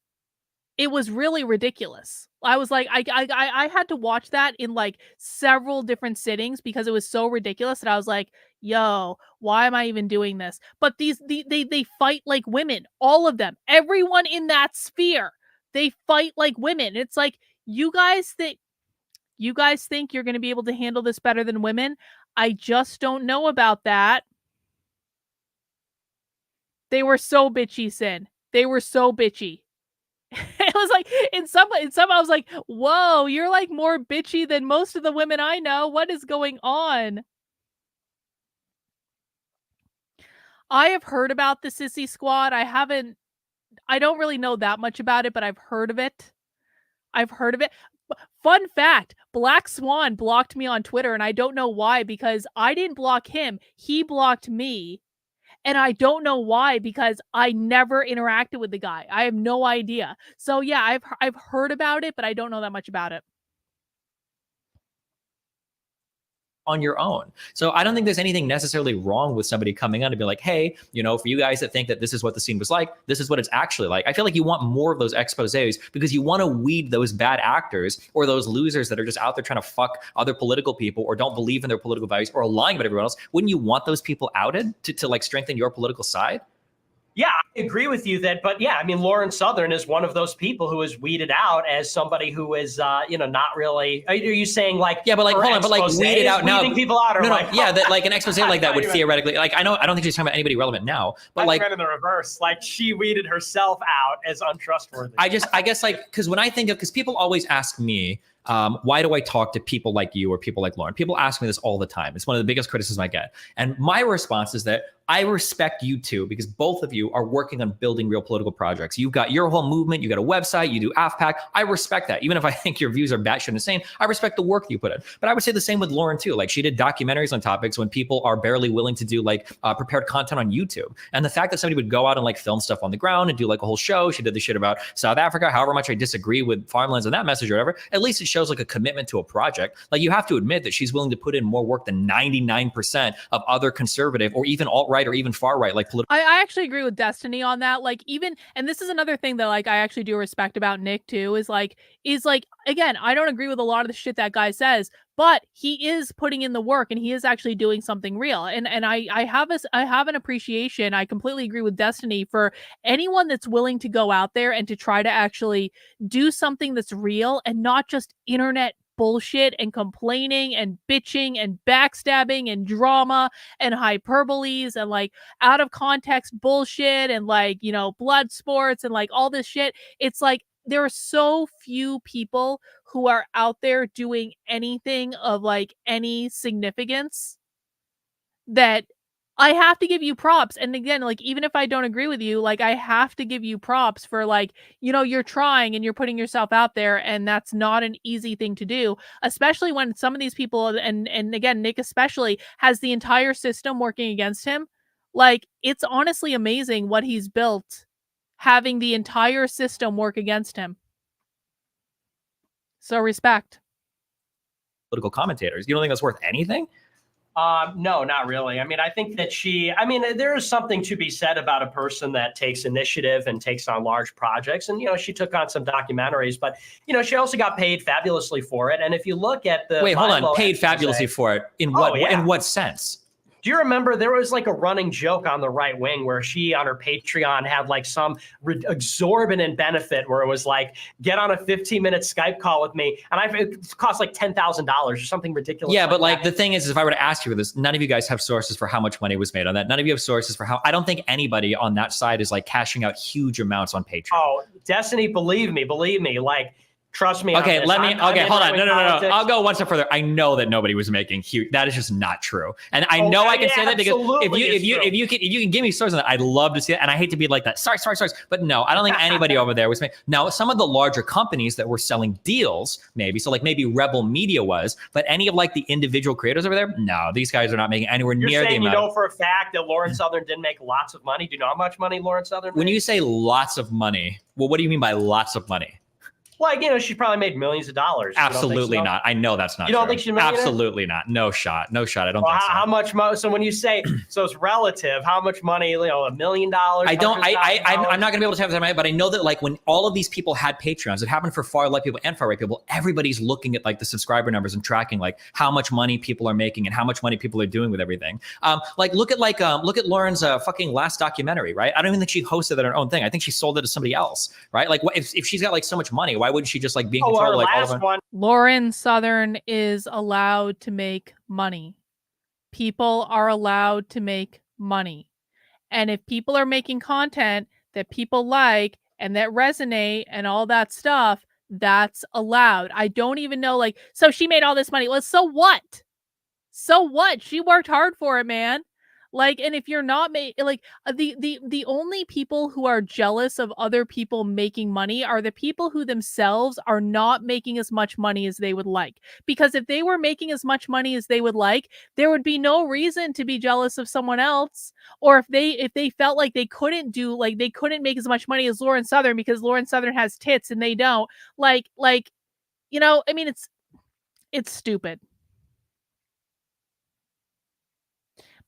S1: It was really ridiculous. I was like, I had to watch that in like several different sittings because it was so ridiculous that I was like, yo, why am I even doing this? But they fight like women, all of them, everyone in that sphere, they fight like women. It's like, you guys think you're going to be able to handle this better than women? I just don't know about that. They were so bitchy, Sin. They were so bitchy. It was like, in some I was like, whoa, you're like more bitchy than most of the women I know. What is going on? I have heard about the Sissy Squad. I don't really know that much about it, but I've heard of it. Fun fact, Black Swan blocked me on Twitter, and I don't know why, because I didn't block him. He blocked me. And I don't know why, because I never interacted with the guy. I have no idea. So yeah, I've heard about it, but I don't know that much about it.
S2: On your own. So I don't think there's anything necessarily wrong with somebody coming on to be like, hey, for you guys that think that this is what the scene was like, this is what it's actually like. I feel like you want more of those exposés because you want to weed those bad actors or those losers that are just out there trying to fuck other political people or don't believe in their political values or are lying about everyone else. Wouldn't you want those people outed to like strengthen your political side?
S4: Yeah, I agree with you that, but yeah, I mean, Lauren Southern is one of those people who is weeded out as somebody who is, not really. Are you saying like?
S2: Yeah, but like, hold on, but like weeded out now.
S4: People out, or
S2: no,
S4: like,
S2: yeah, that like an expose like that would theoretically, like, I don't think she's talking about anybody relevant now, but
S4: I
S2: like
S4: in the reverse, like she weeded herself out as untrustworthy.
S2: I guess like, because when I think of, because people always ask me, why do I talk to people like you or people like Lauren? People ask me this all the time. It's one of the biggest criticisms I get. And my response is that I respect you two because both of you are working on building real political projects. You've got your whole movement. You got a website. You do AFPAC. I respect that. Even if I think your views are batshit insane, I respect the work that you put in. But I would say the same with Lauren too. Like she did documentaries on topics when people are barely willing to do like prepared content on YouTube. And the fact that somebody would go out and like film stuff on the ground and do like a whole show. She did the shit about South Africa. However much I disagree with farmlands and that message or whatever, at least it shows like a commitment to a project. Like you have to admit that she's willing to put in more work than 99% of other conservative or even alt-right or even far-right like political.
S1: I actually agree with Destiny on that. Like even, and this is another thing that like I actually do respect about Nick too, is like again, I don't agree with a lot of the shit that guy says, but he is putting in the work and he is actually doing something real. And I have an appreciation. I completely agree with Destiny for anyone that's willing to go out there and to try to actually do something that's real and not just internet bullshit and complaining and bitching and backstabbing and drama and hyperboles and like out of context bullshit and like, you know, blood sports and like all this shit. It's like there are so few people who are out there doing anything of like any significance that I have to give you props. And again, like, even if I don't agree with you, like, I have to give you props for like, you know, you're trying and you're putting yourself out there. And that's not an easy thing to do, especially when some of these people, and again, Nick especially, has the entire system working against him. Like, it's honestly amazing what he's built, having the entire system work against him. So respect.
S2: Political commentators. You don't think that's worth anything?
S3: No, not really. I mean, I think that there is something to be said about a person that takes initiative and takes on large projects. And, you know, she took on some documentaries, but, you know, she also got paid fabulously for it. And if you look at the—
S2: Wait, hold on. Paid fabulously for it. In what sense?
S3: Do you remember there was like a running joke on the right wing where she on her Patreon had like some exorbitant benefit where it was like, get on a 15-minute Skype call with me. And it cost like $10,000 or something ridiculous.
S2: Yeah, but like the thing is if I were to ask you for this, none of you guys have sources for how much money was made on that. None of you have sources for how— I don't think anybody on that side is like cashing out huge amounts on Patreon.
S3: Oh, Destiny, believe me, like, trust me.
S2: Okay, hold on. No. I'll go one step further. I know that nobody was making huge. That is just not true. And I know I can say that because if you can give me sources on that, I'd love to see it. And I hate to be like that. Sorry. But no, I don't think anybody over there was making. Now, some of the larger companies that were selling deals, maybe. So like maybe Rebel Media was, but any of like the individual creators over there, no, these guys are not making anywhere near the amount.
S3: You know for a fact that Lauren Southern didn't make lots of money. Do you know how much money Lauren Southern made?
S2: When you say lots of money, well, what do you mean by lots of money?
S3: Like, you know, she probably made millions of dollars.
S2: Absolutely not. I know that's not true.
S3: You don't think she's making
S2: Absolutely not. No shot. I don't think so.
S3: How much money? So when you say, so it's relative, how much money, you know, $1 million?
S2: I'm not going to be able to tell you that, but I know that like when all of these people had Patreons, it happened for far left people and far right people, everybody's looking at like the subscriber numbers and tracking like how much money people are making and how much money people are doing with everything. Look at Lauren's fucking last documentary, right? I don't even think she hosted that her own thing. I think she sold it to somebody else, right? Like if she's got like so much money, why wouldn't she just like be in control of like all of her?
S3: One.
S1: Lauren Southern is allowed to make money. People are allowed to make money. And if people are making content that people like and that resonate and all that stuff, that's allowed. I don't even know, like, so she made all this money. Well, so what? So what? She worked hard for it, man. Like, and if you're not the only people who are jealous of other people making money are the people who themselves are not making as much money as they would like. Because if they were making as much money as they would like, there would be no reason to be jealous of someone else. Or if they felt like they couldn't make as much money as Lauren Southern because Lauren Southern has tits and they don't. Like, you know, I mean, it's stupid.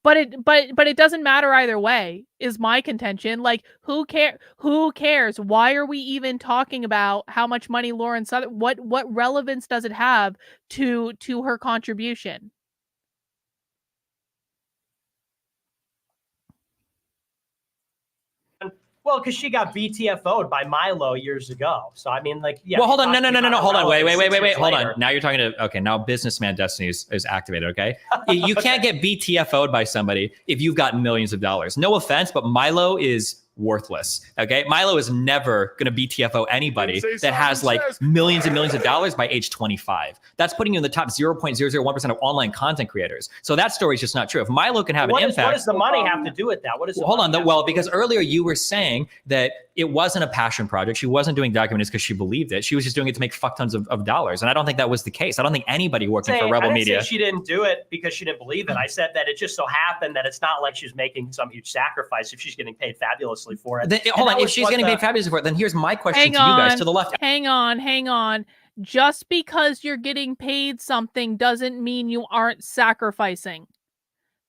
S1: But it doesn't matter either way, is my contention. Like, who cares? Why are we even talking about how much money Lauren Southern? What relevance does it have to her contribution?
S3: Well, because she got BTFO'd by Milo years ago. So, I mean, like, yeah.
S2: Well, hold on. No. Hold on. Wait. Hold on. Now you're talking to, okay, now businessman destiny is activated, okay? You can't get BTFO'd by somebody if you've got millions of dollars. No offense, but Milo is worthless. Okay, Milo is never going to be TFO anybody that has like millions and millions of dollars by age 25. That's putting you in the top 0.001% of online content creators. So that story is just not true. If Milo can have an impact,
S4: what does the money have to do with that? What is
S2: hold on? Well, because earlier you were saying that it wasn't a passion project. She wasn't doing documentaries because she believed it. She was just doing it to make fuck tons of dollars. And I don't think that was the case. I don't think anybody working for Rebel Media.
S4: She didn't do it because she didn't believe it. I said that it just so happened that it's not like she's making some huge sacrifice if she's getting paid fabulously for it.
S2: Then, hold on. If she's getting paid fabulously for it, then here's my question to you guys to the left.
S1: Hang on. Just because you're getting paid something doesn't mean you aren't sacrificing.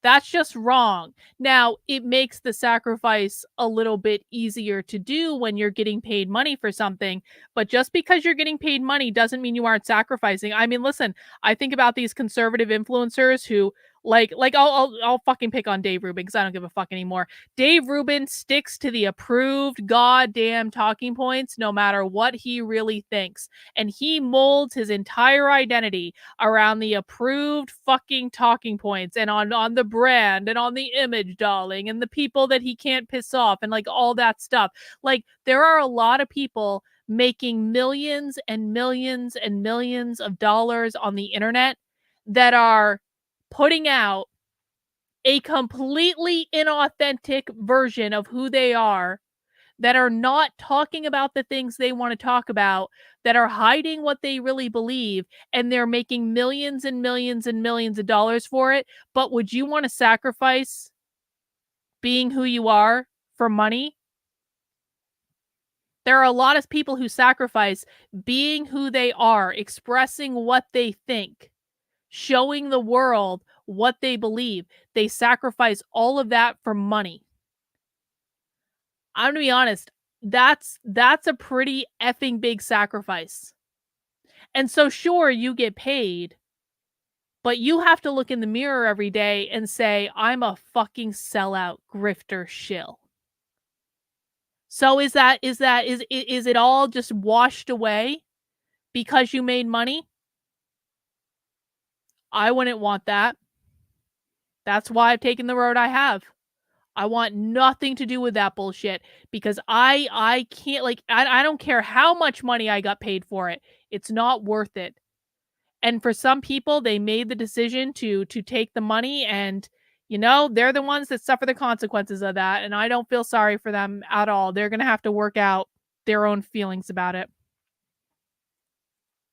S1: That's just wrong. Now, it makes the sacrifice a little bit easier to do when you're getting paid money for something, but just because you're getting paid money doesn't mean you aren't sacrificing. I mean, listen, I think about these conservative influencers who I'll fucking pick on Dave Rubin because I don't give a fuck anymore. Dave Rubin sticks to the approved goddamn talking points no matter what he really thinks. And he molds his entire identity around the approved fucking talking points and on the brand and on the image, darling, and the people that he can't piss off and like all that stuff. Like, there are a lot of people making millions and millions and millions of dollars on the internet that are putting out a completely inauthentic version of who they are, that are not talking about the things they want to talk about, that are hiding what they really believe, and they're making millions and millions and millions of dollars for it. But would you want to sacrifice being who you are for money? There are a lot of people who sacrifice being who they are, expressing what they think, showing the world what they believe. They sacrifice all of that for money. I'm gonna be honest, that's a pretty effing big sacrifice. And so sure, you get paid, but you have to look in the mirror every day and say, I'm a fucking sellout grifter shill. So is it all just washed away because you made money? I wouldn't want that. That's why I've taken the road I have. I want nothing to do with that bullshit because I can't, like, I don't care how much money I got paid for it. It's not worth it. And for some people, they made the decision to take the money, and you know, they're the ones that suffer the consequences of that. And I don't feel sorry for them at all. They're going to have to work out their own feelings about it.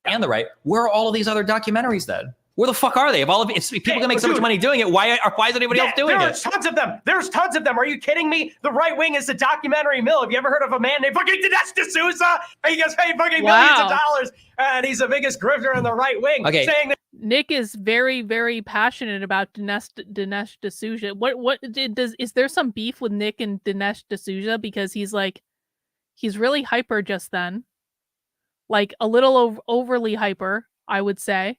S2: And the right, where are all of these other documentaries then? Where the fuck are they? If people can make so much money doing it, why is anybody else doing it?
S4: There's tons of them. There's tons of them. Are you kidding me? The right wing is the documentary mill. Have you ever heard of a man named fucking Dinesh D'Souza? He gets paid fucking millions of dollars, and he's the biggest grifter in the right wing.
S2: Okay.
S4: Saying that
S1: Nick is very, very passionate about Dinesh D'Souza. Is there some beef with Nick and Dinesh D'Souza because he's really hyper just then, like a little overly hyper, I would say.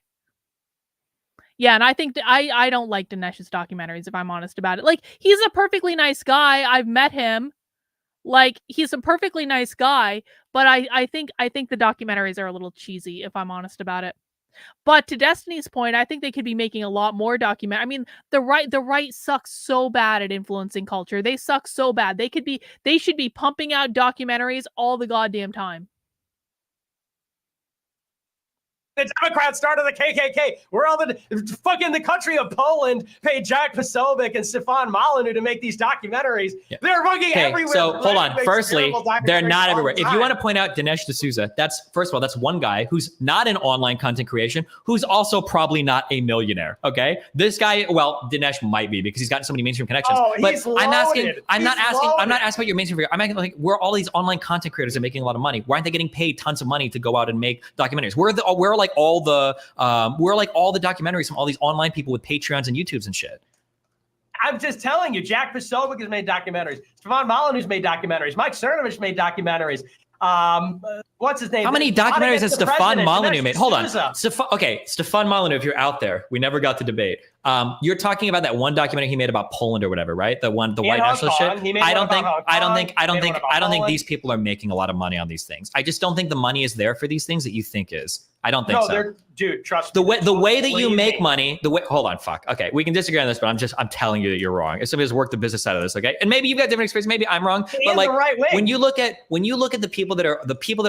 S1: Yeah, and I think I don't like Dinesh's documentaries, if I'm honest about it. Like, he's a perfectly nice guy. I've met him. Like, he's a perfectly nice guy, but I think the documentaries are a little cheesy, if I'm honest about it. But to Destiny's point, I think they could be making a lot more I mean, the right sucks so bad at influencing culture. They suck so bad. They should be pumping out documentaries all the goddamn time.
S4: the Democrats started the KKK. We're all the country of Poland paid Jack Posobiec and Stefan Molyneux to make these documentaries. Yeah. They're fucking everywhere.
S2: So hold on. Firstly, they're not everywhere. If you want to point out Dinesh D'Souza, first of all, that's one guy who's not in online content creation, who's also probably not a millionaire. Okay, this guy, well, Dinesh might be because he's got so many mainstream connections.
S4: Oh,
S2: but
S4: he's loaded.
S2: I'm not asking about your mainstream figure. I'm asking like where all these online content creators are making a lot of money. Why aren't they getting paid tons of money to go out and make documentaries? Where are all the documentaries from all these online people with Patreons and YouTubes and shit?
S4: I'm just telling you, Jack Posobiec has made documentaries. Stefan Molyneux's made documentaries. Mike Cernovich made documentaries. What's his name?
S2: How many documentaries has Stefan Molyneux made? Hold on. Stefan Molyneux, if you're out there, we never got to debate. You're talking about that one documentary he made about Poland or whatever, right? The white nationalist shit. I don't think these people are making a lot of money on these things. I just don't think the money is there for these things that you think is. I don't think so.
S3: Dude, trust me.
S2: The way that you make money, hold on, fuck. Okay, we can disagree on this, but I'm telling you that you're wrong. As somebody who's worked the business side of this, okay? And maybe you've got different experience. Maybe I'm wrong. But like, when you look at the people that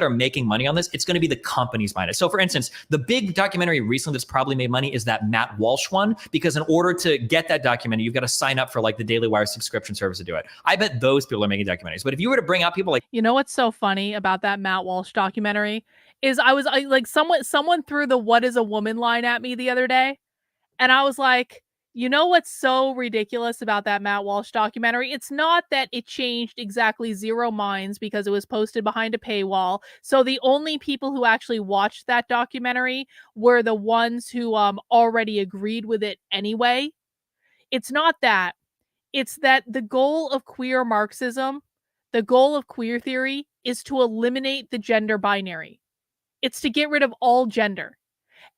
S2: are making money on this, it's going to be the companies behind it. So, for instance, the big documentary recently that's probably made money is that Matt Walsh one, because in order to get that documentary, you've got to sign up for like the Daily Wire subscription service to do it. I bet those people are making documentaries. But if you were to bring out people like,
S1: you know what's so funny about that Matt Walsh documentary is someone threw the "What is a woman" line at me the other day, and I was like, you know what's so ridiculous about that Matt Walsh documentary? It's not that it changed exactly 0 minds because it was posted behind a paywall. So the only people who actually watched that documentary were the ones who already agreed with it anyway. It's not that. It's that the goal of queer Marxism, the goal of queer theory, is to eliminate the gender binary. It's to get rid of all gender.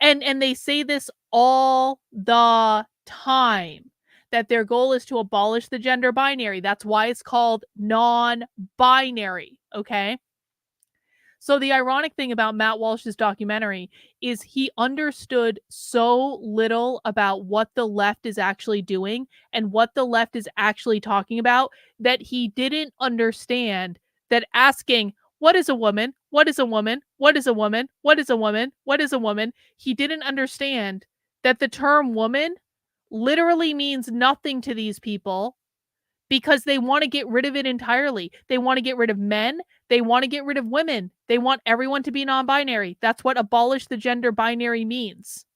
S1: And they say this all the time, that their goal is to abolish the gender binary. That's why it's called non-binary, okay? So the ironic thing about Matt Walsh's documentary is he understood so little about what the left is actually doing and what the left is actually talking about that he didn't understand that asking, what is a woman? What is a woman? What is a woman? What is a woman? What is a woman? He didn't understand that the term woman literally means nothing to these people because they want to get rid of it entirely. They want to get rid of men. They want to get rid of women. They want everyone to be non-binary. That's what abolish the gender binary means.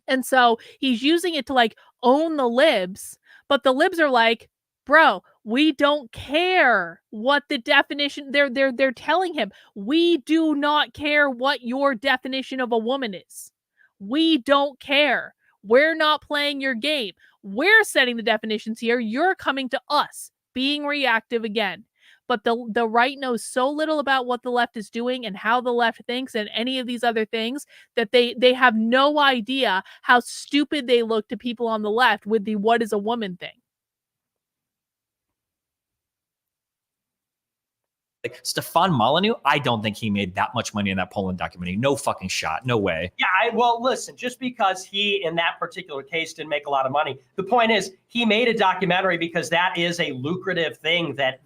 S1: And so he's using it to like own the libs, but the libs are like, bro, we don't care what the definition. They're telling him, we do not care what your definition of a woman is. We don't care. We're not playing your game. We're setting the definitions here. You're coming to us, being reactive again. But the right knows so little about what the left is doing and how the left thinks and any of these other things that they have no idea how stupid they look to people on the left with the "what is a woman" thing.
S2: like Stefan Molyneux, I don't think he made that much money in that Poland documentary. No fucking shot. No way.
S3: Yeah, well, listen, just because he, in that particular case, didn't make a lot of money, the point is he made a documentary because that is a lucrative thing that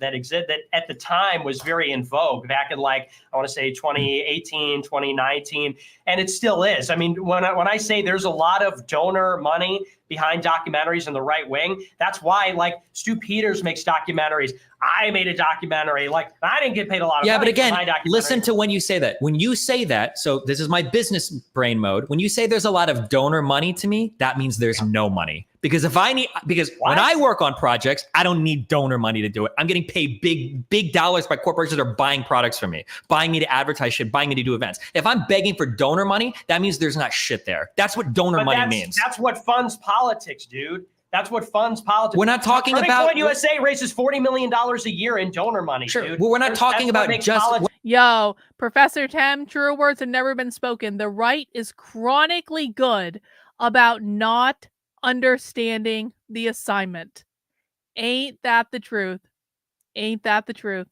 S3: at the time was very in vogue back in, like, I want to say 2018, 2019, and it still is. I mean, when I say there's a lot of donor money behind documentaries in the right wing, that's why, like, Stu Peters makes documentaries. I made a documentary. Like, I didn't get paid a lot of money.
S2: Yeah, but again,
S3: for my documentary.
S2: listen to when you say that. When you say that, so this is my business brain mode. When you say there's a lot of donor money to me, that means there's no money. Because when I work on projects, I don't need donor money to do it. I'm getting paid big dollars by corporations that are buying products from me, buying me to advertise shit, buying me to do events. If I'm begging for donor money, that means there's not shit there. That's what donor money means.
S3: That's what funds politics, dude. That's what funds politics.
S2: We're not talking
S3: Turning
S2: about
S3: Point USA raises $40 million a year in donor money,
S2: sure,
S3: dude.
S2: well, we're not talking about just.
S1: Yo, Professor Tem, truer words have never been spoken. The right is chronically good about not understanding the assignment. Ain't that the truth? Ain't that the truth?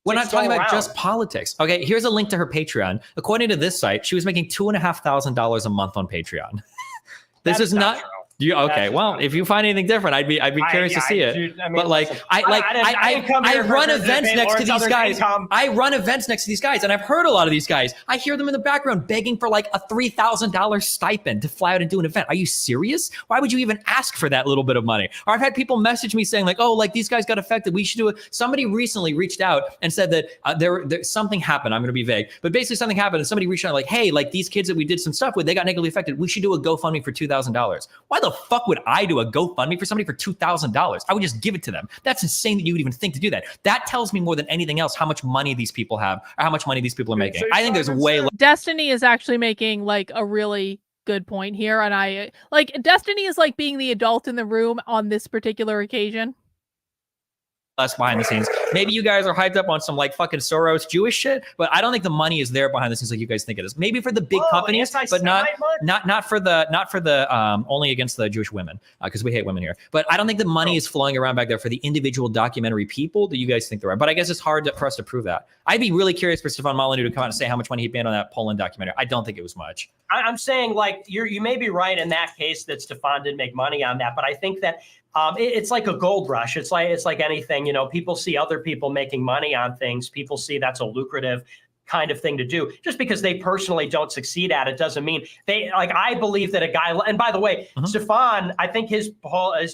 S2: We're not talking about just politics. Okay, here's a link to her Patreon. According to this site, she was making $2,500 a month on Patreon. This is not
S3: true.
S2: Okay, well, if you find anything different, I'd be curious to see it.
S3: Dude, I mean,
S2: but like,
S3: listen,
S2: I run events next to these guys.
S3: Income.
S2: I run events next to these guys, and I've heard a lot of these guys. I hear them in the background begging for like a $3,000 stipend to fly out and do an event. Are you serious? Why would you even ask for that little bit of money? Or I've had people message me saying like, oh, like these guys got affected. We should do it. Somebody recently reached out and said that there something happened. I'm going to be vague, but basically something happened, and somebody reached out like, hey, like these kids that we did some stuff with, they got negatively affected. We should do a GoFundMe for $2,000. Why the fuck would I do a GoFundMe for somebody for $2,000? I would just give it to them. That's insane that you would even think to do that. That tells me more than anything else how much money these people have or how much money these people are making. I think there's way less.
S1: Destiny is actually making like a really good point here, and I like Destiny is like being the adult in the room on this particular occasion.
S2: less behind the scenes. Maybe you guys are hyped up on some like fucking Soros Jewish shit, but I don't think the money is there behind the scenes like you guys think it is. Maybe for the big companies, but not for the only against the Jewish women, because we hate women here. But I don't think the money is flowing around back there for the individual documentary people that you guys think there are. But I guess it's hard for us to prove that. I'd be really curious for Stefan Molyneux to come out and say how much money he made on that Poland documentary. I don't think it was much.
S3: I'm saying like you may be right in that case that Stefan did make money on that, but I think that it's like a gold rush. It's like anything, people see other people making money on things. People see that's a lucrative kind of thing to do. Just because they personally don't succeed at it doesn't mean they like. I believe that a guy, and by the way, Stefan, I think his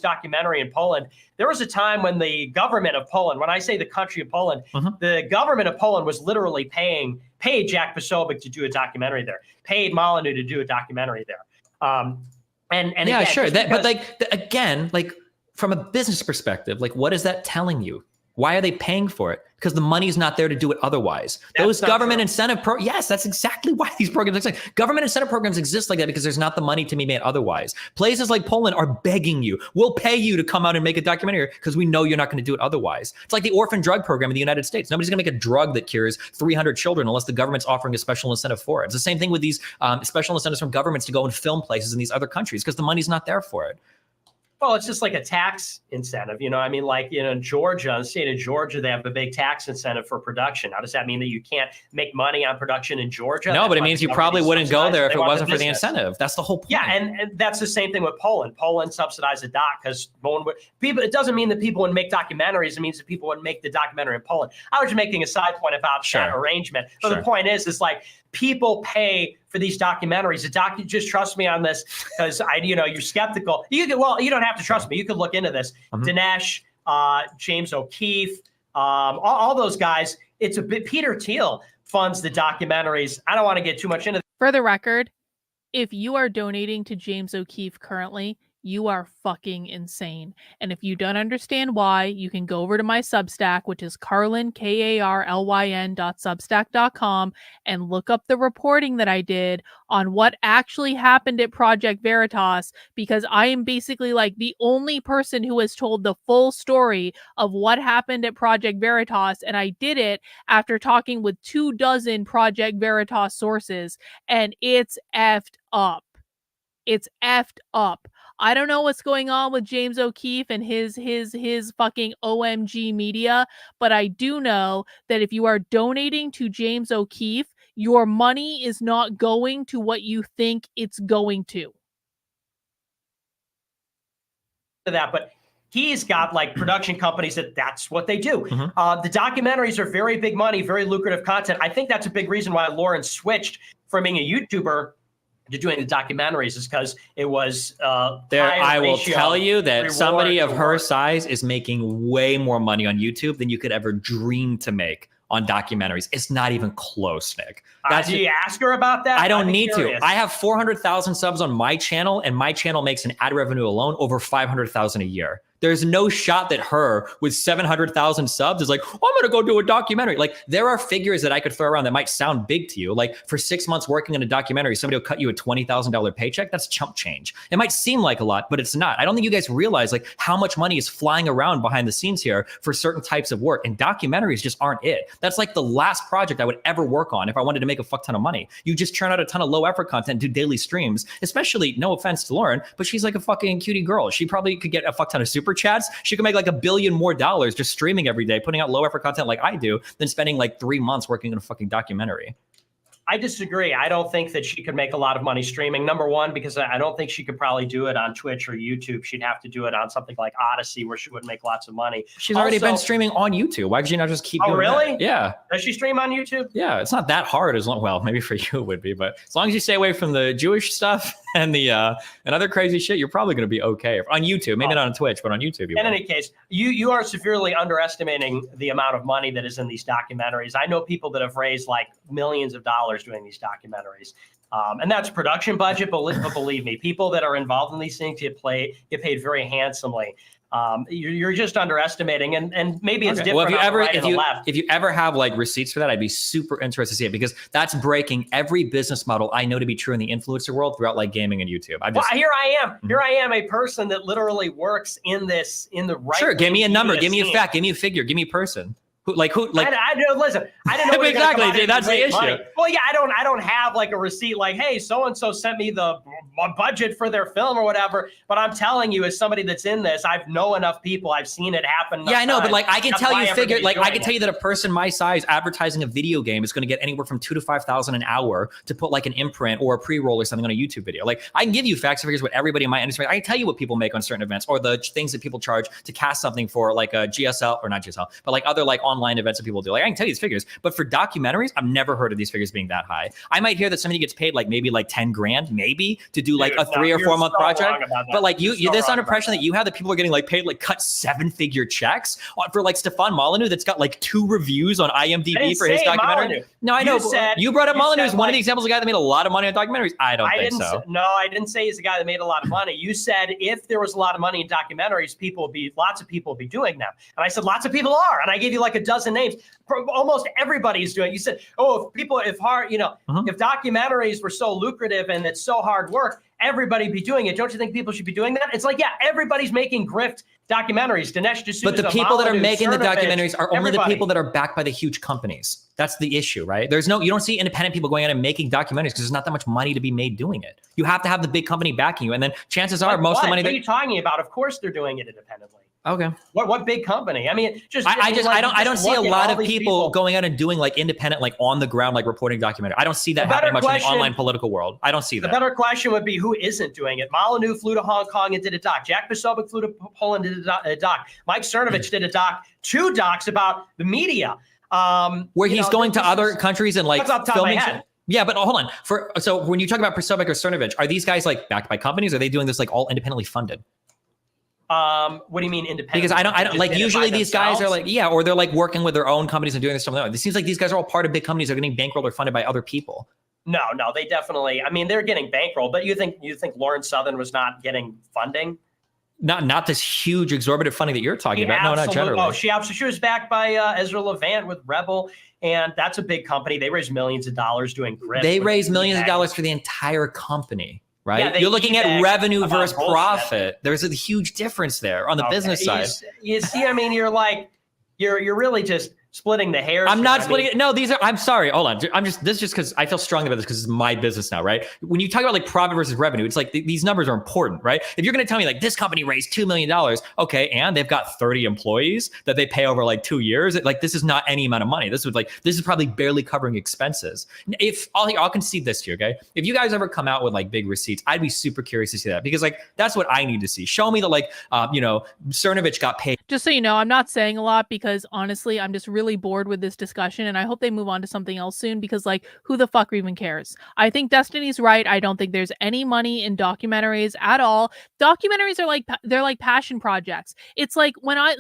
S3: documentary in Poland, there was a time when the government of Poland, when I say the country of Poland, the government of Poland was literally paid Jack Posobiec to do a documentary there, paid Molyneux to do a documentary there. And
S2: yeah,
S3: again,
S2: sure. But again, from a business perspective, like what is that telling you? Why are they paying for it? Because the money's not there to do it otherwise. Those government incentive yes, that's exactly why these programs exist. Government incentive programs exist like that because there's not the money to be made otherwise. Places like Poland are begging you. We'll pay you to come out and make a documentary because we know you're not going to do it otherwise. It's like the orphan drug program in the United States. Nobody's going to make a drug that cures 300 children unless the government's offering a special incentive for it. It's the same thing with these special incentives from governments to go and film places in these other countries because the money's not there for it.
S3: Well, it's just like a tax incentive, I mean, like, in Georgia, in the state of Georgia, they have a big tax incentive for production. Now, does that mean that you can't make money on production in Georgia?
S2: No, but it means you probably wouldn't go there if it wasn't for the incentive. That's the whole point.
S3: Yeah, and that's the same thing with Poland. Poland subsidized the doc because people. It doesn't mean that people wouldn't make documentaries. It means that people wouldn't make the documentary in Poland. I was just making a side point about that arrangement. But the point is like people pay for these documentaries. Just trust me on this because you're skeptical. You don't have to trust me. You could look into this. Dinesh, James O'Keefe, all those guys. It's a bit. Peter Thiel funds the documentaries. I don't want to get too much into.
S1: For the record, if you are donating to James O'Keefe currently, you are fucking insane. And if you don't understand why, you can go over to my Substack, which is Carlyn, KARLYN.substack.com, and look up the reporting that I did on what actually happened at Project Veritas, because I am basically like the only person who has told the full story of what happened at Project Veritas. And I did it after talking with 24 Project Veritas sources, and it's effed up. It's effed up. I don't know what's going on with James O'Keefe and his fucking OMG media, but I do know that if you are donating to James O'Keefe, your money is not going to what you think it's going to.
S3: That, but he's got like production companies that's what they do. The documentaries are very big money, very lucrative content. I think that's a big reason why Lauren switched from being a YouTuber to doing the documentaries is because it was
S2: I will tell you that somebody of her size is making way more money on YouTube than you could ever dream to make on documentaries. It's not even close, Nick.
S3: Do you ask her about that?
S2: I don't need to. I have 400,000 subs on my channel, and my channel makes an ad revenue alone over 500,000 a year. There's no shot that her with 700,000 subs is like, I'm going to go do a documentary. Like there are figures that I could throw around that might sound big to you. Like for 6 months working on a documentary, somebody will cut you a $20,000 paycheck. That's chump change. It might seem like a lot, but it's not. I don't think you guys realize like how much money is flying around behind the scenes here for certain types of work, and documentaries just aren't it. That's like the last project I would ever work on if I wanted to make a fuck ton of money. You just churn out a ton of low effort content, do daily streams, especially, no offense to Lauren, but she's like a fucking cutie girl. She probably could get a fuck ton of super chats. She could make like $1 billion more just streaming every day, putting out low effort content like I do, than spending like 3 months working on a fucking documentary.
S3: I disagree. I don't think that she could make a lot of money streaming. Number one, because I don't think she could probably do it on Twitch or YouTube. She'd have to do it on something like Odyssey where she would make lots of money.
S2: She's already been streaming on YouTube. Why could she not just keep doing
S3: really?
S2: that? Yeah.
S3: Does she stream on YouTube?
S2: Yeah, it's not that hard as long. Well, maybe for you it would be, but as long as you stay away from the Jewish stuff and the and other crazy shit, you're probably going to be okay on YouTube. Maybe not on Twitch, but on YouTube.
S3: In any case, you are severely underestimating the amount of money that is in these documentaries. I know people that have raised like millions of dollars doing these documentaries. And that's production budget, but believe me, people that are involved in these things get paid very handsomely. You're just underestimating, and maybe it's different.
S2: Well, if you
S3: on the
S2: ever,
S3: right and the left.
S2: if you ever have like receipts for that, I'd be super interested to see it, because that's breaking every business model I know to be true in the influencer world throughout like gaming and YouTube.
S3: Well, here I am. Here I am, a person that literally works in the right.
S2: Sure, give me a number, give me a
S3: scene.
S2: fact, give me a figure, give me a person. Who?
S3: I don't listen. I didn't know
S2: exactly. Dude, that's the issue.
S3: Money. Well, yeah, I don't have like a receipt like, hey, so and so sent me the budget for their film or whatever. But I'm telling you, as somebody that's in this, I've know enough people. I've seen it happen.
S2: Yeah, I know, but like I can tell you, I can
S3: it.
S2: tell you that a person my size advertising a video game is going to get anywhere from $2,000 to $5,000 an hour to put like an imprint or a pre-roll or something on a YouTube video. Like I can give you facts and figures what everybody in my industry. I can tell you what people make on certain events or the things that people charge to cast something for like a GSL or not GSL, but like other like online events that people do. Like I can tell you these figures, but for documentaries, I've never heard of these figures being that high. I might hear that somebody gets paid like maybe like 10 grand, maybe to do like a 3 or 4 month project. But like you this impression that you have that people are getting like paid like cut 7-figure checks for like Stefan Molyneux that's got like 2 reviews on IMDb for his documentary.
S3: Molyneux.
S2: No, I know. You brought up Molyneux as one of the examples of a guy that made a lot of money on documentaries. I don't think so.
S3: No, I didn't say he's a guy that made a lot of money. You said if there was a lot of money in documentaries, lots of people would be doing them. And I said lots of people are. And I gave you like a dozen names. Almost everybody's doing it. You said, oh, if documentaries were so lucrative and it's so hard work, everybody be doing it. Don't you think people should be doing that? It's like, yeah, everybody's making grift documentaries. Dinesh D'Souza,
S2: but the people that are making the documentaries are only the
S3: everybody.
S2: people that are backed by the huge companies. That's the issue, right? You don't see independent people going out and making documentaries because there's not that much money to be made doing it. You have to have the big company backing you, and then chances are most of the money.
S3: What are you talking about? Of course, they're doing it independently.
S2: Okay.
S3: What big company? I mean,
S2: I don't see a lot of people going out and doing like independent, like on the ground, like reporting documentary. I don't see that happening much in the online political world. I don't see that.
S3: The better question would be who isn't doing it. Molyneux flew to Hong Kong and did a doc. Jack Posobiec flew to Poland and did a doc. Mike Cernovich did a doc, 2 docs about the media.
S2: Where he's going to other countries and like filming. Yeah, but hold on. So when you talk about Posobiec or Cernovich, are these guys like backed by companies? Or are they doing this like all independently funded?
S3: What do you mean independent?
S2: Because I don't like usually these guys are like, yeah, or they're like working with their own companies and doing this something. It seems like these guys are all part of big companies that are getting bankrolled or funded by other people.
S3: No, they definitely. I mean, they're getting bankrolled, but you think Lauren Southern was not getting funding?
S2: Not this huge exorbitant funding that you're talking about. No, not generally.
S3: Oh, she was backed by Ezra Levant with Rebel, and that's a big company. They raise millions of dollars doing grift.
S2: They raise millions of dollars for the entire company. Right?
S3: Yeah,
S2: you're looking at revenue versus profit. There's a huge difference there on the business side.
S3: You see, I mean, you're really just splitting the hairs.
S2: I'm not splitting it. No, I'm sorry. Hold on. This is just because I feel strongly about this because it's my business now, right? When you talk about like profit versus revenue, it's like these numbers are important, right? If you're going to tell me like this company raised $2 million, okay, and they've got 30 employees that they pay over like 2 years, like this is not any amount of money. This is probably barely covering expenses. If I'll concede this to you, okay? If you guys ever come out with like big receipts, I'd be super curious to see that because like that's what I need to see. Show me that like Cernovich got paid.
S1: Just so you know, I'm not saying a lot because honestly, I'm just really bored with this discussion and I hope they move on to something else soon because like who the fuck even cares? I think Destiny's right. I don't think there's any money in documentaries at all. Documentaries are they're like passion projects. It's like when I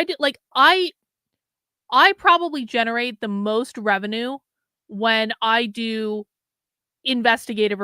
S1: did like I probably generate the most revenue when I do investigative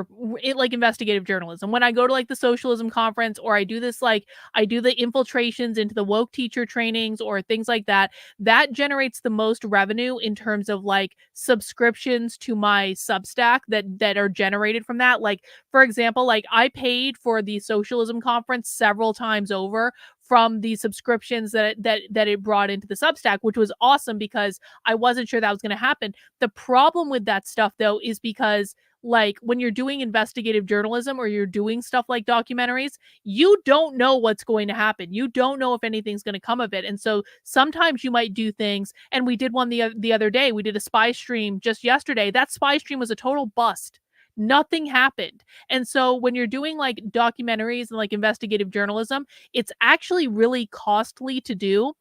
S1: journalism. When I go to like the socialism conference or I do this, like I do the infiltrations into the woke teacher trainings or things like that, that generates the most revenue in terms of like subscriptions to my Substack that are generated from that. Like, for example, like I paid for the socialism conference several times over from the subscriptions that it brought into the Substack, which was awesome because I wasn't sure that was going to happen. The problem with that stuff though is because like when you're doing investigative journalism or you're doing stuff like documentaries, you don't know what's going to happen. You don't know if anything's going to come of it. And so sometimes you might do things, and we did one the other day. We did a spy stream just yesterday. That spy stream was a total bust. Nothing happened. And so when you're doing like documentaries and like investigative journalism, it's actually really costly to do.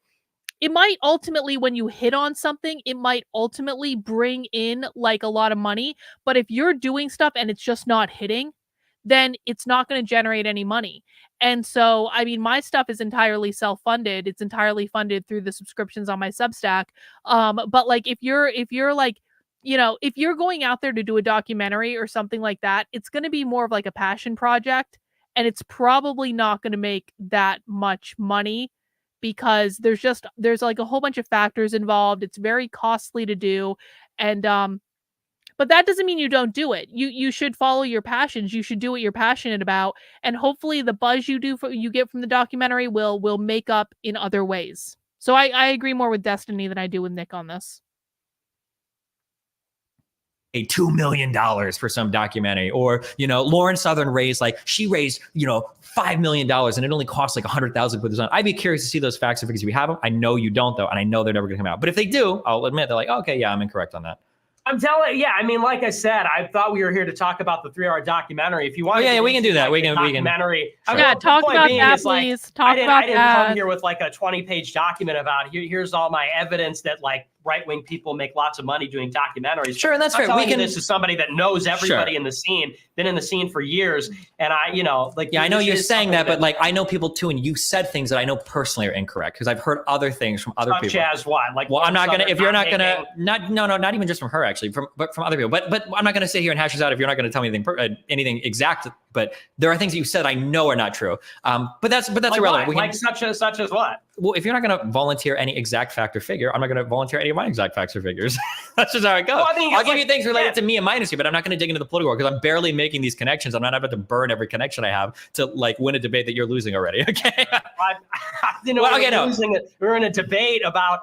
S1: It might ultimately, when you hit on something, it might ultimately bring in like a lot of money. But if you're doing stuff and it's just not hitting, then it's not going to generate any money. And so, I mean, my stuff is entirely self-funded. It's entirely funded through the subscriptions on my Substack. But like, if you're like, if you're going out there to do a documentary or something like that, it's going to be more of like a passion project. and it's probably not going to make that much money because there's like a whole bunch of factors involved. It's very costly to do, and but that doesn't mean you don't do it. You should follow your passions. You should do what you're passionate about, and hopefully the buzz you get from the documentary will make up in other ways. So I agree more with Destiny than I do with Nick on this.
S2: $2 million for some documentary, or Lauren Southern raised $5 million and it only costs like $100,000 to put this on. I'd be curious to see those facts because we have them. I know you don't though, and I know they're never gonna come out. But if they do, I'll admit they're like, okay, yeah, I'm incorrect on that.
S3: I'm telling you, yeah. I mean, like I said, I thought we were here to talk about the 3-hour documentary. If you want,
S2: yeah, we can do that. We can
S3: documentary.
S2: Sure.
S1: Yeah, talk about that, please. Talk about that. I didn't come here with like a 20-page document about here's all my evidence that like right-wing people make lots of money doing documentaries.
S2: Sure, and that's fair.
S3: This is somebody that knows everybody in the scene, been in the scene for years, and I
S2: know you're saying that, but like I know people too, and you've said things that I know personally are incorrect because I've heard other things from other people.
S3: Such as what? Like,
S2: well, I'm not gonna. If you're not gonna, not even just from her actually, but from other people. But I'm not gonna sit here and hash this out if you're not gonna tell me anything exact. But there are things that you said I know are not true. But that's like irrelevant.
S3: Such as what?
S2: Well, if you're not going to volunteer any exact fact or figure, I'm not going to volunteer any of my exact facts or figures. That's just how it goes. Well, I'll give you things related to me and my industry, but I'm not going to dig into the political world because I'm barely making these connections. I'm not about to burn every connection I have to like win a debate that you're losing already. Okay.
S3: We're in a debate about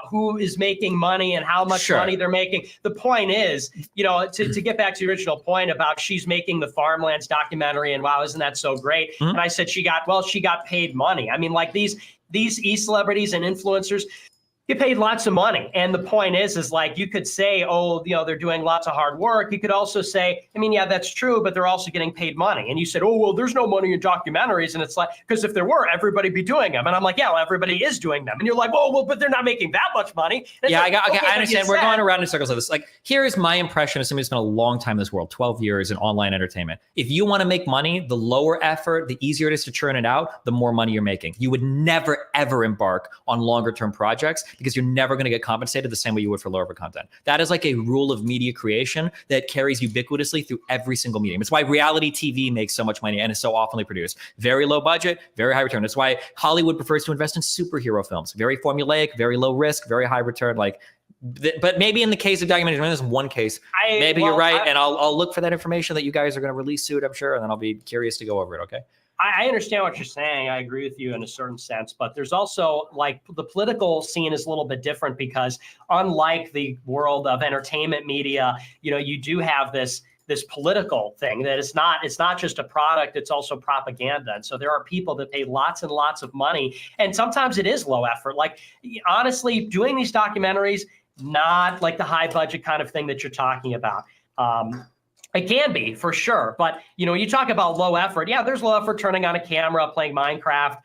S3: who is making money and how much money they're making. The point is, to get back to the original point about she's making the Farmlands documentary and wow, isn't that so great? Mm-hmm. And I said she got paid money. I mean, like these e-celebrities and influencers get paid lots of money. And the point is like you could say, they're doing lots of hard work. You could also say, I mean, yeah, that's true, but they're also getting paid money. And you said, oh, well, there's no money in documentaries. And it's like, because if there were, everybody be doing them. And I'm like, yeah, well, everybody is doing them. And you're like, well, but they're not making that much money.
S2: Yeah, I understand. We're going around in circles of this. Like, here's my impression of somebody who's spent a long time in this world, 12 years in online entertainment. If you want to make money, the lower effort, the easier it is to churn it out, the more money you're making. You would never, ever embark on longer term projects because you're never going to get compensated the same way you would for lower content. That is like a rule of media creation that carries ubiquitously through every single medium. It's why reality TV makes so much money and is so oftenly produced. Very low budget, very high return. That's why Hollywood prefers to invest in superhero films. Very formulaic, very low risk, very high return. But maybe in the case of documentaries, there's one case. You're right, and I'll look for that information that you guys are going to release soon, I'm sure, and then I'll be curious to go over it. Okay.
S3: I understand what you're saying. I agree with you in a certain sense, but there's also like the political scene is a little bit different because unlike the world of entertainment media, you do have this political thing that it's not just a product, it's also propaganda. And so there are people that pay lots and lots of money. And sometimes it is low effort. Like honestly, doing these documentaries, not like the high budget kind of thing that you're talking about. It can be for sure. But, you talk about low effort. Yeah, there's low effort turning on a camera, playing Minecraft,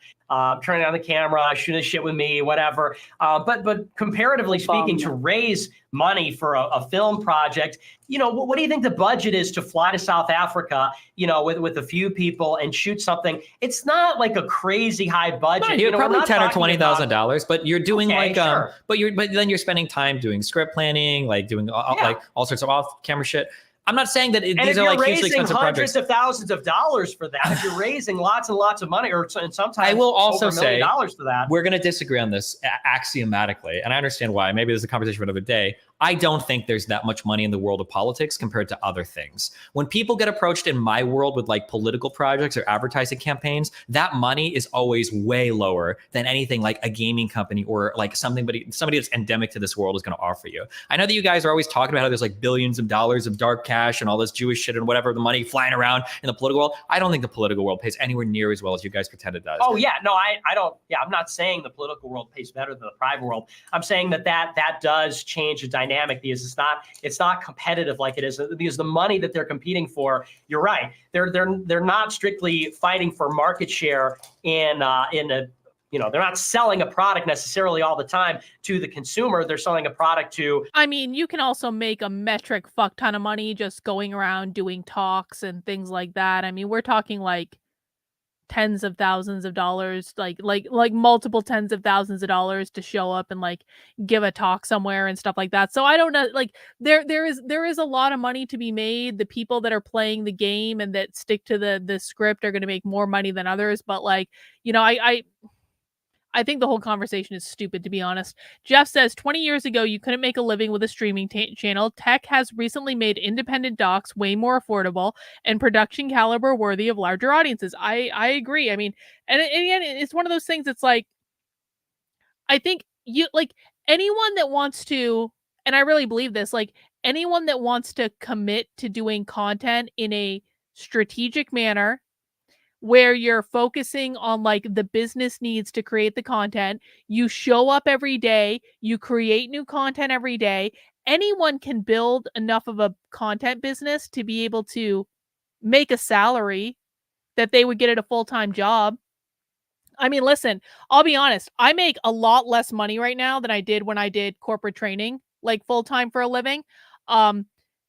S3: turning on the camera, shooting shit with me, whatever. But comparatively speaking, to raise money for a film project, what do you think the budget is to fly to South Africa, with a few people and shoot something? It's not like a crazy high budget.
S2: No, you're probably $10,000 or $20,000, but you're doing sure. but then you're spending time doing script planning, like doing like all sorts of off-camera shit. I'm not saying that these are like hugely expensive projects.
S3: Hundreds of thousands of dollars for that. If you're raising lots and lots of money, or sometimes
S2: I will also
S3: over $1 million for that.
S2: We're going to disagree on this axiomatically, and I understand why. Maybe there's a conversation for another day. I don't think there's that much money in the world of politics compared to other things. When people get approached in my world with like political projects or advertising campaigns, that money is always way lower than anything like a gaming company or like somebody that's endemic to this world is going to offer you. I know that you guys are always talking about how there's like billions of dollars of dark cash and all this Jewish shit and whatever, the money flying around in the political world. I don't think the political world pays anywhere near as well as you guys pretend it does.
S3: Oh yeah, no, I don't. Yeah, I'm not saying the political world pays better than the private world. I'm saying that does change the dynamic because it's not competitive like it is, because the money that they're competing for, you're right, they're not strictly fighting for market share in a they're not selling a product necessarily all the time to the consumer. They're selling a product to.
S1: I mean, you can also make a metric fuck ton of money just going around doing talks and things like that. I mean, we're talking like tens of thousands of dollars, like multiple tens of thousands of dollars to show up and like give a talk somewhere and stuff like that. So I don't know, like there is a lot of money to be made. The people that are playing the game and that stick to the script are going to make more money than others. But like, you know, I think the whole conversation is stupid, to be honest. Jeff says 20 years ago, you couldn't make a living with a streaming channel. Tech has recently made independent docs way more affordable and production caliber worthy of larger audiences. I agree. I mean, and again, it's one of those things. It's like, I think you like anyone that wants to, and I really believe this, like anyone that wants to commit to doing content in a strategic manner where you're focusing on like the business needs to create the content, you show up every day, you create new content every day. Anyone can build enough of a content business to be able to make a salary that they would get at a full-time job. I mean, listen, I'll be honest, I make a lot less money right now than I did when I did corporate training, like full-time for a living. Um,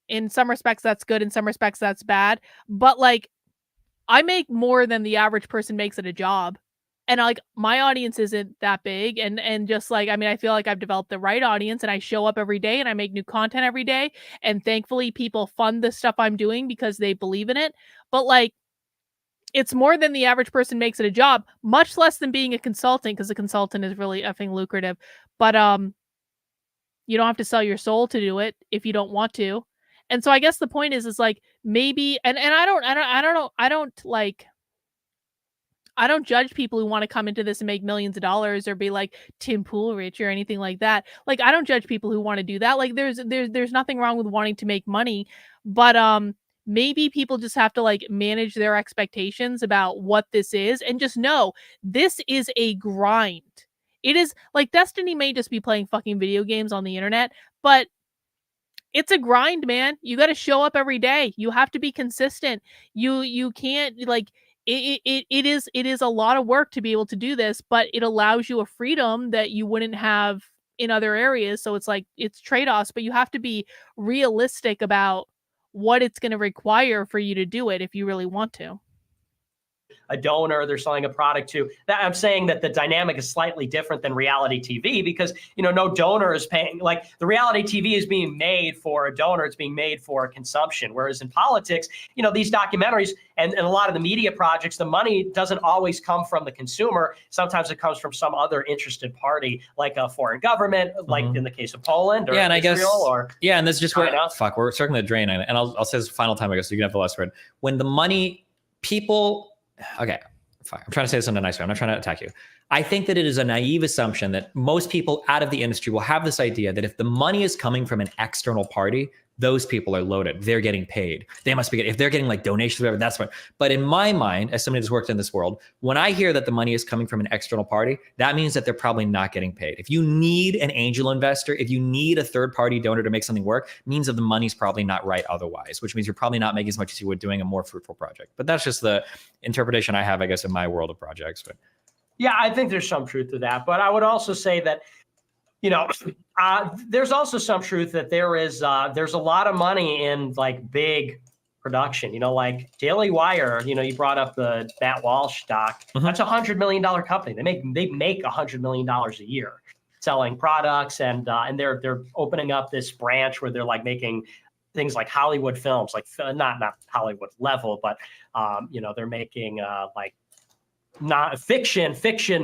S1: in some respects that's good, in some respects that's bad, but like I make more than the average person makes at a job. And like my audience isn't that big, and just like I mean I feel like I've developed the right audience and I show up every day and I make new content every day, and thankfully people fund the stuff I'm doing because they believe in it. But like it's more than the average person makes at a job, much less than being a consultant, because a consultant is really effing lucrative. But you don't have to sell your soul to do it if you don't want to. And so I guess the point is like maybe, and I don't know, I don't judge people who want to come into this and make millions of dollars or be like Tim Pool rich or anything like that. Like I don't judge people who want to do that. Like there's nothing wrong with wanting to make money, but maybe people just have to like manage their expectations about what this is and just know this is a grind. It is like Destiny may just be playing fucking video games on the internet, but it's a grind, man. You got to show up every day. You have to be consistent. You can't like it is a lot of work to be able to do this, but it allows you a freedom that you wouldn't have in other areas. So it's like it's trade-offs, but you have to be realistic about what it's going to require for you to do it if you really want to.
S3: A donor they're selling a product to. That I'm saying that the dynamic is slightly different than reality TV because, you know, no donor is paying. Like the reality TV is being made for a donor. It's being made for consumption. Whereas in politics, you know, these documentaries and a lot of the media projects, the money doesn't always come from the consumer. Sometimes it comes from some other interested party, like a foreign government, like in the case of Poland or
S2: and
S3: Israel,
S2: I guess,
S3: or
S2: and this is just
S3: China.
S2: where, we're circling the drain. And I'll say this final time, I guess, so you can have the last word. When the money, people, okay, fine. I'm trying to say this in a nice way. I'm not trying to attack you. I think that it is a naive assumption that most people out of the industry will have this idea that if the money is coming from an external party, those people are loaded. They're getting paid. They must be getting, if they're getting like donations, whatever, that's fine. But in my mind, as somebody who's worked in this world, when I hear that the money is coming from an external party, that means that they're probably not getting paid. If you need an angel investor, if you need a third party donor to make something work, it means that the money's probably not right otherwise, which means you're probably not making as much as you would doing a more fruitful project. But that's just the interpretation I have, I guess, in my world of projects. But
S3: yeah, I think there's some truth to that. But I would also say that, you know, there's also some truth that there's a lot of money in like big production, you know, like Daily Wire, you know, you brought up the Matt Walsh doc. That's $100 million company. They make $100 million a year selling products, and they're opening up this branch where they're like making things like Hollywood films, like not Hollywood level, but you know, they're making like not fiction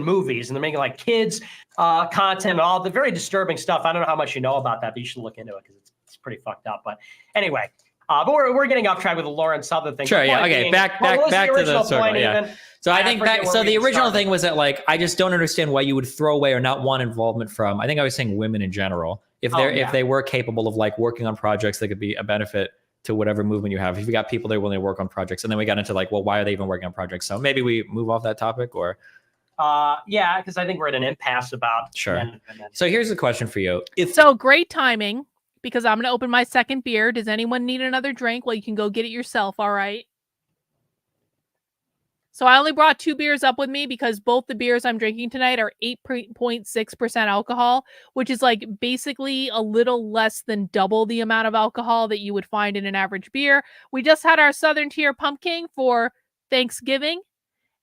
S3: movies, and they're making like kids content, all the very disturbing stuff. I don't know how much you know about that, but you should look into it because it's pretty fucked up. But anyway, but we're getting off track with the Lauren Southern thing.
S2: Sure, yeah, okay, back to the circle, yeah. So I think so the original thing was that like I just don't understand why you would throw away or not want involvement from, I think I was saying women in general, if they were capable of like working on projects that could be a benefit to whatever movement you have. If you got people that are willing to work on projects, and then we got into like, well, why are they even working on projects? So maybe we move off that topic, or
S3: yeah, because I think we're at an impasse about
S2: sure. So here's the question for you.
S1: So great timing, because I'm gonna open my second beer. Does anyone need another drink? Well, you can go get it yourself, all right? So I only brought 2 beers up with me because both the beers I'm drinking tonight are 8.6% alcohol, which is like basically a little less than double the amount of alcohol that you would find in an average beer. We just had our Southern Tier Pumpkin for Thanksgiving,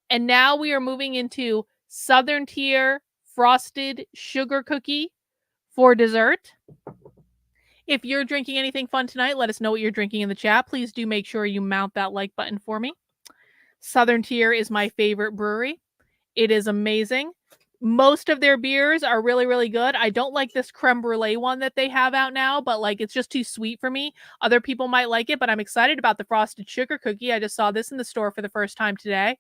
S1: And now we are moving into Southern Tier frosted sugar cookie for dessert. If you're drinking anything fun tonight, let us know what you're drinking in the chat. Please do make sure you mount that like button for me. Southern Tier is my favorite brewery. It is amazing. Most of their beers are really, really good. I don't like this creme brulee one that they have out now, but like it's just too sweet for me. Other people might like it, but I'm excited about the frosted sugar cookie. I just saw this in the store for the first time today.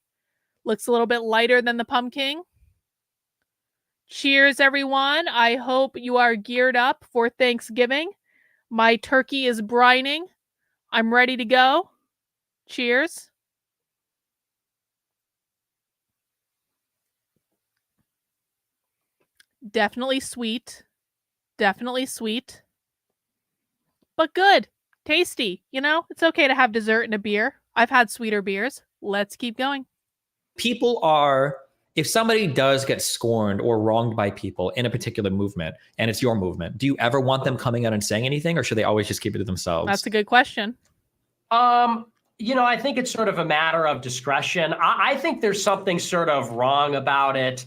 S1: Looks a little bit lighter than the pumpkin. Cheers, everyone. I hope you are geared up for Thanksgiving. My turkey is brining. I'm ready to go. Cheers. Definitely sweet. Definitely sweet. But good. Tasty. You know, it's okay to have dessert and a beer. I've had sweeter beers. Let's keep going.
S2: People are, if somebody does get scorned or wronged by people in a particular movement, and it's your movement, do you ever want them coming out and saying anything, or should they always just keep it to themselves?
S1: That's a good question.
S3: I think it's sort of a matter of discretion. I think there's something sort of wrong about it.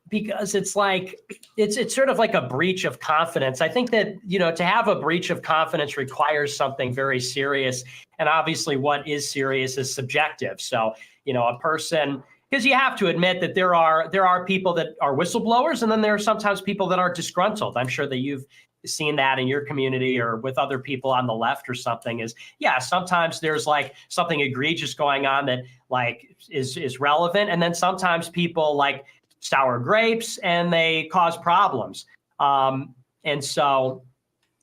S3: Because it's like it's sort of like a breach of confidence. I think that, to have a breach of confidence requires something very serious. And obviously what is serious is subjective. So, a person, because you have to admit that there are people that are whistleblowers, and then there are sometimes people that are disgruntled. I'm sure that you've seen that in your community or with other people on the left or something. Sometimes there's like something egregious going on that like is relevant. And then sometimes people like sour grapes and they cause problems. And so,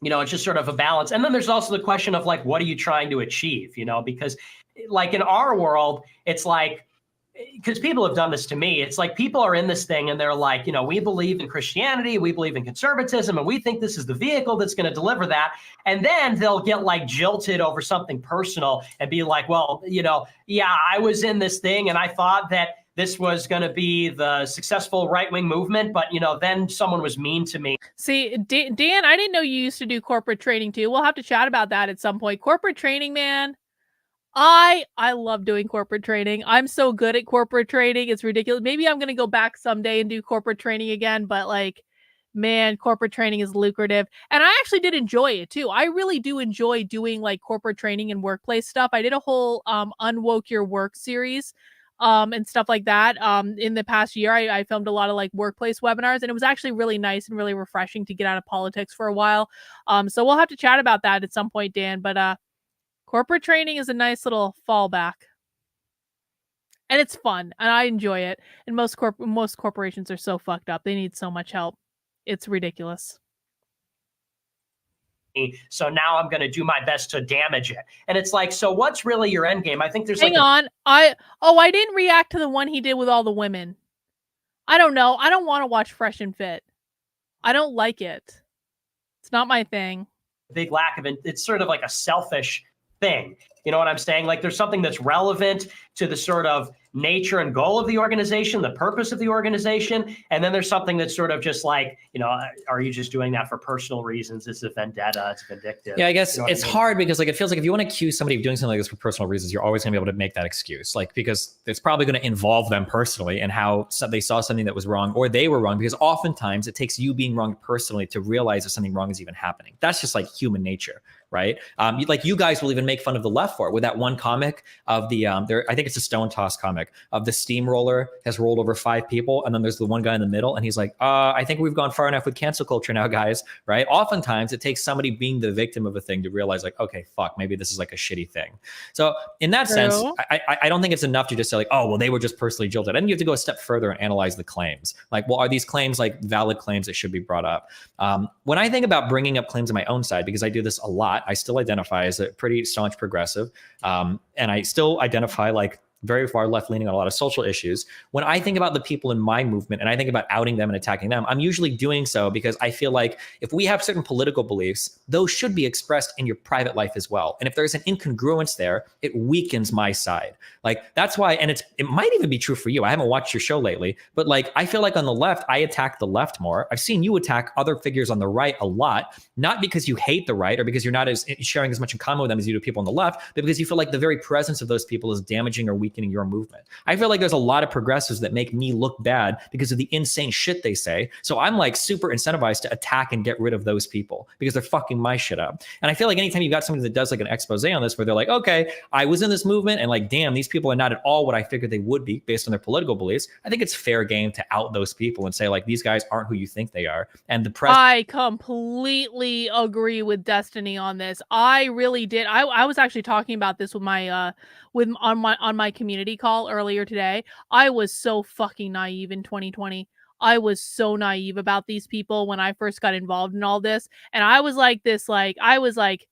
S3: it's just sort of a balance. And then there's also the question of like, what are you trying to achieve? Because like in our world, it's like, because people have done this to me. It's like people are in this thing and they're like, we believe in Christianity, we believe in conservatism, and we think this is the vehicle that's going to deliver that. And then they'll get like jilted over something personal and be like, well, I was in this thing and I thought that this was going to be the successful right-wing movement, but, then someone was mean to me.
S1: See, Dan, I didn't know you used to do corporate training too. We'll have to chat about that at some point. Corporate training, man. I love doing corporate training. I'm so good at corporate training. It's ridiculous. Maybe I'm going to go back someday and do corporate training again, but like, man, corporate training is lucrative. And I actually did enjoy it too. I really do enjoy doing like corporate training and workplace stuff. I did a whole Unwoke Your Work series and stuff like that. In the past year, I filmed a lot of like workplace webinars, and it was actually really nice and really refreshing to get out of politics for a while. So we'll have to chat about that at some point, Dan. But corporate training is a nice little fallback. And it's fun, and I enjoy it. And most corporations are so fucked up. They need so much help. It's ridiculous.
S3: So now I'm going to do my best to damage it. And it's like, so what's really your end game? I think there's
S1: Hang on. I didn't react to the one he did with all the women. I don't know. I don't want to watch Fresh and Fit. I don't like it. It's not my thing.
S3: Big lack of it. It's sort of like a selfish thing. You know what I'm saying? Like there's something that's relevant to the sort of nature and goal of the organization, the purpose of the organization. And then there's something that's sort of just like, are you just doing that for personal reasons? It's a vendetta. It's vindictive.
S2: Yeah, I guess it's hard because like it feels like if you want to accuse somebody of doing something like this for personal reasons, you're always going to be able to make that excuse. Like because it's probably going to involve them personally and how they saw something that was wrong or they were wrong, because oftentimes it takes you being wrong personally to realize that something wrong is even happening. That's just like human nature. Right. You guys will even make fun of the left for it with that one comic of the I think it's a Stone Toss comic of the steamroller has rolled over 5 people. And then there's the one guy in the middle. And he's like, I think we've gone far enough with cancel culture now, guys. Right. Oftentimes it takes somebody being the victim of a thing to realize like, OK, fuck, maybe this is like a shitty thing. So in that sense, I don't think it's enough to just say like, oh, well, they were just personally jilted. And you have to go a step further and analyze the claims. Like, well, are these claims like valid claims that should be brought up? When I think about bringing up claims on my own side, because I do this a lot, I still identify as a pretty staunch progressive. And I still identify like very far left leaning on a lot of social issues. When I think about the people in my movement and I think about outing them and attacking them, I'm usually doing so because I feel like if we have certain political beliefs, those should be expressed in your private life as well. And if there's an incongruence there, it weakens my side. Like that's why, and it might even be true for you. I haven't watched your show lately, but like I feel like on the left, I attack the left more. I've seen you attack other figures on the right a lot, not because you hate the right or because you're not as sharing as much in common with them as you do people on the left, but because you feel like the very presence of those people is damaging or weakening weakening your movement. I feel like there's a lot of progressives that make me look bad because of the insane shit they say. So I'm like super incentivized to attack and get rid of those people because they're fucking my shit up. And I feel like anytime you got somebody that does like an expose on this, where they're like, okay, I was in this movement and like, damn, these people are not at all what I figured they would be based on their political beliefs. I think it's fair game to out those people and say like, these guys aren't who you think they are. And the press.
S1: I completely agree with Destiny on this. I really did. I was actually talking about this with my on my community call earlier today. I was so fucking naive in 2020. I was so naive about these people when I first got involved in all this. And I was like this, like, I was like,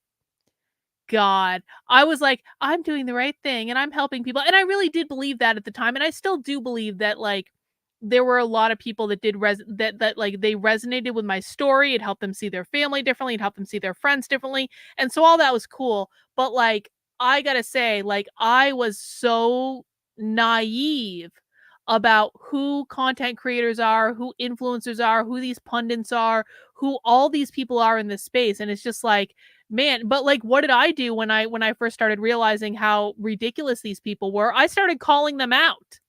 S1: God, I was like, I'm doing the right thing and I'm helping people. And I really did believe that at the time. And I still do believe that, like, there were a lot of people that did that like they resonated with my story. It helped them see their family differently. It helped them see their friends differently. And so all that was cool. But like, I gotta say, like, I was so naive about who content creators are, who influencers are, who these pundits are, who all these people are in this space. And it's just like, man, but like, what did I do when I first started realizing how ridiculous these people were? I started calling them out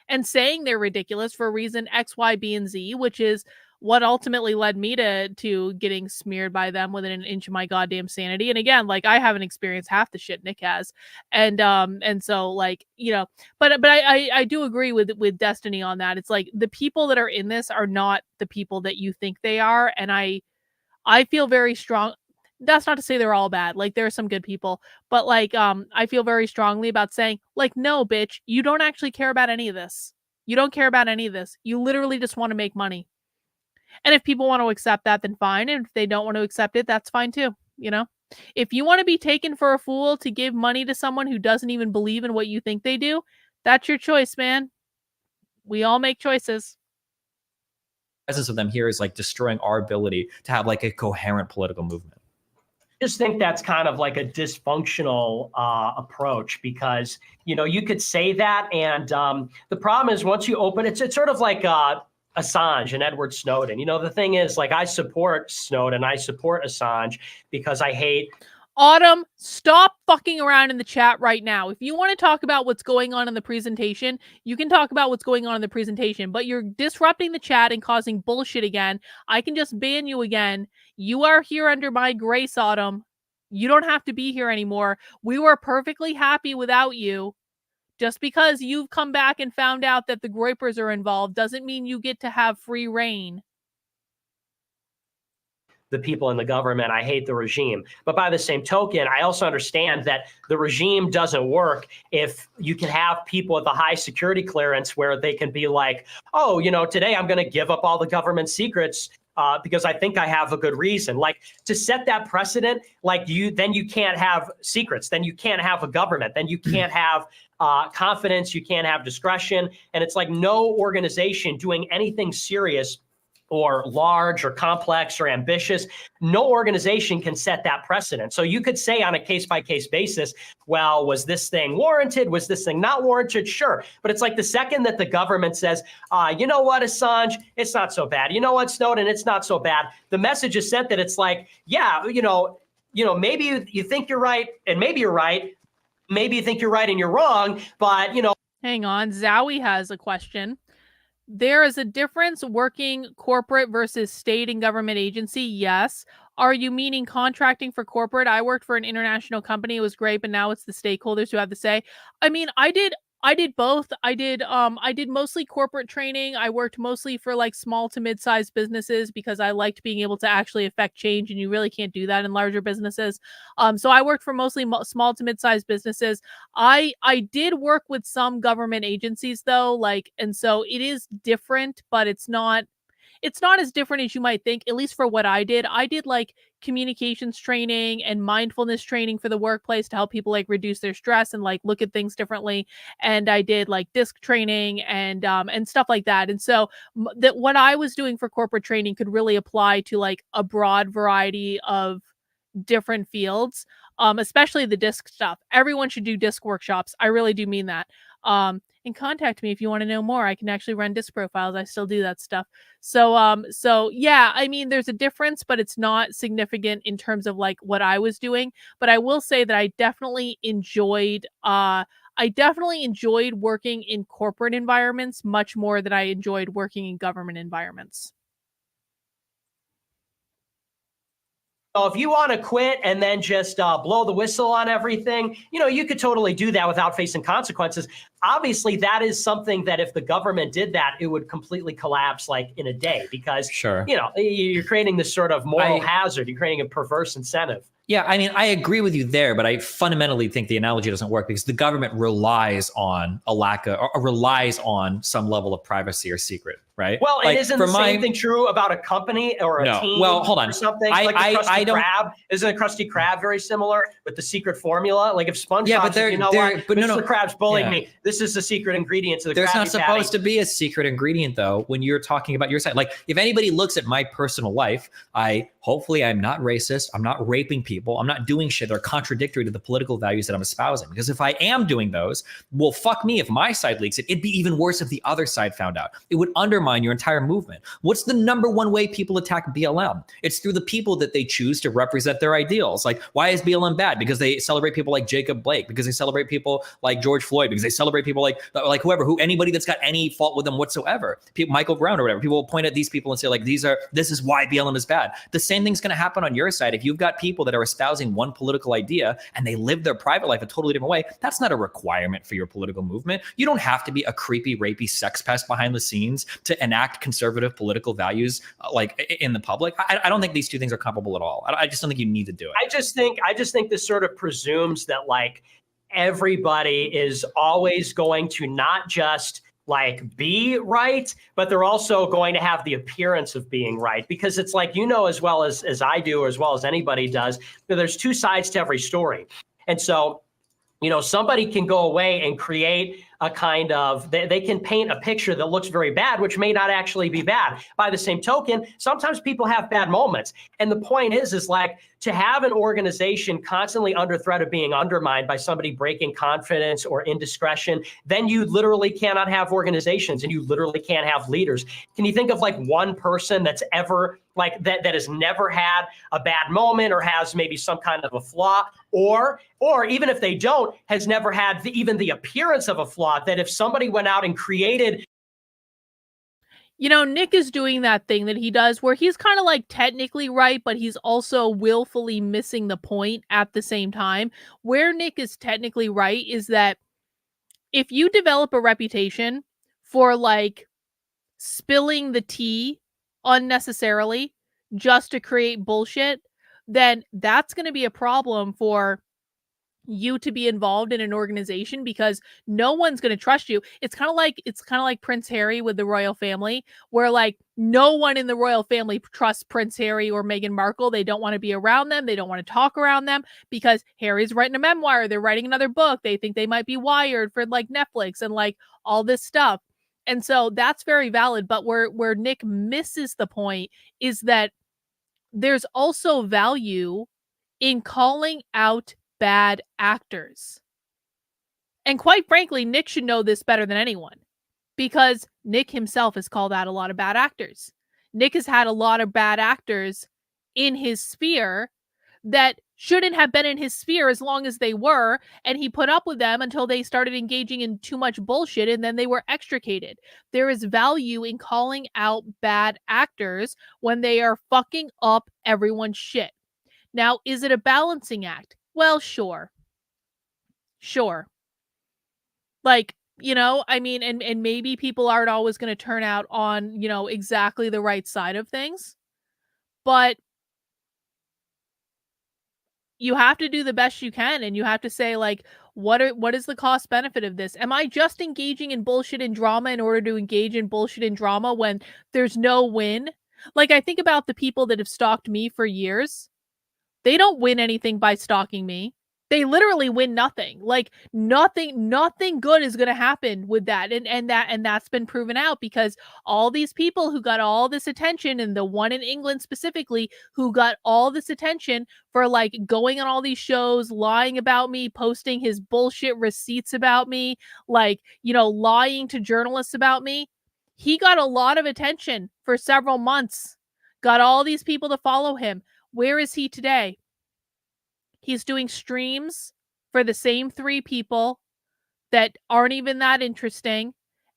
S1: and saying they're ridiculous for reason X, Y, B, and Z, which is what ultimately led me to getting smeared by them within an inch of my goddamn sanity. And again, like, I haven't experienced half the shit Nick has. And so, like, you know, but I do agree with Destiny on that. It's like the people that are in this are not the people that you think they are. And I feel very strong. That's not to say they're all bad. Like, there are some good people, but like, I feel very strongly about saying, like, no, bitch, you don't actually care about any of this. You don't care about any of this. You literally just want to make money. And if people want to accept that, then fine. And if they don't want to accept it, that's fine too. You know, if you want to be taken for a fool to give money to someone who doesn't even believe in what you think they do, that's your choice, man. We all make choices.
S2: Presence of them here is like destroying our ability to have like a coherent political movement.
S3: I just think that's kind of like a dysfunctional approach because, you know, you could say that. And the problem is once you open it's sort of like Assange and Edward Snowden. You know, the thing is, like, I support Snowden, I support Assange because I hate.
S1: Autumn, stop fucking around in the chat right now. If you want to talk about what's going on in the presentation, you can talk about what's going on in the presentation, but you're disrupting the chat and causing bullshit again. I can just ban you again. You are here under my grace, Autumn. You don't have to be here anymore. We were perfectly happy without you. Just because you've come back and found out that the Groypers are involved doesn't mean you get to have free reign.
S3: The people in the government, I hate the regime. But by the same token, I also understand that the regime doesn't work if you can have people with a high security clearance where they can be like, oh, you know, today I'm going to give up all the government secrets because I think I have a good reason. Like, to set that precedent, like, then you can't have secrets, then you can't have a government, then you can't have confidence, you can't have discretion. And it's like no organization doing anything serious or large or complex or ambitious, no organization can set that precedent. So you could say on a case-by-case basis, well, was this thing warranted? Was this thing not warranted? Sure. But it's like the second that the government says, you know what, Assange, it's not so bad. You know what, Snowden, it's not so bad. The message is sent that it's like, yeah, you know, maybe you think you're right and maybe you're right. Maybe you think you're right and you're wrong, but, you know.
S1: Hang on. Zowie has a question. There is a difference working corporate versus state and government agency. Yes. Are you meaning contracting for corporate? I worked for an international company. It was great, but now it's the stakeholders who have the say. I mean, I did both. I did mostly corporate training. I worked mostly for like small to mid-sized businesses because I liked being able to actually affect change, and you really can't do that in larger businesses. So I worked for mostly small to mid-sized businesses. I did work with some government agencies though, like, and so it is different, but it's not as different as you might think, at least for what I did. I did like communications training and mindfulness training for the workplace to help people like reduce their stress and like look at things differently. And I did like disc training and stuff like that. And so that what I was doing for corporate training could really apply to like a broad variety of different fields, especially the disc stuff. Everyone should do disc workshops. I really do mean that. And contact me if you want to know more. I can actually run disc profiles. I still do that stuff. So yeah, I mean, there's a difference, but it's not significant in terms of like what I was doing. But I will say that I definitely enjoyed I definitely enjoyed working in corporate environments much more than I enjoyed working in government environments.
S4: So if you want to quit and then just blow the whistle on everything, you could totally do that without facing consequences. Obviously, that is something that if the government did that, it would completely collapse like in a day because,
S2: Sure.
S4: You're creating this sort of moral hazard. You're creating a perverse incentive.
S2: Yeah, I mean, I agree with you there, but I fundamentally think the analogy doesn't work because the government relies on relies on some level of privacy or secret, right?
S4: Well, and isn't the same thing true about a company or a team?
S2: Well, hold on.
S4: Or something like the Krusty Krab. Isn't a Krusty Krab very similar with the secret formula? Like if SpongeBob says, Mr. Krabs bullied me. This is the secret ingredient to the
S2: There's
S4: Krabby
S2: not supposed
S4: Patty.
S2: to be a secret ingredient though when you're talking about your side. Like if anybody looks at my personal life, hopefully I'm not racist. I'm not raping people. I'm not doing shit that are contradictory to the political values that I'm espousing. Because if I am doing those, well, fuck me if my side leaks it. It'd be even worse if the other side found out. It would undermine your entire movement. What's the number one way people attack BLM? It's through the people that they choose to represent their ideals. Like, why is BLM bad? Because they celebrate people like Jacob Blake, because they celebrate people like George Floyd, because they celebrate people like anybody that's got any fault with them whatsoever. People, Michael Brown or whatever. People will point at these people and say, like, this is why BLM is bad. The same thing's going to happen on your side. If you've got people that are espousing one political idea and they live their private life a totally different way, that's not a requirement for your political movement. You don't have to be a creepy, rapey sex pest behind the scenes to enact conservative political values like in the public. I don't think these two things are comparable at all. I just don't think you need to do it.
S4: I just think this sort of presumes that like everybody is always going to not just like be right, but they're also going to have the appearance of being right, because it's like, as well as I do, or as well as anybody does, there's two sides to every story. And so, somebody can go away and create a kind of, they can paint a picture that looks very bad, which may not actually be bad. By the same token, sometimes people have bad moments. And the point is like to have an organization constantly under threat of being undermined by somebody breaking confidence or indiscretion, then you literally cannot have organizations and you literally can't have leaders. Can you think of like one person that's ever like that has never had a bad moment or has maybe some kind of a flaw, or even if they don't, has never had even the appearance of a flaw, that if somebody went out and created.
S1: Nick is doing that thing that he does where he's kind of like technically right, but he's also willfully missing the point at the same time. Where Nick is technically right is that if you develop a reputation for like spilling the tea unnecessarily just to create bullshit, then that's going to be a problem for you to be involved in an organization because no one's going to trust you. It's kind of like Prince Harry with the royal family, where like no one in the royal family trusts Prince Harry or Meghan Markle. They don't want to be around them. They don't want to talk around them because Harry's writing a memoir. They're writing another book. They think they might be wired for like Netflix and like all this stuff. And so that's very valid. But where Nick misses the point is that there's also value in calling out bad actors. And quite frankly, Nick should know this better than anyone because Nick himself has called out a lot of bad actors. Nick has had a lot of bad actors in his sphere that shouldn't have been in his sphere as long as they were, and he put up with them until they started engaging in too much bullshit and then they were extricated. There is value in calling out bad actors when they are fucking up everyone's shit. Now, is it a balancing act? Well, sure. Like, I mean, and maybe people aren't always going to turn out on, exactly the right side of things, but you have to do the best you can, and you have to say, like, what is the cost benefit of this? Am I just engaging in bullshit and drama in order to engage in bullshit and drama when there's no win? Like, I think about the people that have stalked me for years. They don't win anything by stalking me. They literally win nothing. Like nothing good is going to happen with that. And that's been proven out because all these people who got all this attention, and the one in England specifically who got all this attention for like going on all these shows, lying about me, posting his bullshit receipts about me, like, lying to journalists about me. He got a lot of attention for several months, got all these people to follow him. Where is he today? He's doing streams for the same 3 people that aren't even that interesting,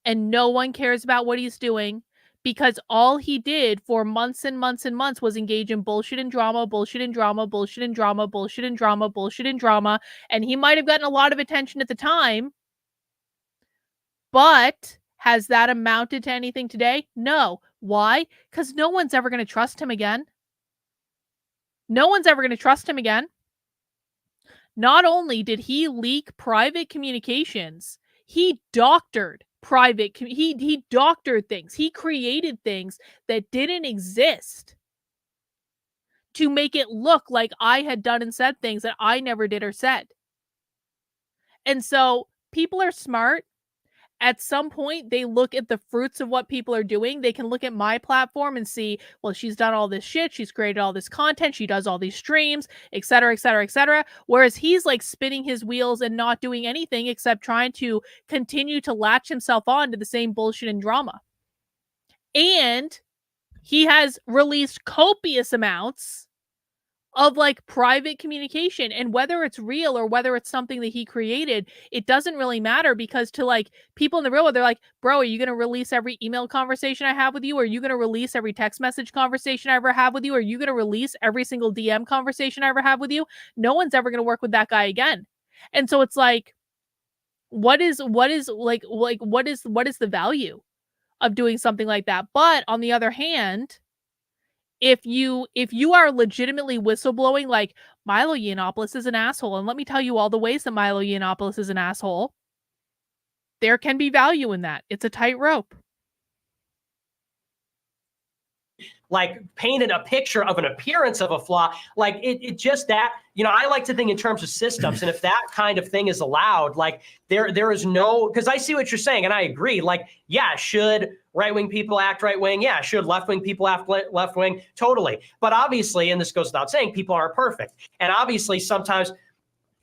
S1: and no one cares about what he's doing because all he did for months and months and months was engage in bullshit and drama, bullshit and drama, bullshit and drama, bullshit and drama, bullshit and drama. And he might have gotten a lot of attention at the time, but has that amounted to anything today? No. Why? Because no one's ever going to trust him again. No one's ever going to trust him again. Not only did he leak private communications, he doctored he doctored things. He created things that didn't exist to make it look like I had done and said things that I never did or said. And so people are smart. At some point, they look at the fruits of what people are doing. They can look at my platform and see, well, she's done all this shit. She's created all this content. She does all these streams, et cetera, et cetera, et cetera. Whereas he's like spinning his wheels and not doing anything except trying to continue to latch himself on to the same bullshit and drama. And he has released copious amounts of like private communication, and whether it's real or whether it's something that he created, it doesn't really matter, because to like people in the real world, they're like, bro, are you going to release every email conversation I have with you? Are you going to release every text message conversation I ever have with you? Are you going to release every single DM conversation I ever have with you? No one's ever going to work with that guy again. And so it's like, what is the value of doing something like that? But on the other hand, if you are legitimately whistleblowing, like Milo Yiannopoulos is an asshole, and let me tell you all the ways that Milo Yiannopoulos is an asshole, there can be value in that. It's a tightrope.
S4: Like painted a picture of an appearance of a flaw. Like it just that, I like to think in terms of systems. And if that kind of thing is allowed, like there is no, because I see what you're saying and I agree. Like, yeah, should right-wing people act right-wing? Yeah, should left-wing people act left-wing? Totally. But obviously, and this goes without saying, people aren't perfect. And obviously sometimes,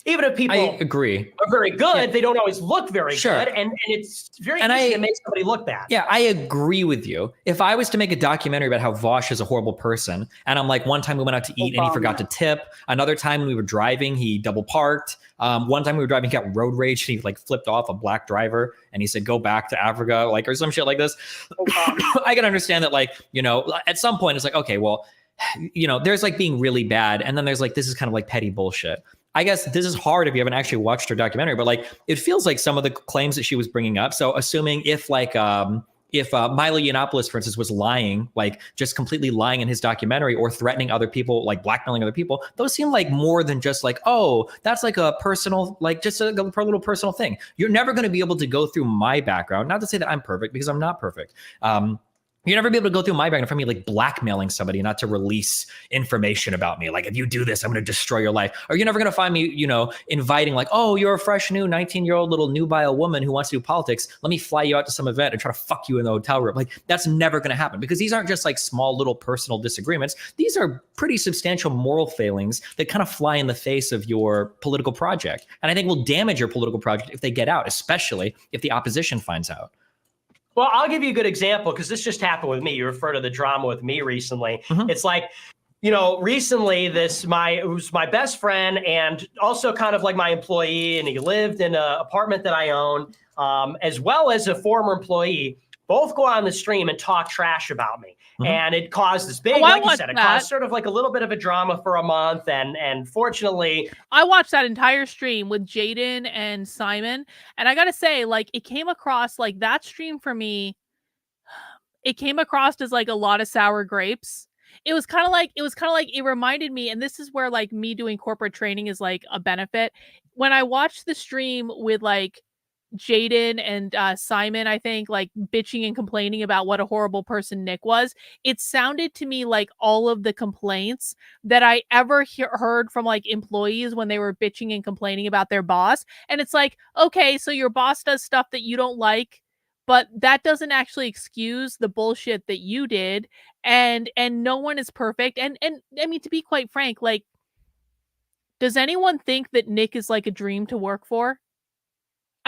S4: even if people
S2: I agree.
S4: are very good, they don't always look very
S2: Sure.
S4: good. And it's very easy to make somebody look bad.
S2: Yeah, I agree with you. If I was to make a documentary about how Vosh is a horrible person, and I'm like, one time we went out to eat and he forgot to tip. Another time when we were driving, he double parked. One time we were driving, he got road rage and he like flipped off a black driver and he said, go back to Africa, like, or some shit like this. I can understand that, like, at some point it's like, okay, well, there's like being really bad. And then there's like, this is kind of like petty bullshit. I guess this is hard if you haven't actually watched her documentary, but like, it feels like some of the claims that she was bringing up. So assuming if Milo Yiannopoulos, for instance, was lying, like just completely lying in his documentary or threatening other people, like blackmailing other people, those seem like more than just like, oh, that's like a personal, like just a little personal thing. You're never going to be able to go through my background. Not to say that I'm perfect, because I'm not perfect. You're never be able to go through my background for me like blackmailing somebody not to release information about me. Like, if you do this, I'm going to destroy your life. Or you're never going to find me, inviting like, oh, you're a fresh new 19-year-old little nubile woman who wants to do politics. Let me fly you out to some event and try to fuck you in the hotel room. Like, that's never going to happen, because these aren't just like small little personal disagreements. These are pretty substantial moral failings that kind of fly in the face of your political project. And I think will damage your political project if they get out, especially if the opposition finds out.
S4: Well, I'll give you a good example, because this just happened with me. You refer to the drama with me recently. Mm-hmm. It's like, recently it was my best friend and also kind of like my employee, and he lived in an apartment that I own, as well as a former employee, both go on the stream and talk trash about me. Mm-hmm. And it caused this big, like you said, it caused sort of like a little bit of a drama for a month. And fortunately,
S1: I watched that entire stream with Jaden and Simon. And I got to say, like, it came across like that stream for me. It came across as like a lot of sour grapes. It was kind of like it reminded me, and this is where like me doing corporate training is like a benefit. When I watched the stream with like Jaden and Simon, I think, like bitching and complaining about what a horrible person Nick was, it sounded to me like all of the complaints that I ever heard from like employees when they were bitching and complaining about their boss. And it's like, okay, so your boss does stuff that you don't like, but that doesn't actually excuse the bullshit that you did. And no one is perfect. And I mean, to be quite frank, like, does anyone think that Nick is like a dream to work for?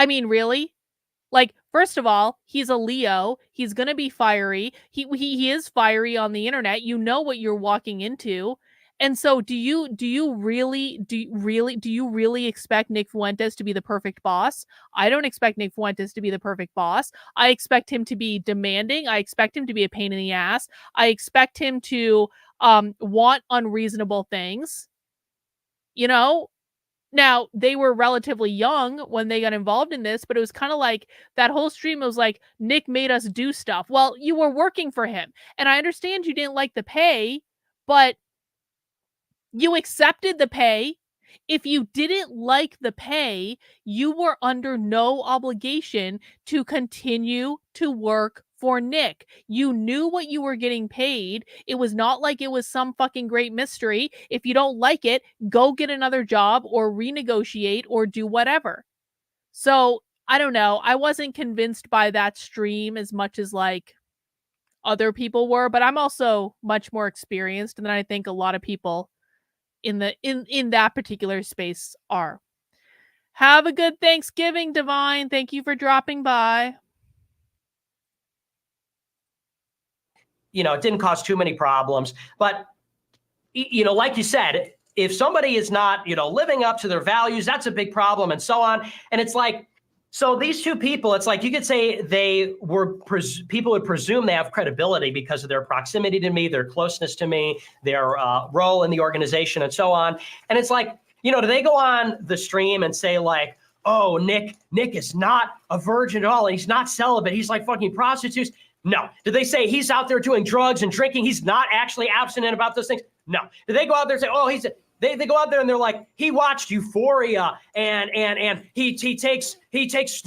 S1: I mean, really? Like, first of all, he's a Leo. He's going to be fiery. He is fiery on the internet. You know what you're walking into. And so do you really expect Nick Fuentes to be the perfect boss? I don't expect Nick Fuentes to be the perfect boss. I expect him to be demanding. I expect him to be a pain in the ass. I expect him to want unreasonable things. You know? Now, they were relatively young when they got involved in this, but it was kind of like that whole stream was like, Nick made us do stuff. Well, you were working for him. And I understand you didn't like the pay, but you accepted the pay. If you didn't like the pay, you were under no obligation to continue to work for Nick. You knew what you were getting paid. It was not like it was some fucking great mystery. If you don't like it, go get another job or renegotiate or do whatever. So, I don't know. I wasn't convinced by that stream as much as like other people were, but I'm also much more experienced than I think a lot of people in that particular space are. Have a good Thanksgiving, Divine. Thank you for dropping by.
S3: You know, it didn't cause too many problems, but you know, like you said, if somebody is not, you know, living up to their values, that's a big problem, and so on. And it's like, so these two people, it's like you could say they were, people would presume they have credibility because of their proximity to me, their closeness to me, their role in the organization, and so on. And it's like, you know, do they go on the stream and say like, oh, Nick is not a virgin at all, and he's not celibate, he's like fucking prostitutes? No. Did they say he's out there doing drugs and drinking, he's not actually abstinent about those things? No. Did they go out there and say, oh, they go out there and they're like, he watched Euphoria and he takes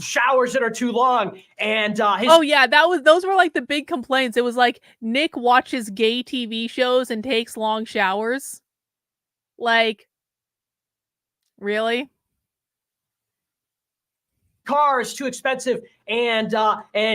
S3: showers that are too long and
S1: oh yeah, those were like the big complaints. It was like Nick watches gay TV shows and takes long showers. Like, really?
S3: Car is too expensive and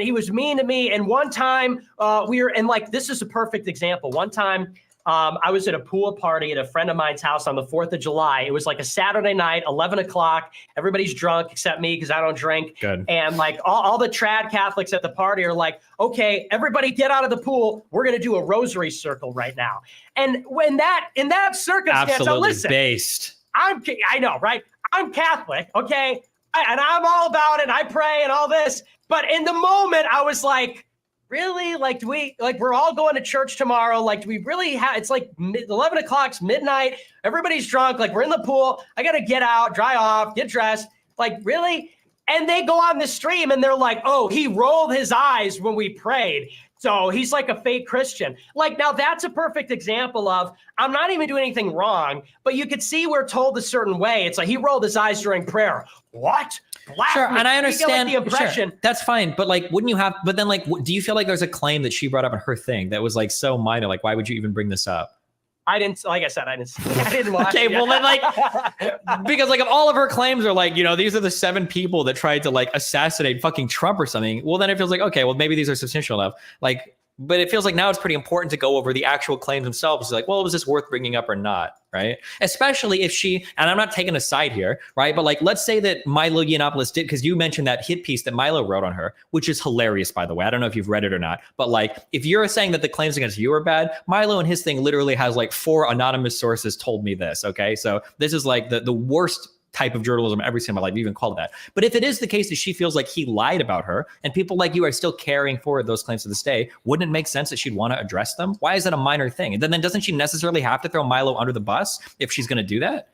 S3: he was mean to me. And one time we were, and like, this is a perfect example. One time I was at a pool party at a friend of mine's house on the 4th of July. It was like a Saturday night, 11 o'clock. Everybody's drunk except me because I don't drink.
S2: Good.
S3: And like all the trad Catholics at the party are like, okay, everybody get out of the pool. We're going to do a rosary circle right now. And in that circumstance,
S2: absolutely
S3: listen,
S2: based.
S3: I know, right? I'm Catholic, okay? And I'm all about it. I pray and all this. But in the moment, I was like, really? Like, we're all going to church tomorrow. Like, do we really have, it's like 11 o'clock's midnight. Everybody's drunk. Like, we're in the pool. I got to get out, dry off, get dressed. Like, really? And they go on the stream and they're like, oh, he rolled his eyes when we prayed. So he's like a fake Christian. Like, now that's a perfect example of, I'm not even doing anything wrong, but you could see we're told a certain way. It's like he rolled his eyes during prayer. What?
S2: Sure, and I understand
S3: the impression.
S2: Sure, that's fine, but like, wouldn't you have? But then, like, do you feel like there's a claim that she brought up in her thing that was like so minor? Like, why would you even bring this up?
S3: I didn't, like I said, I didn't watch
S2: okay,
S3: it.
S2: well then, like, because like if all of her claims are like, you know, these are the 7 people that tried to like assassinate fucking Trump or something, well then it feels like, okay, well maybe these are substantial enough. Like, but it feels like now it's pretty important to go over the actual claims themselves. It's like, well, was this worth bringing up or not, right? Especially if she, and I'm not taking a side here, right? But like, let's say that Milo Yiannopoulos did, because you mentioned that hit piece that Milo wrote on her, which is hilarious, by the way. I don't know if you've read it or not, but like, if you're saying that the claims against you are bad, Milo and his thing literally has like 4 anonymous sources told me this, okay? So this is like the worst type of journalism I've ever seen in my life, even called it that. But if it is the case that she feels like he lied about her and people like you are still carrying forward those claims to this day, wouldn't it make sense that she'd want to address them? Why is that a minor thing? And then doesn't she necessarily have to throw Milo under the bus if she's going to do that?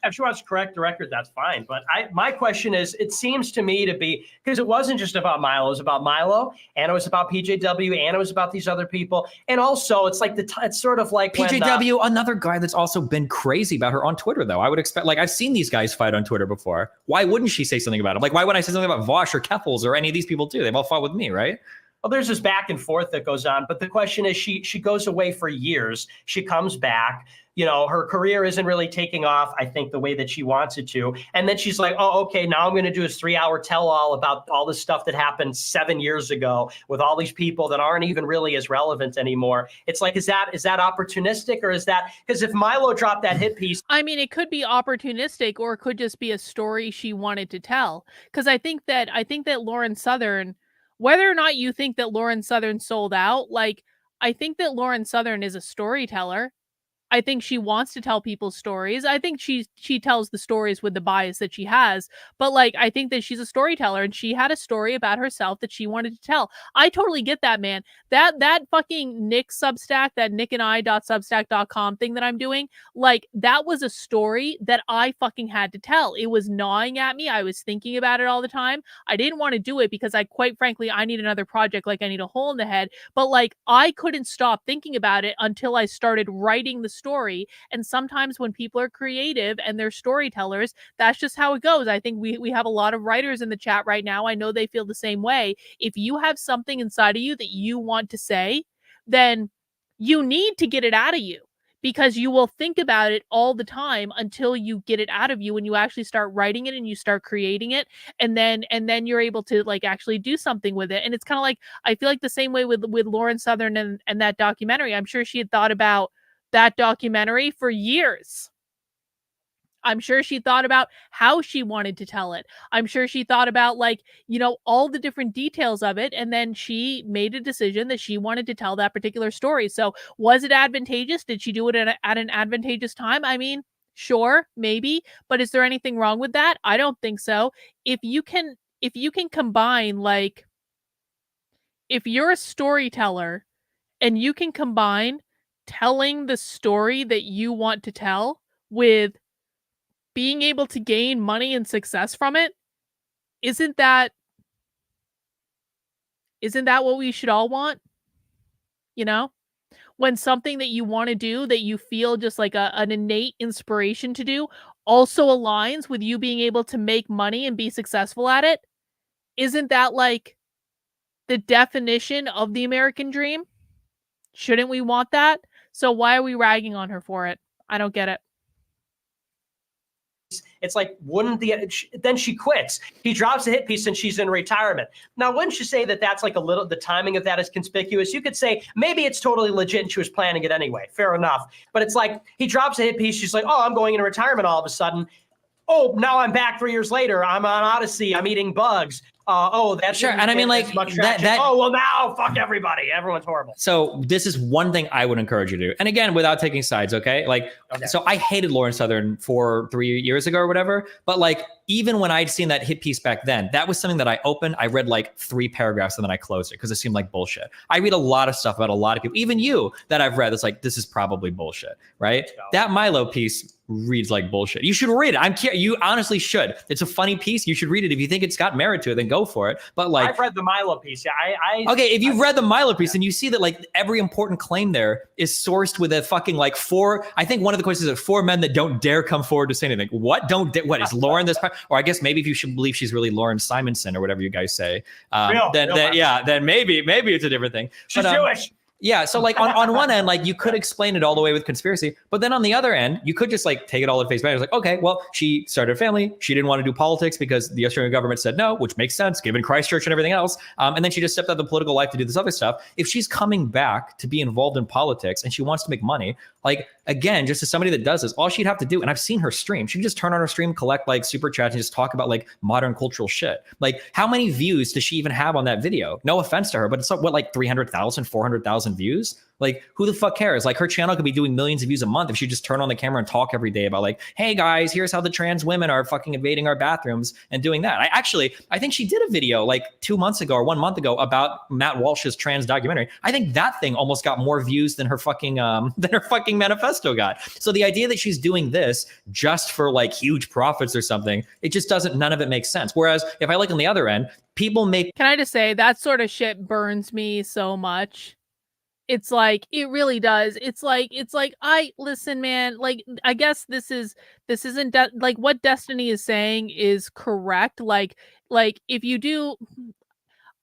S3: If she wants to correct the record, that's fine. But my question is, it seems to me to be, because it wasn't just about Milo, it was about Milo, and it was about PJW, and it was about these other people. And also, it's like it's sort of like
S2: PJW, another guy that's also been crazy about her on Twitter, though. I would expect, like, I've seen these guys fight on Twitter before. Why wouldn't she say something about him? Like, why wouldn't I say something about Vosh or Keffels or any of these people too? They've all fought with me, right?
S3: Well, there's this back and forth that goes on. But the question is, she goes away for years. She comes back. You know, her career isn't really taking off, I think, the way that she wants it to. And then she's like, oh, okay, now I'm going to do this 3-hour tell-all about all this stuff that happened 7 years ago with all these people that aren't even really as relevant anymore. It's like, is that opportunistic, or is that, because if Milo dropped that hit piece.
S1: I mean, it could be opportunistic, or it could just be a story she wanted to tell. Because I think that Lauren Southern, whether or not you think that Lauren Southern sold out, like, I think that Lauren Southern is a storyteller. I think she wants to tell people's stories. I think she tells the stories with the bias that she has, but like I think that she's a storyteller and she had a story about herself that she wanted to tell. I totally get that, man. That fucking Nick Substack, that nickandI.substack.com thing that I'm doing, like that was a story that I fucking had to tell. It was gnawing at me. I was thinking about it all the time. I didn't want to do it because I quite frankly I need another project, like I need a hole in the head, but like I couldn't stop thinking about it until I started writing the story. And sometimes when people are creative and they're storytellers, that's just how it goes. I think we have a lot of writers in the chat right now. I know they feel the same way. If you have something inside of you that you want to say, then you need to get it out of you, because you will think about it all the time until you get it out of you and you actually start writing it and you start creating it, and then you're able to like actually do something with it. And it's kind of like, I feel like the same way with Lauren Southern and that documentary. I'm sure she had thought about that documentary for years. I'm sure she thought about how she wanted to tell it. I'm sure she thought about like, you know, all the different details of it. And then she made a decision that she wanted to tell that particular story. So was it advantageous? Did she do it at an advantageous time? I mean, sure, maybe, but is there anything wrong with that? I don't think so. If you can combine, like, if you're a storyteller and you can combine telling the story that you want to tell with being able to gain money and success from it, isn't that what we should all want? You know? When something that you want to do, that you feel just like an innate inspiration to do, also aligns with you being able to make money and be successful at it, isn't that like the definition of the American dream? Shouldn't we want that? So why are we ragging on her for it? I don't get it.
S4: It's like, then she quits. He drops a hit piece and she's in retirement. Now, wouldn't you say that that's like the timing of that is conspicuous? You could say maybe it's totally legit and she was planning it anyway. Fair enough. But it's like he drops a hit piece. She's like, oh, I'm going into retirement all of a sudden. Oh, now I'm back 3 years later. I'm on Odyssey. I'm eating bugs. That's
S2: sure. And I mean, like that.
S4: Oh, well, now fuck everybody. Everyone's horrible.
S2: So this is one thing I would encourage you to do. And again, without taking sides, okay? Like, okay. So I hated Lauren Southern 3 years ago or whatever. But like, even when I'd seen that hit piece back then, that was something that I opened. I read like 3 paragraphs and then I closed it because it seemed like bullshit. I read a lot of stuff about a lot of people, even you, that I've read that's like, this is probably bullshit, right? No. That Milo piece reads like bullshit. You should read it. You honestly should. It's a funny piece. You should read it. If you think it's got merit to it, then go for it. But like,
S3: I've read the Milo piece. Yeah,
S2: okay, if you've read the Milo piece and you see that like every important claim there is sourced with a fucking like 4. I think one of the questions is 4 men that don't dare come forward to say anything. What is Lauren this? Or I guess maybe if you should believe she's really Lauren Simonson or whatever you guys say, then maybe it's a different thing.
S3: She's Jewish.
S2: Yeah, so like on one end, like you could explain it all the way with conspiracy, but then on the other end, you could just like take it all at face value. It's like, okay, well, she started a family. She didn't want to do politics because the Australian government said no, which makes sense given Christchurch and everything else. And then she just stepped out of the political life to do this other stuff. If she's coming back to be involved in politics and she wants to make money, like, again, just as somebody that does this, all she'd have to do, and I've seen her stream, she can just turn on her stream, collect like super chats and just talk about like modern cultural shit. Like, how many views does she even have on that video? No offense to her, but it's like 300,000, 400,000 views? Like, who the fuck cares? Like, her channel could be doing millions of views a month if she just turn on the camera and talk every day about like, hey guys, here's how the trans women are fucking invading our bathrooms and doing that. I think she did a video like 2 months ago or 1 month ago about Matt Walsh's trans documentary. I think that thing almost got more views than her fucking manifesto got. So the idea that she's doing this just for like huge profits or something, it just doesn't, none of it makes sense. Whereas if I look on the other end, people make.
S1: Can I just say that sort of shit burns me so much? It's like, it really does. It's like, listen, man, like, I guess this isn't like what Destiny is saying is correct. Like if you do,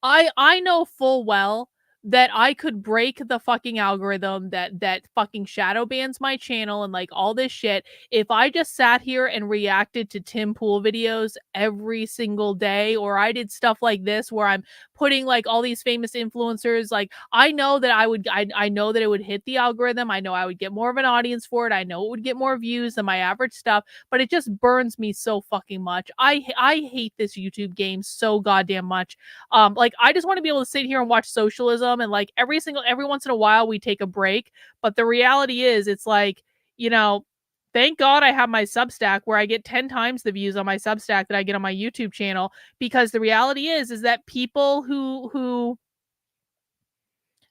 S1: I know full well that I could break the fucking algorithm that fucking shadow bans my channel and like all this shit if I just sat here and reacted to Tim Pool videos every single day, or I did stuff like this where I'm putting like all these famous influencers. Like, I know that I know that it would hit the algorithm. I know I would get more of an audience for it. I know it would get more views than my average stuff, but it just burns me so fucking much. I hate this YouTube game so goddamn much. Like, I just want to be able to sit here and watch socialism, and like every once in a while we take a break. But the reality is, it's like, you know, thank God I have my Substack where I get 10 times the views on my Substack that I get on my YouTube channel, because the reality is that people who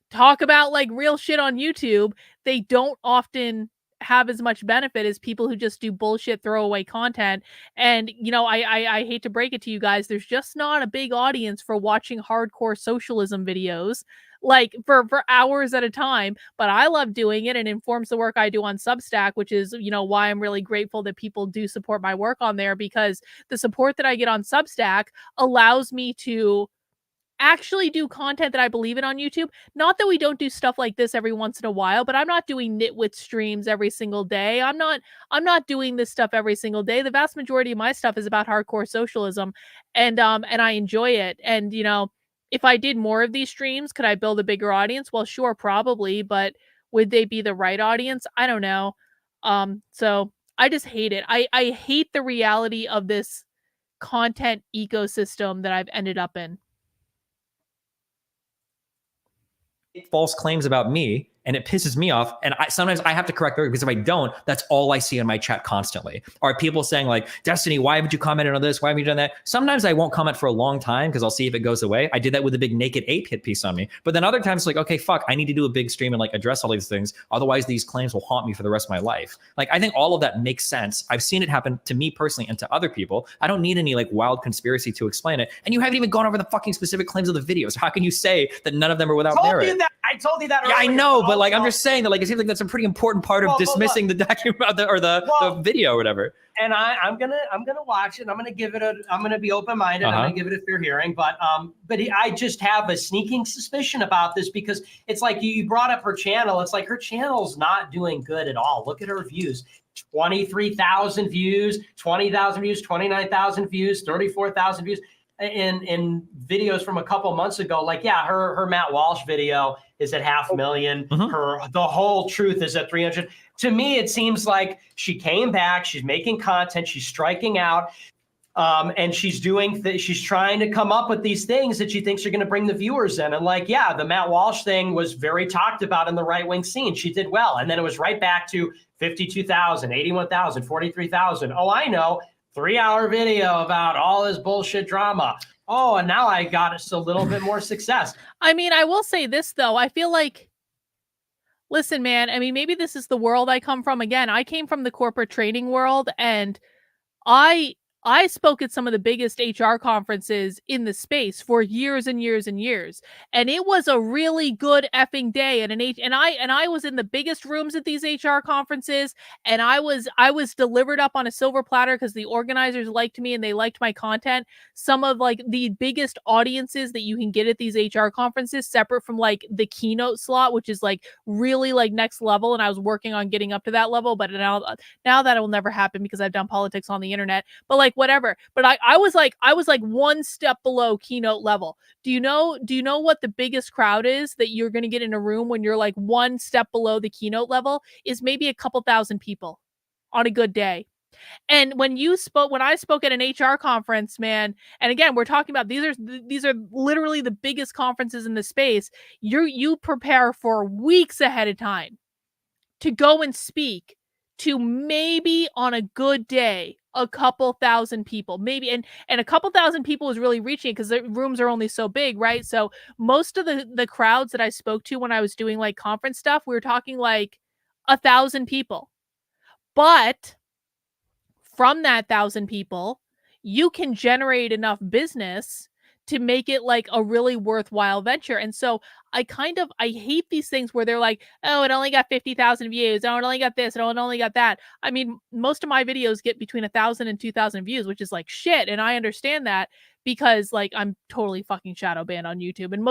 S1: talk about like real shit on YouTube, they don't often have as much benefit as people who just do bullshit throwaway content. And I hate to break it to you guys, there's just not a big audience for watching hardcore socialism videos like for hours at a time. But I love doing it, and informs the work I do on Substack, which is why I'm really grateful that people do support my work on there, because the support that I get on Substack allows me to actually do content that I believe in on YouTube. Not that we don't do stuff like this every once in a while, but I'm not doing nitwit streams every single day. I'm not doing this stuff every single day. The vast majority of my stuff is about hardcore socialism, and I enjoy it. And if I did more of these streams, could I build a bigger audience? Well, sure, probably, but would they be the right audience? I don't know. So I just hate it. I hate the reality of this content ecosystem that I've ended up in.
S2: False claims about me, and it pisses me off. And sometimes I have to correct her, because if I don't, that's all I see in my chat constantly. Are people saying like, Destiny, why haven't you commented on this? Why haven't you done that? Sometimes I won't comment for a long time because I'll see if it goes away. I did that with the big Naked Ape hit piece on me. But then other times, like, okay, fuck, I need to do a big stream and like address all these things. Otherwise, these claims will haunt me for the rest of my life. Like, I think all of that makes sense. I've seen it happen to me personally and to other people. I don't need any like wild conspiracy to explain it. And you haven't even gone over the fucking specific claims of the videos. How can you say that none of them are without merit?
S3: I told you that
S2: Yeah,
S3: earlier,
S2: I know, but like, I'm just saying that like, it seems like that's a pretty important part of dismissing the document or the video or whatever.
S3: And I'm gonna watch it. I'm gonna give it I'm gonna be open minded. I'm gonna give it a fair hearing. But I just have a sneaking suspicion about this, because it's like you brought up her channel. It's like her channel's not doing good at all. Look at her views: 23,000 views, 20,000 views, 29,000 views, 34,000 views. In videos from a couple months ago, like, yeah, her Matt Walsh video is at 500,000. The whole truth is at 300. To me, it seems like she came back, she's making content, she's striking out, and she's she's trying to come up with these things that she thinks are going to bring the viewers in. And like, yeah, the Matt Walsh thing was very talked about in the right-wing scene. She did well. And then it was right back to 52,000, 81,000, 43,000. Oh, I know. 3-hour video about all this bullshit drama. Oh, and now I got us a little bit more success.
S1: I mean, I will say this, though. I feel like, listen, man, I mean, maybe this is the world I come from. Again, I came from the corporate training world, and I spoke at some of the biggest HR conferences in the space for years and years and years. And it was a really good effing day at and I was in the biggest rooms at these HR conferences, and I was delivered up on a silver platter because the organizers liked me and they liked my content. Some of like the biggest audiences that you can get at these HR conferences, separate from like the keynote slot, which is like really like next level, and I was working on getting up to that level, but now that will never happen because I've done politics on the internet. But like, whatever. But I was like one step below keynote level. Do you know what the biggest crowd is that you're going to get in a room when you're like one step below the keynote level? Is maybe a couple thousand people on a good day. And when I spoke at an HR conference, man, and again, we're talking about these are literally the biggest conferences in the space. You prepare for weeks ahead of time to go and speak to maybe on a good day a couple thousand people, maybe, and a couple thousand people is really reaching it because the rooms are only so big, right? So most of the crowds that I spoke to when I was doing like conference stuff, we were talking like 1,000 people. But from that 1,000 people, you can generate enough business to make it like a really worthwhile venture. And so I hate these things where they're like, oh, it only got 50,000 views. Oh, it only got this. Oh, it only got that. I mean, most of my videos get between 1,000 and 2,000 views, which is like shit. And I understand that because like I'm totally fucking shadow banned on YouTube. And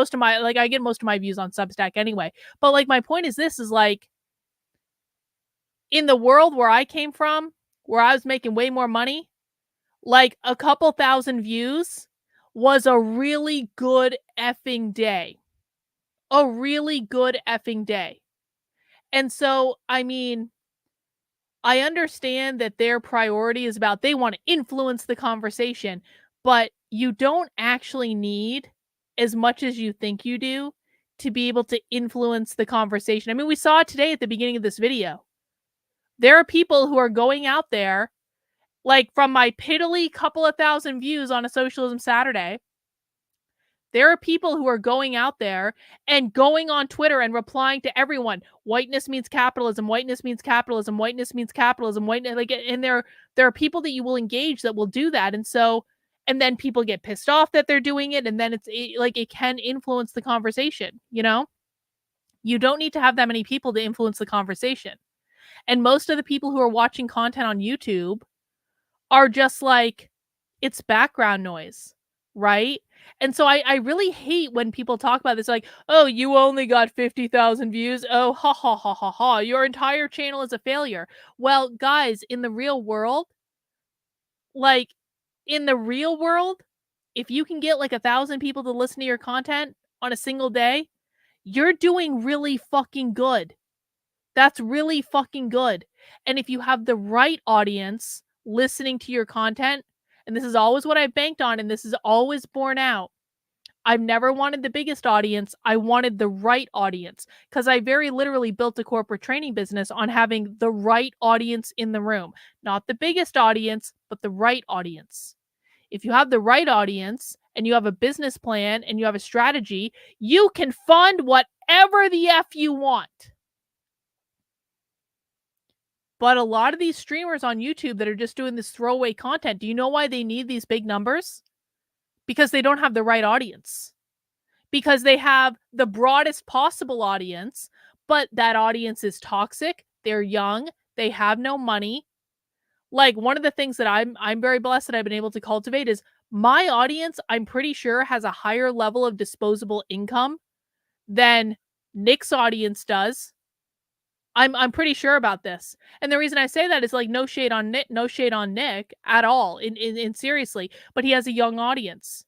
S1: I get most of my views on Substack anyway. But like, my point is this is like, in the world where I came from, where I was making way more money, like a couple thousand views was a really good effing day. A really good effing day. And so, I mean, I understand that their priority is about they want to influence the conversation, but you don't actually need as much as you think you do to be able to influence the conversation. I mean, we saw it today at the beginning of this video. There are people who are going out there, like from my piddly couple of thousand views on a Socialism Saturday, there are people who are going out there and going on Twitter and replying to everyone. Whiteness means capitalism. Whiteness means capitalism. Whiteness means capitalism. Whiteness, like, and there are people that you will engage that will do that, and then people get pissed off that they're doing it, and then it can influence the conversation. You know, you don't need to have that many people to influence the conversation, and most of the people who are watching content on YouTube are just like, it's background noise, right? And so I really hate when people talk about this, like, oh, you only got 50,000 views. Oh, ha, ha, ha, ha, ha. Your entire channel is a failure. Well, guys, in the real world, if you can get like 1,000 people to listen to your content on a single day, you're doing really fucking good. That's really fucking good. And if you have the right audience listening to your content, and this is always what I've banked on, and this is always borne out, I've never wanted the biggest audience. I wanted the right audience, because I very literally built a corporate training business on having the right audience in the room. Not the biggest audience, but the right audience. If you have the right audience and you have a business plan and you have a strategy, you can fund whatever the F you want. But a lot of these streamers on YouTube that are just doing this throwaway content, do you know why they need these big numbers? Because they don't have the right audience. Because they have the broadest possible audience, but that audience is toxic, they're young, they have no money. Like, one of the things that I'm very blessed that I've been able to cultivate is my audience, I'm pretty sure, has a higher level of disposable income than Nick's audience does. I'm pretty sure about this. And the reason I say that is, like, no shade on Nick at all, in seriously, but he has a young audience.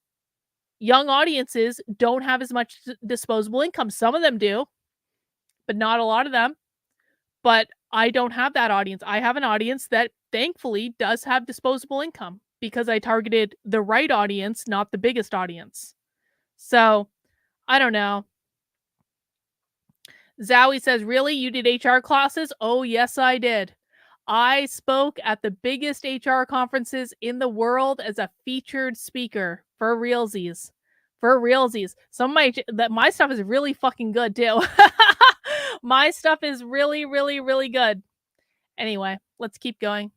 S1: Young audiences don't have as much disposable income. Some of them do, but not a lot of them. But I don't have that audience. I have an audience that thankfully does have disposable income because I targeted the right audience, not the biggest audience. So, I don't know. Zowie says, really? You did HR classes? Oh, yes, I did. I spoke at the biggest HR conferences in the world as a featured speaker for realsies. Some of my stuff is really fucking good too. My stuff is really, really, really good. Anyway, let's keep going.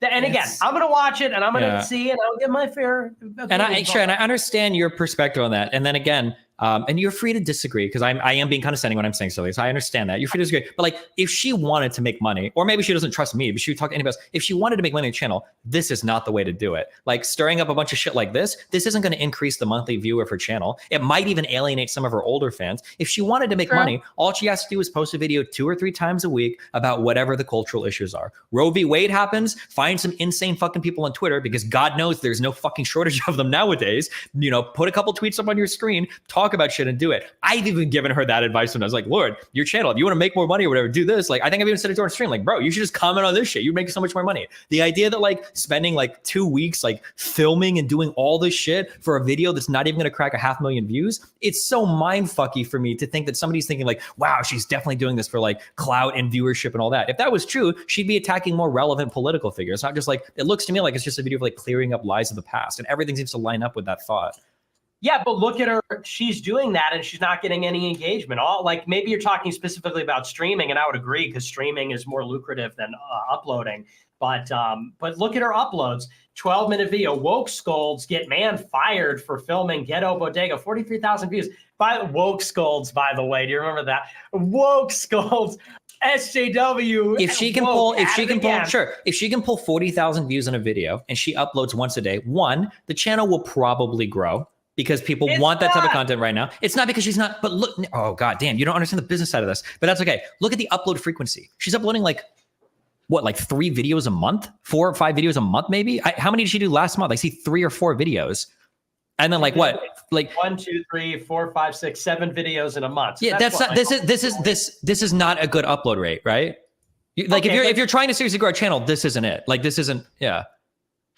S3: And again, I'm going to watch it and I'm going to see, and I'll get my fair.
S2: And I understand your perspective on that. And then again, and you're free to disagree, because I am being condescending when I'm saying silly. So I understand that. You're free to disagree. But like, if she wanted to make money, or maybe she doesn't trust me, but she would talk to anybody else. If she wanted to make money on the channel, this is not the way to do it. Like, stirring up a bunch of shit like this isn't going to increase the monthly view of her channel. It might even alienate some of her older fans. If she wanted to make money, all she has to do is post a video 2 or 3 times a week about whatever the cultural issues are. Roe v. Wade happens, find some insane fucking people on Twitter, because God knows there's no fucking shortage of them nowadays. You know, put a couple tweets up on your screen, talk about shit, and do it. I've even given her that advice when I was like, Lord, your channel, if you want to make more money or whatever, do this. Like, I think I've even said it to her on stream, like, bro, you should just comment on this shit. You'd make so much more money. The idea that like spending like 2 weeks like filming and doing all this shit for a video that's not even going to crack 500,000 views, it's so mind fucky for me to think that somebody's thinking like, wow, she's definitely doing this for like clout and viewership and all that. If that was true, she'd be attacking more relevant political figures. Not just like, it looks to me like it's just a video of like clearing up lies of the past, and everything seems to line up with that thought.
S3: Yeah, but look at her. She's doing that and she's not getting any engagement. Like, maybe you're talking specifically about streaming, and I would agree, because streaming is more lucrative than uploading. But look at her uploads. 12-minute video. Woke scolds get man fired for filming Ghetto Bodega. 43,000 views. Woke scolds, by the way. Do you remember that? Woke scolds. SJW.
S2: If she can pull 40,000 views on a video and she uploads once a day, one, the channel will probably grow, because people want that type of content right now. It's not because she's not, but look, oh god damn, you don't understand the business side of this, but that's okay. Look at the upload frequency. She's uploading like 3 videos a month, 4 or 5 videos a month, maybe. How many did she do last month? I see 3 or 4 videos, and then like what, like
S3: 1, 2, 3, 4, 5, 6, 7 videos in a month. So
S2: yeah, that's not. This is not a good upload rate, right? Like, if you're trying to seriously grow a channel, this isn't it. Like, this isn't. Yeah.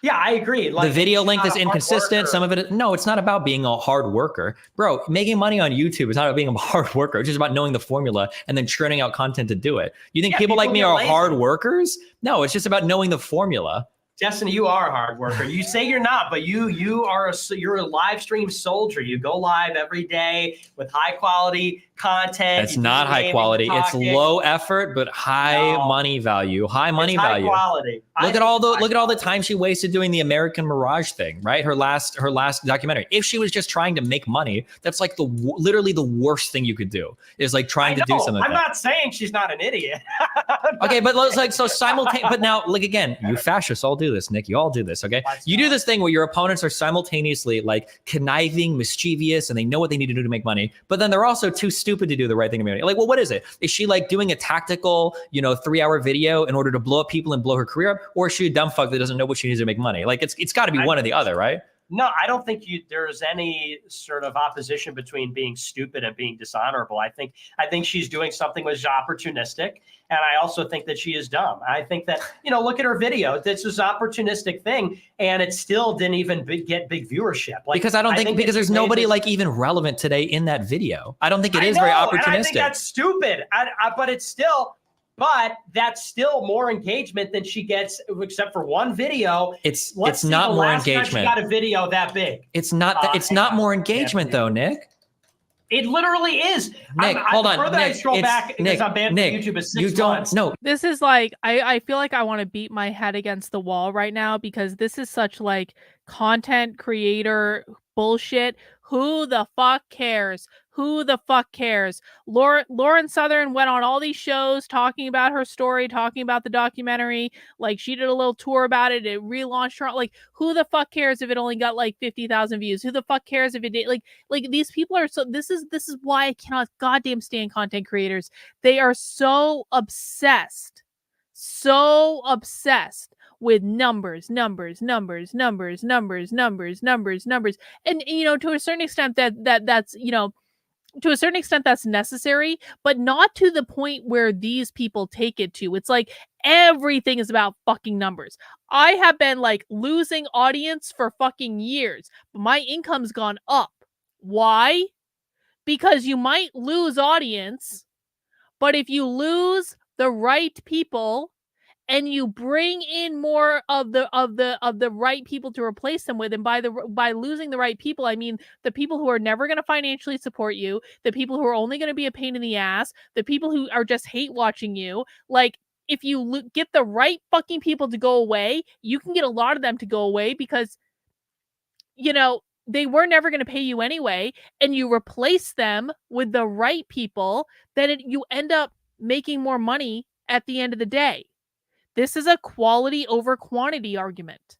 S3: Yeah, I agree.
S2: The video
S3: she's
S2: length
S3: not
S2: is
S3: a hard
S2: inconsistent.
S3: worker.
S2: Some of it, no, it's not about being a hard worker. Bro, making money on YouTube is not about being a hard worker. It's just about knowing the formula and then churning out content to do it. You think people like me
S3: get
S2: are
S3: lazy.
S2: hard workers? No, it's just about knowing the formula.
S3: Destiny, you are a hard worker. You say you're not, but you're a live stream soldier. You go live every day with high quality content.
S2: It's not high quality. It's low effort, but high money value. High money value.
S3: High quality.
S2: Look at all the time she wasted doing the American Mirage thing, right? Her last documentary. If she was just trying to make money, that's like literally the worst thing you could do. Is like trying to do something.
S3: I'm not saying she's not an idiot.
S2: Okay, but it's like so simultaneous. But now, like again, you fascists all do this, Nick. You all do this, okay? You do this thing where your opponents are simultaneously like conniving, mischievous, and they know what they need to do to make money, but then they're also too stupid to do the right thing to make money. Like, well, what is it? Is she like doing a tactical, 3-hour video in order to blow up people and blow her career up, or is she a dumb fuck that doesn't know what she needs to make money? Like, it's got to be one or the other, right?
S3: No, I don't think there's any sort of opposition between being stupid and being dishonorable. I think she's doing something which is opportunistic, and I also think that she is dumb. I think that, look at her video. This is an opportunistic thing, and it still didn't even get big viewership. Like,
S2: because I don't think because there's nobody like even relevant today in that video. I don't think it is very opportunistic. And I think
S3: that's stupid. But it's still. But that's still more engagement than she gets, except for one video.
S2: It's not more engagement.
S3: She got a video that big.
S2: It's not. It's not more engagement though, Nick.
S3: It literally is.
S2: Nick, hold on.
S3: Nick, I scroll back because I'm banned from YouTube is 6 months.
S2: No.
S1: This is like I feel like I want to beat my head against the wall right now because this is such like content creator bullshit. Who the fuck cares? Who the fuck cares? Lauren Southern went on all these shows talking about her story, talking about the documentary. Like, she did a little tour about it. It relaunched her. Like, who the fuck cares if it only got like 50,000 views? Who the fuck cares if it did? Like these people are so. This is why I cannot goddamn stand content creators. They are so obsessed with numbers. And to a certain extent that's to a certain extent that's necessary, but not to the point where these people take it to. It's like everything is about fucking numbers. I have been like losing audience for fucking years, but my income's gone up. Why? Because you might lose audience, but if you lose the right people and you bring in more of the right people to replace them with, and by losing the right people, I mean the people who are never going to financially support you, the people who are only going to be a pain in the ass, the people who are just hate watching you. Like, if you get the right fucking people to go away, you can get a lot of them to go away because they were never going to pay you anyway, and you replace them with the right people, then you end up making more money at the end of the day. This is a quality over quantity argument.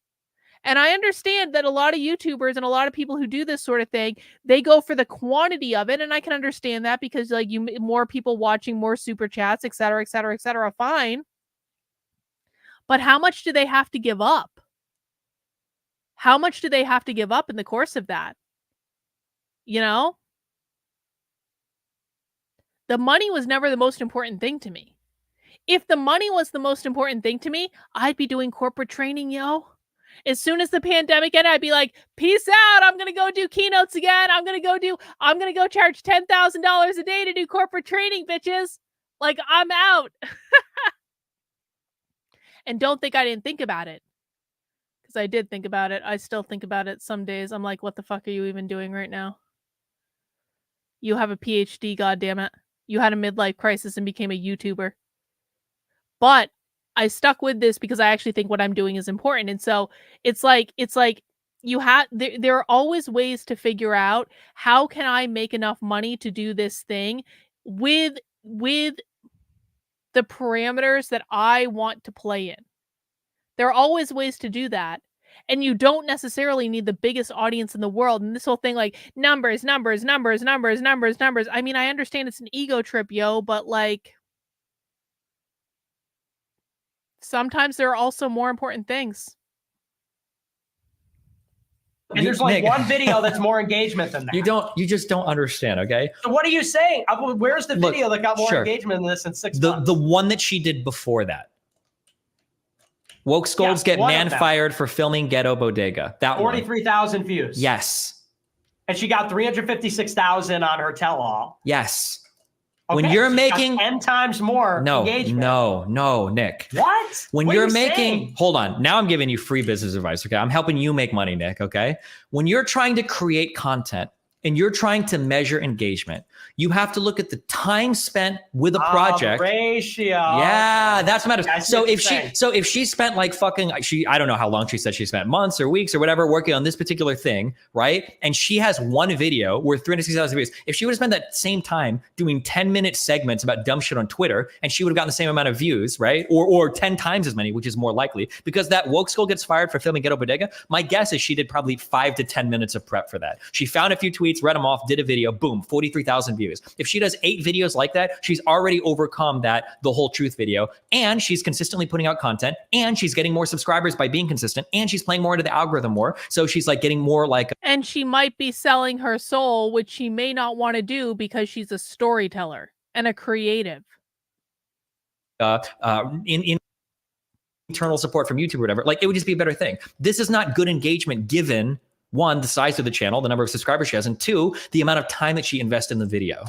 S1: And I understand that a lot of YouTubers and a lot of people who do this sort of thing, they go for the quantity of it. And I can understand that because like more people watching, more super chats, et cetera, et cetera, et cetera. Fine. But how much do they have to give up? How much do they have to give up in the course of that? The money was never the most important thing to me. If the money was the most important thing to me, I'd be doing corporate training, yo. As soon as the pandemic ended, I'd be like, peace out. I'm going to go do keynotes again. I'm going to go charge $10,000 a day to do corporate training, bitches. Like, I'm out. And don't think I didn't think about it. Because I did think about it. I still think about it some days. I'm like, what the fuck are you even doing right now? You have a PhD, goddammit. You had a midlife crisis and became a YouTuber. But I stuck with this because I actually think what I'm doing is important. And so it's like there are always ways to figure out how can I make enough money to do this thing with the parameters that I want to play in. There are always ways to do that. And you don't necessarily need the biggest audience in the world. And this whole thing like numbers. I mean, I understand it's an ego trip, yo, but like, sometimes there are also more important things.
S3: And there's like one video that's more engagement than that.
S2: You just don't understand, okay?
S3: So what are you saying? Where's the video that got more engagement than this in 6 months?
S2: The one that she did before that. Woke scolds get
S3: one of
S2: man
S3: them.
S2: fired for filming Ghetto Bodega. That one.
S3: 43,000 views.
S2: Yes.
S3: And she got 356,000 on her tell-all.
S2: Yes.
S3: Okay,
S2: When you're
S3: so she got
S2: making
S3: 10 times more engagement.
S2: No, Nick.
S3: What?
S2: When
S3: What are
S2: you're
S3: you
S2: making,
S3: saying?
S2: hold on. Now I'm giving you free business advice. Okay. I'm helping you make money, Nick. Okay. When you're trying to create content and you're trying to measure engagement, you have to look at the time spent with a project.
S3: Ratio.
S2: Yeah, that's what matters.
S3: So
S2: if she spent like fucking, I don't know how long she said she spent, months or weeks or whatever, working on this particular thing, right? And she has one video worth 360,000 views. If she would have spent that same time doing 10-minute segments about dumb shit on Twitter, and she would have gotten the same amount of views, right? Or 10 times as many, which is more likely, because that woke skull gets fired for filming Ghetto Bodega. My guess is she did probably 5 to 10 minutes of prep for that. She found a few tweets, read them off, did a video, boom, 43,000 views. If she does 8 videos like that, she's already overcome the whole truth video, and she's consistently putting out content, and she's getting more subscribers by being consistent, and she's playing more into the algorithm more. So she's like getting more like.
S1: And she might be selling her soul, which she may not want to do because she's a storyteller and a creative.
S2: In internal support from YouTube or whatever, like it would just be a better thing. This is not good engagement given, 1, the size of the channel, the number of subscribers she has, and 2, the amount of time that she invests in the video.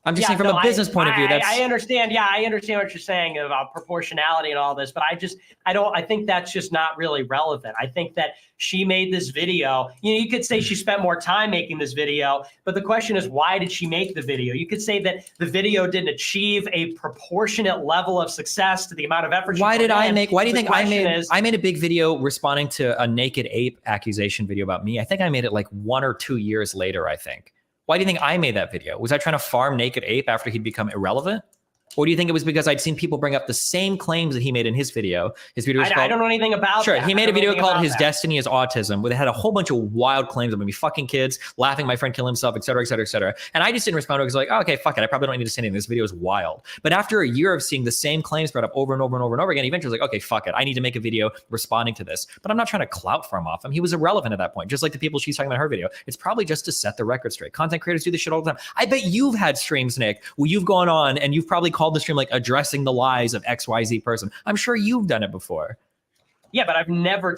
S2: I'm just saying from a business point of view, that's.
S3: I understand. Yeah, I understand what you're saying about proportionality and all this, but I think that's just not really relevant. I think that she made this video. You could say she spent more time making this video, but the question is, why did she make the video? You could say that the video didn't achieve a proportionate level of success to the amount of effort.
S2: Why do you think I made a big video responding to a naked ape accusation video about me? I think I made it like 1 or 2 years later, I think. Why do you think I made that video? Was I trying to farm naked ape after he'd become irrelevant? Or do you think it was because I'd seen people bring up the same claims that he made in his video? His video was called,
S3: I don't know anything about
S2: Sure,
S3: that.
S2: he made a video called His Destiny is Autism, where they had a whole bunch of wild claims about me fucking kids, laughing my friend kill himself, et cetera, et cetera, et cetera. And I just didn't respond to it because like, oh, okay, fuck it. I probably don't need to say anything. This video is wild. But after a year of seeing the same claims brought up over and over and over and over again, eventually like, okay, fuck it. I need to make a video responding to this. But I'm not trying to clout farm off him. He was irrelevant at that point, just like the people she's talking about in her video. It's probably just to set the record straight. Content creators do this shit all the time. I bet you've had streams, Nick, where you've gone on and you've probably called the stream like addressing the lies of XYZ person. I'm sure you've done it before.
S3: Yeah, but I've never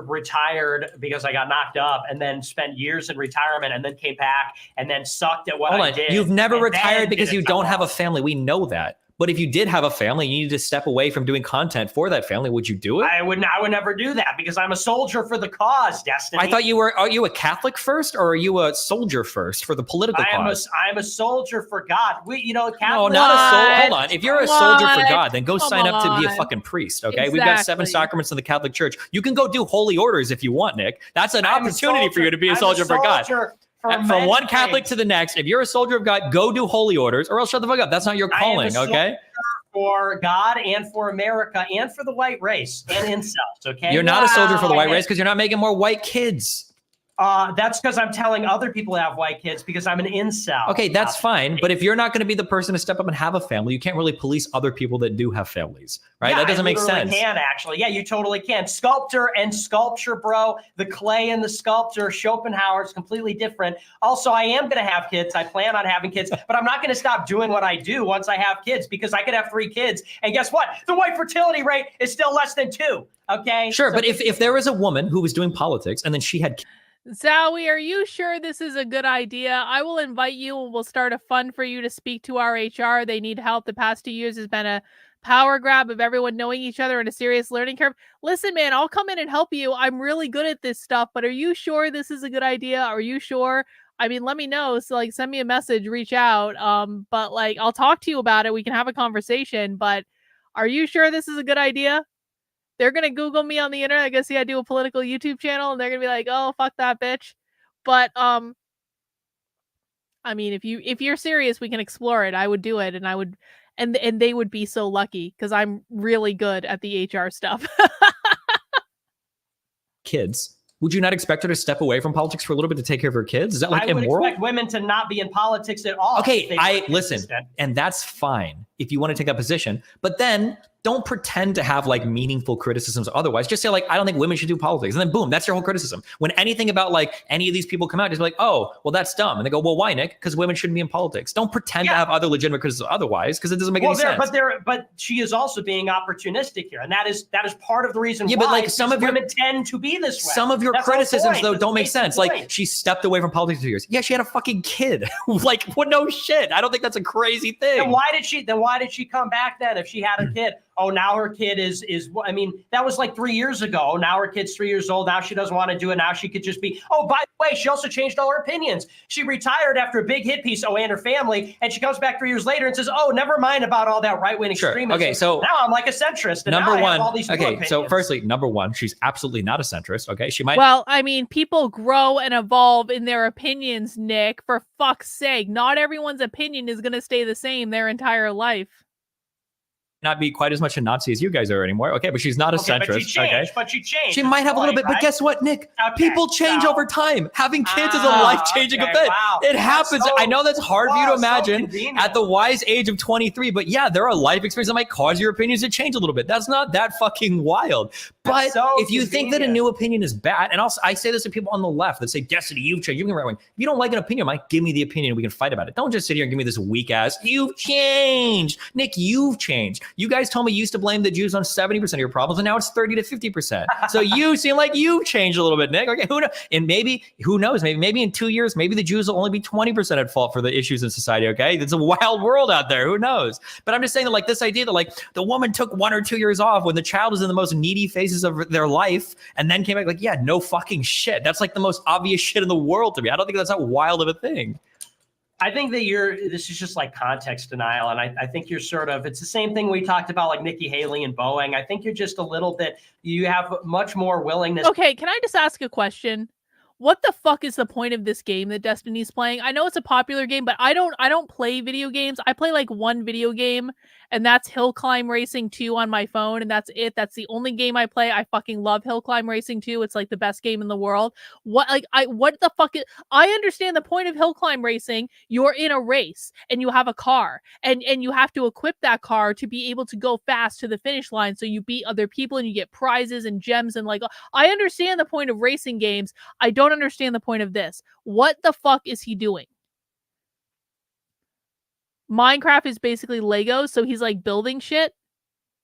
S3: retired because I got knocked up and then spent years in retirement and then came back and then sucked at what I did.
S2: You've never retired because you don't have a family. We know that. But if you did have a family, you needed to step away from doing content for that family. Would you do it?
S3: I would never do that because I'm a soldier for the cause, Destiny.
S2: I thought are you a Catholic first or are you a soldier first for the political cause?
S3: I'm a soldier for God. Catholic.
S2: No, not a soldier. Hold on. If you're a soldier for God, then go sign up to be a fucking priest, okay?
S1: Exactly.
S2: We've got 7 sacraments in the Catholic Church. You can go do holy orders if you want, Nick. That's an opportunity for you to be a soldier for God. From one Catholic to the next, if you're a soldier of God, go do holy orders or else shut the fuck up. That's not your calling, okay?
S3: For God and for America and for the white race and incels, okay?
S2: You're not a soldier for the white race because you're not making more white kids.
S3: That's because I'm telling other people to have white kids because I'm an incel.
S2: Okay, that's fine. But if you're not going to be the person to step up and have a family, you can't really police other people that do have families, right?
S3: Yeah,
S2: that doesn't make sense.
S3: You can actually. Yeah, you totally can. Sculptor and sculpture, bro. The clay and the sculpture, Schopenhauer is completely different. Also, I am going to have kids. I plan on having kids, but I'm not going to stop doing what I do once I have kids because I could have 3 kids. And guess what? The white fertility rate is still less than 2. Okay.
S2: Sure, but if there was a woman who was doing politics and then she had
S1: Zowie, are you sure this is a good idea? I will invite you and we'll start a fund for you to speak to our HR. They need help. The past 2 years has been a power grab of everyone knowing each other and a serious learning curve. Listen, man, I'll come in and help you. I'm really good at this stuff, but are you sure this is a good idea? Are you sure? I mean, let me know. So like, send me a message, reach out. But like, I'll talk to you about it. We can have a conversation, but are you sure this is a good idea? They're going to Google me on the internet. I guess I do a political YouTube channel and they're going to be like, oh, fuck that bitch. But, I mean, if you're serious, we can explore it. I would do it. And I would, and they would be so lucky because I'm really good at the HR stuff.
S2: kids, would you not expect her to step away from politics for a little bit to take care of her kids? Is that like immoral?
S3: I would expect women to not be in politics at all.
S2: Okay, listen, and that's fine. if you want to take that position, but then don't pretend to have like meaningful criticisms otherwise. Just say like, I don't think women should do politics. And then boom, that's your whole criticism. When anything about like any of these people come out, just be like, oh, well, that's dumb. And they go, well, why, Nick? Because women shouldn't be in politics. Don't pretend to have other legitimate criticism otherwise, because it doesn't make any sense.
S4: But she is also being opportunistic here. And that is part of the reason why
S2: but like some of
S4: women tend to be this way.
S2: Some of your criticisms, though, don't make sense.
S4: Point.
S2: Like, she stepped away from politics for 2 years. Yeah, she had a fucking kid. Like, what? No shit. I don't think that's a crazy thing.
S4: Then why did she come back then if she had a kid? Oh, now her kid is I mean, that was like 3 years ago. Now her kid's 3 years old. Now she doesn't want to do it. Now she could just be, oh, by the way, she also changed all her opinions. She retired after a big hit piece, oh, and her family, and she comes back 3 years later and says, oh, never mind about all that right-wing extremism.
S2: Okay, so
S4: now I'm like a centrist. And
S2: number
S4: now
S2: one,
S4: I have all these
S2: okay, so firstly, number one, she's absolutely not a centrist, okay? She might...
S1: Well, I mean, people grow and evolve in their opinions, Nick, for fuck's sake. Not everyone's opinion is going to stay the same their entire life.
S2: Not be quite as much a Nazi as you guys are anymore. Okay, but she's not a centrist.
S4: But she changed.
S2: She might have a little bit, but guess what, Nick? People change over time. Having kids is a life-changing event.
S4: Wow.
S2: It happens. I know that's hard for you to imagine at the wise age of 23, but yeah, there are life experiences that might cause your opinions to change a little bit. That's not that fucking wild. But if you think that a new opinion is bad, and also I say this to people on the left that say, Destiny, you've changed, you've been right wing. If you don't like an opinion, Mike, give me the opinion. We can fight about it. Don't just sit here and give me this weak ass, you've changed. Nick, you've changed. You guys told me you used to blame the Jews on 70% of your problems, and now it's 30 to 50%. So you seem like you've changed a little bit, Nick. Okay, who knows? And maybe, who knows? Maybe in 2 years, maybe the Jews will only be 20% at fault for the issues in society. Okay, it's a wild world out there. Who knows? But I'm just saying that, like, this idea that like the woman took 1 or 2 years off when the child was in the most needy phases of their life, and then came back, like, yeah, no fucking shit. That's like the most obvious shit in the world to me. I don't think that's that wild of a thing.
S4: I think that this is just like context denial. And I think you're sort of, it's the same thing we talked about, like Nikki Haley and Boeing. I think you're just a little bit, you have much more willingness.
S1: Okay, can I just ask a question? What the fuck is the point of this game that Destiny's playing? I know it's a popular game, but I don't play video games. I play like one video game, and that's Hill Climb Racing 2 on my phone, and that's it. That's the only game I play. I fucking love Hill Climb Racing 2. It's like the best game in the world. What the fuck is, I understand the point of Hill Climb Racing. You're in a race and you have a car, and you have to equip that car to be able to go fast to the finish line, so you beat other people and you get prizes and gems, and like, I understand the point of racing games. I don't understand the point of this. What the fuck is he doing? Minecraft is basically Legos, so he's like building shit.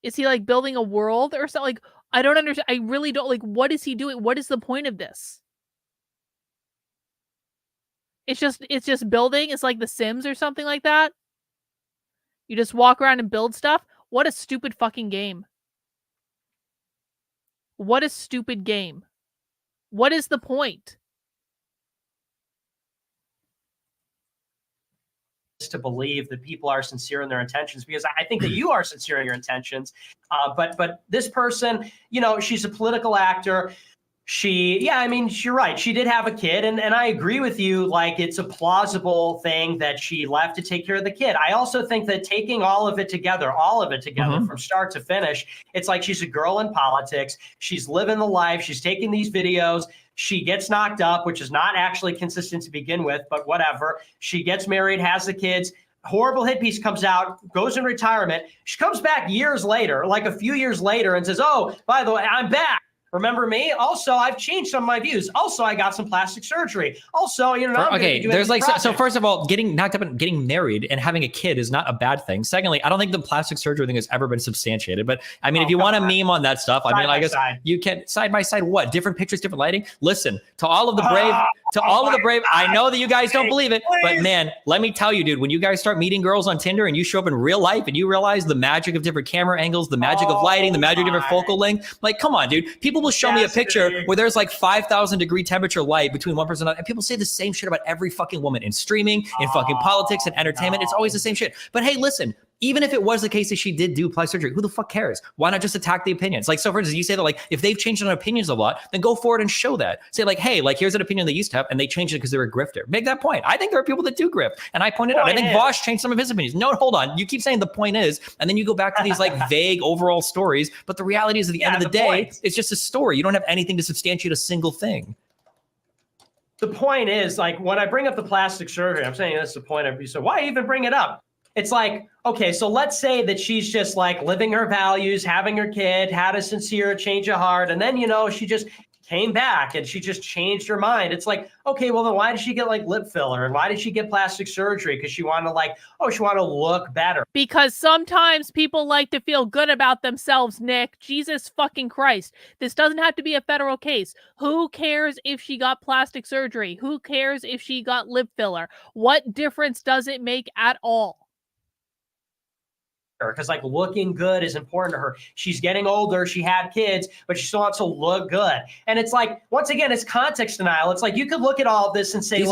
S1: Is he like building a world or something? Like, I don't understand. I really don't, like, what is he doing? What is the point of this? It's just building. It's like The Sims or something like that. You just walk around and build stuff. What a stupid fucking game. What a stupid game. What is the point?
S4: To believe that people are sincere in their intentions, because I think that you are sincere in your intentions. But this person, you know, she's a political actor. I mean, you're right. She did have a kid, and I agree with you. Like, it's a plausible thing that she left to take care of the kid. I also think that taking all of it together from start to finish, it's like she's a girl in politics. She's living the life. She's taking these videos. She gets knocked up, which is not actually consistent to begin with, but whatever. She gets married, has the kids. Horrible hit piece comes out, goes in retirement. She comes back years later, like a few years later, and says, oh, by the way, I'm back. Remember me? Also, I've changed some of my views. Also, I got some plastic surgery. Also, you know,
S2: there's like, so first of all, getting knocked up and getting married and having a kid is not a bad thing. Secondly, I don't think the plastic surgery thing has ever been substantiated. But I mean, if you want to meme on that stuff, I mean, I guess you can side by side. What? Different pictures, different lighting. Listen, to all of the brave, I know that you guys don't believe it, but man, let me tell you, dude, when you guys start meeting girls on Tinder and you show up in real life and you realize the magic of different camera angles, the magic of lighting, the magic of different focal length, like, come on, dude. People will show me a picture where there's like 5,000 degree temperature light between one person and another, and people say the same shit about every fucking woman in streaming, in fucking politics and entertainment. It's always the same shit. But hey, listen, even if it was the case that she did do plastic surgery, who the fuck cares? Why not just attack the opinions? Like, so for instance, you say that, like, if they've changed on opinions a lot, then go forward and show that. Say like, hey, like, here's an opinion they used to have, and they changed it because they're a grifter. Make that point. I think there are people that do grift, and I pointed out. I think Vosh changed some of his opinions. No, hold on. You keep saying the point is, and then you go back to these like vague overall stories. But the reality is, at the end of the day, it's just a story. You don't have anything to substantiate a single thing.
S4: The point is, like, when I bring up the plastic surgery, I'm saying that's the point of you. So why even bring it up?
S3: it's like, okay, so let's say that she's just like living her values, having her kid, had a sincere change of heart, and then, she just came back and she just changed her mind. It's like, okay, well then why did she get like lip filler and why did she get plastic surgery? Because she wanted to she wanted to look better.
S1: Because sometimes people like to feel good about themselves, Nick. Jesus fucking Christ. This doesn't have to be a federal case. Who cares if she got plastic surgery? Who cares if she got lip filler? What difference does it make at all?
S3: Because like looking good is important to her. She's getting older, she had kids, but she still wants to look good. And it's like, once again, it's context denial. It's like you could look at all of this and say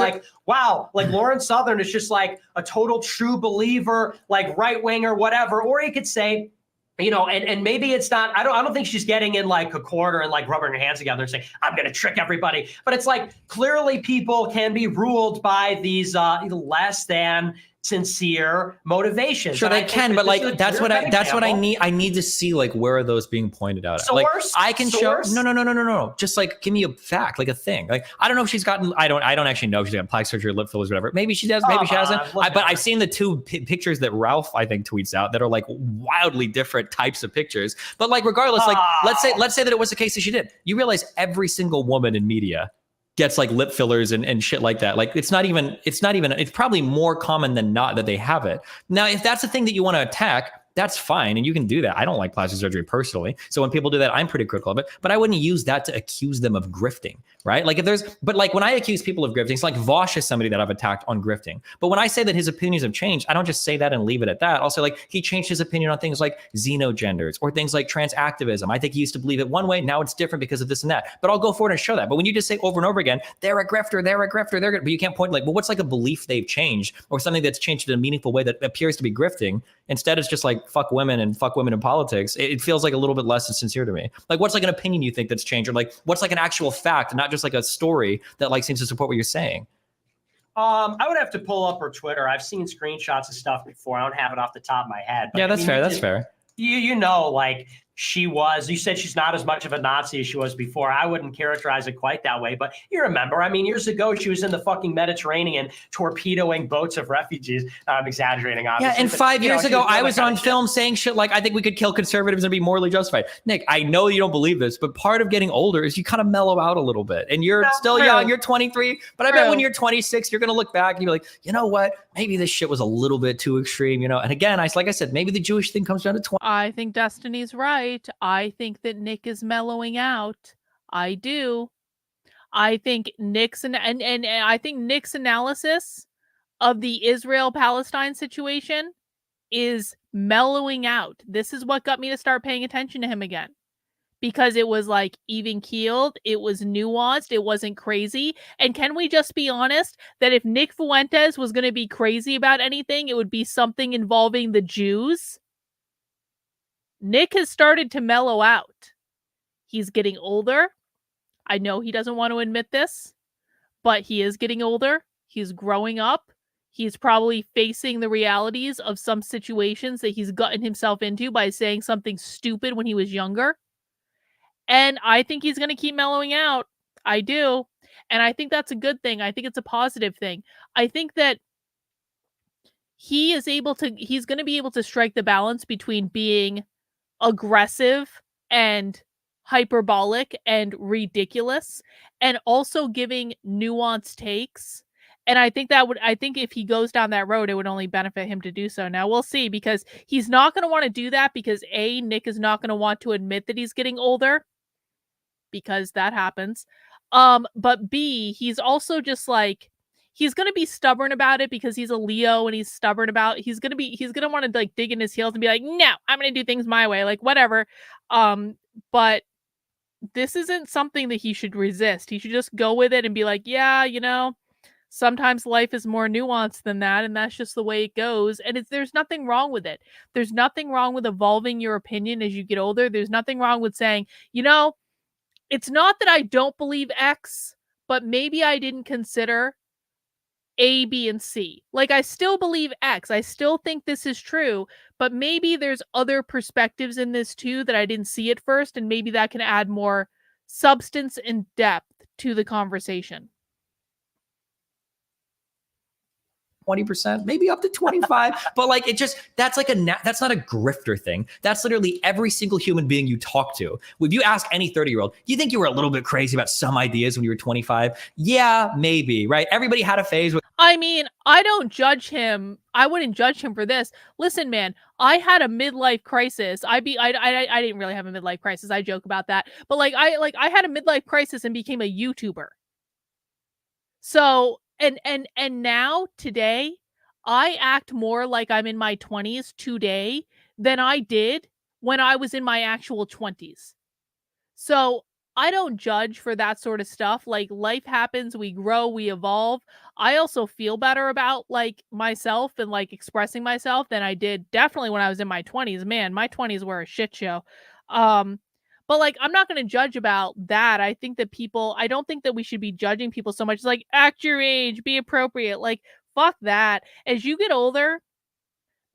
S3: wow, like Lauren Southern is just like a total true believer, like right wing or whatever. Or you could say, and maybe it's not, I don't think she's getting in like a corner and like rubbing her hands together and saying, I'm going to trick everybody. But it's like, clearly people can be ruled by these less than sincere motivations.
S2: Sure, they can, but like that's what I need. I need to see like where are those being pointed out at? Like I can show no. Just like give me a fact, like a thing. Like I don't know if she's gotten. I don't actually know if she's gotten plastic surgery, lip fillers, whatever. Maybe she does. Maybe she hasn't. But I've seen the two pictures that Ralph I think tweets out that are like wildly different types of pictures. But like regardless, like let's say that it was the case that she did. You realize every single woman in media gets like lip fillers and shit like that. Like it's probably more common than not that they have it. Now, if that's the thing that you want to attack, that's fine. And you can do that. I don't like plastic surgery personally. So when people do that, I'm pretty critical of it, but I wouldn't use that to accuse them of grifting, right? Like but like when I accuse people of grifting, it's like Vosh is somebody that I've attacked on grifting. But when I say that his opinions have changed, I don't just say that and leave it at that. I'll say like he changed his opinion on things like xenogenders or things like trans activism. I think he used to believe it one way. Now it's different because of this and that, but I'll go forward and show that. But when you just say over and over again, they're a grifter, but you can't point like, well, what's like a belief they've changed or something that's changed in a meaningful way that appears to be grifting. Instead, it's just like fuck women in politics. It feels like a little bit less than sincere to me. Like, what's like an opinion you think that's changed, or like what's like an actual fact, and not just like a story that like seems to support what you're saying?
S3: I would have to pull up her Twitter. I've seen screenshots of stuff before. I don't have it off the top of my head. But
S2: yeah, that's fair. That's fair.
S3: Like you said she's not as much of a Nazi as she was before. I wouldn't characterize it quite that way, but you remember, years ago, she was in the fucking Mediterranean torpedoing boats of refugees. I'm exaggerating, obviously.
S2: Yeah, and 5 years ago, I was on film saying shit like, I think we could kill conservatives and be morally justified. Nick, I know you don't believe this, but part of getting older is you kind of mellow out a little bit. And you're still young, you're 23, but I bet when you're 26, you're going to look back and you're like, you know what? Maybe this shit was a little bit too extreme, And again, like I said, maybe the Jewish thing comes down to 20.
S1: I think Destiny's right. I think that Nick is mellowing out. I do. I think Nick's and I think Nick's analysis of the Israel-Palestine situation is mellowing out. This is what got me to start paying attention to him again. Because it was like even keeled, it was nuanced, it wasn't crazy. And can we just be honest that if Nick Fuentes was going to be crazy about anything, it would be something involving the Jews? Nick has started to mellow out. He's getting older. I know he doesn't want to admit this, but he is getting older. He's growing up. He's probably facing the realities of some situations that he's gotten himself into by saying something stupid when he was younger. And I think he's going to keep mellowing out. I do. And I think that's a good thing. I think it's a positive thing. I think that he's going to be able to strike the balance between being aggressive and hyperbolic and ridiculous and also giving nuanced takes. And I think if he goes down that road, it would only benefit him to do so. Now we'll see, because he's not going to want to do that because A, Nick is not going to want to admit that he's getting older, because that happens. But B, he's also just like, he's going to be stubborn about it because he's a Leo and he's stubborn about it. He's going to want to like dig in his heels and be like, no, I'm going to do things my way, like whatever. But this isn't something that he should resist. He should just go with it and be like, yeah, sometimes life is more nuanced than that. And that's just the way it goes. And there's nothing wrong with it. There's nothing wrong with evolving your opinion as you get older. There's nothing wrong with saying, it's not that I don't believe X, but maybe I didn't consider A, B, and C. Like, I still believe X. I still think this is true, but maybe there's other perspectives in this too that I didn't see at first, and maybe that can add more substance and depth to the conversation.
S2: 20%, maybe up to 25. But like, that's like that's not a grifter thing. That's literally every single human being you talk to. If you ask any 30-year-old, do you think you were a little bit crazy about some ideas when you were 25? Yeah, maybe, right? Everybody had a phase with.
S1: I mean, I don't judge him. I wouldn't judge him for this. Listen, man, I had a midlife crisis. I didn't really have a midlife crisis. I joke about that. But I had a midlife crisis and became a YouTuber. So, and now today, I act more like I'm in my 20s today than I did when I was in my actual 20s. So, I don't judge for that sort of stuff. Like, life happens, we grow, we evolve. I also feel better about like myself and like expressing myself than I did definitely when I was in my 20s. Man, my 20s were a shit show. But like, I'm not going to judge about that. I don't think that we should be judging people so much. It's like, act your age, be appropriate. Like, fuck that. As you get older,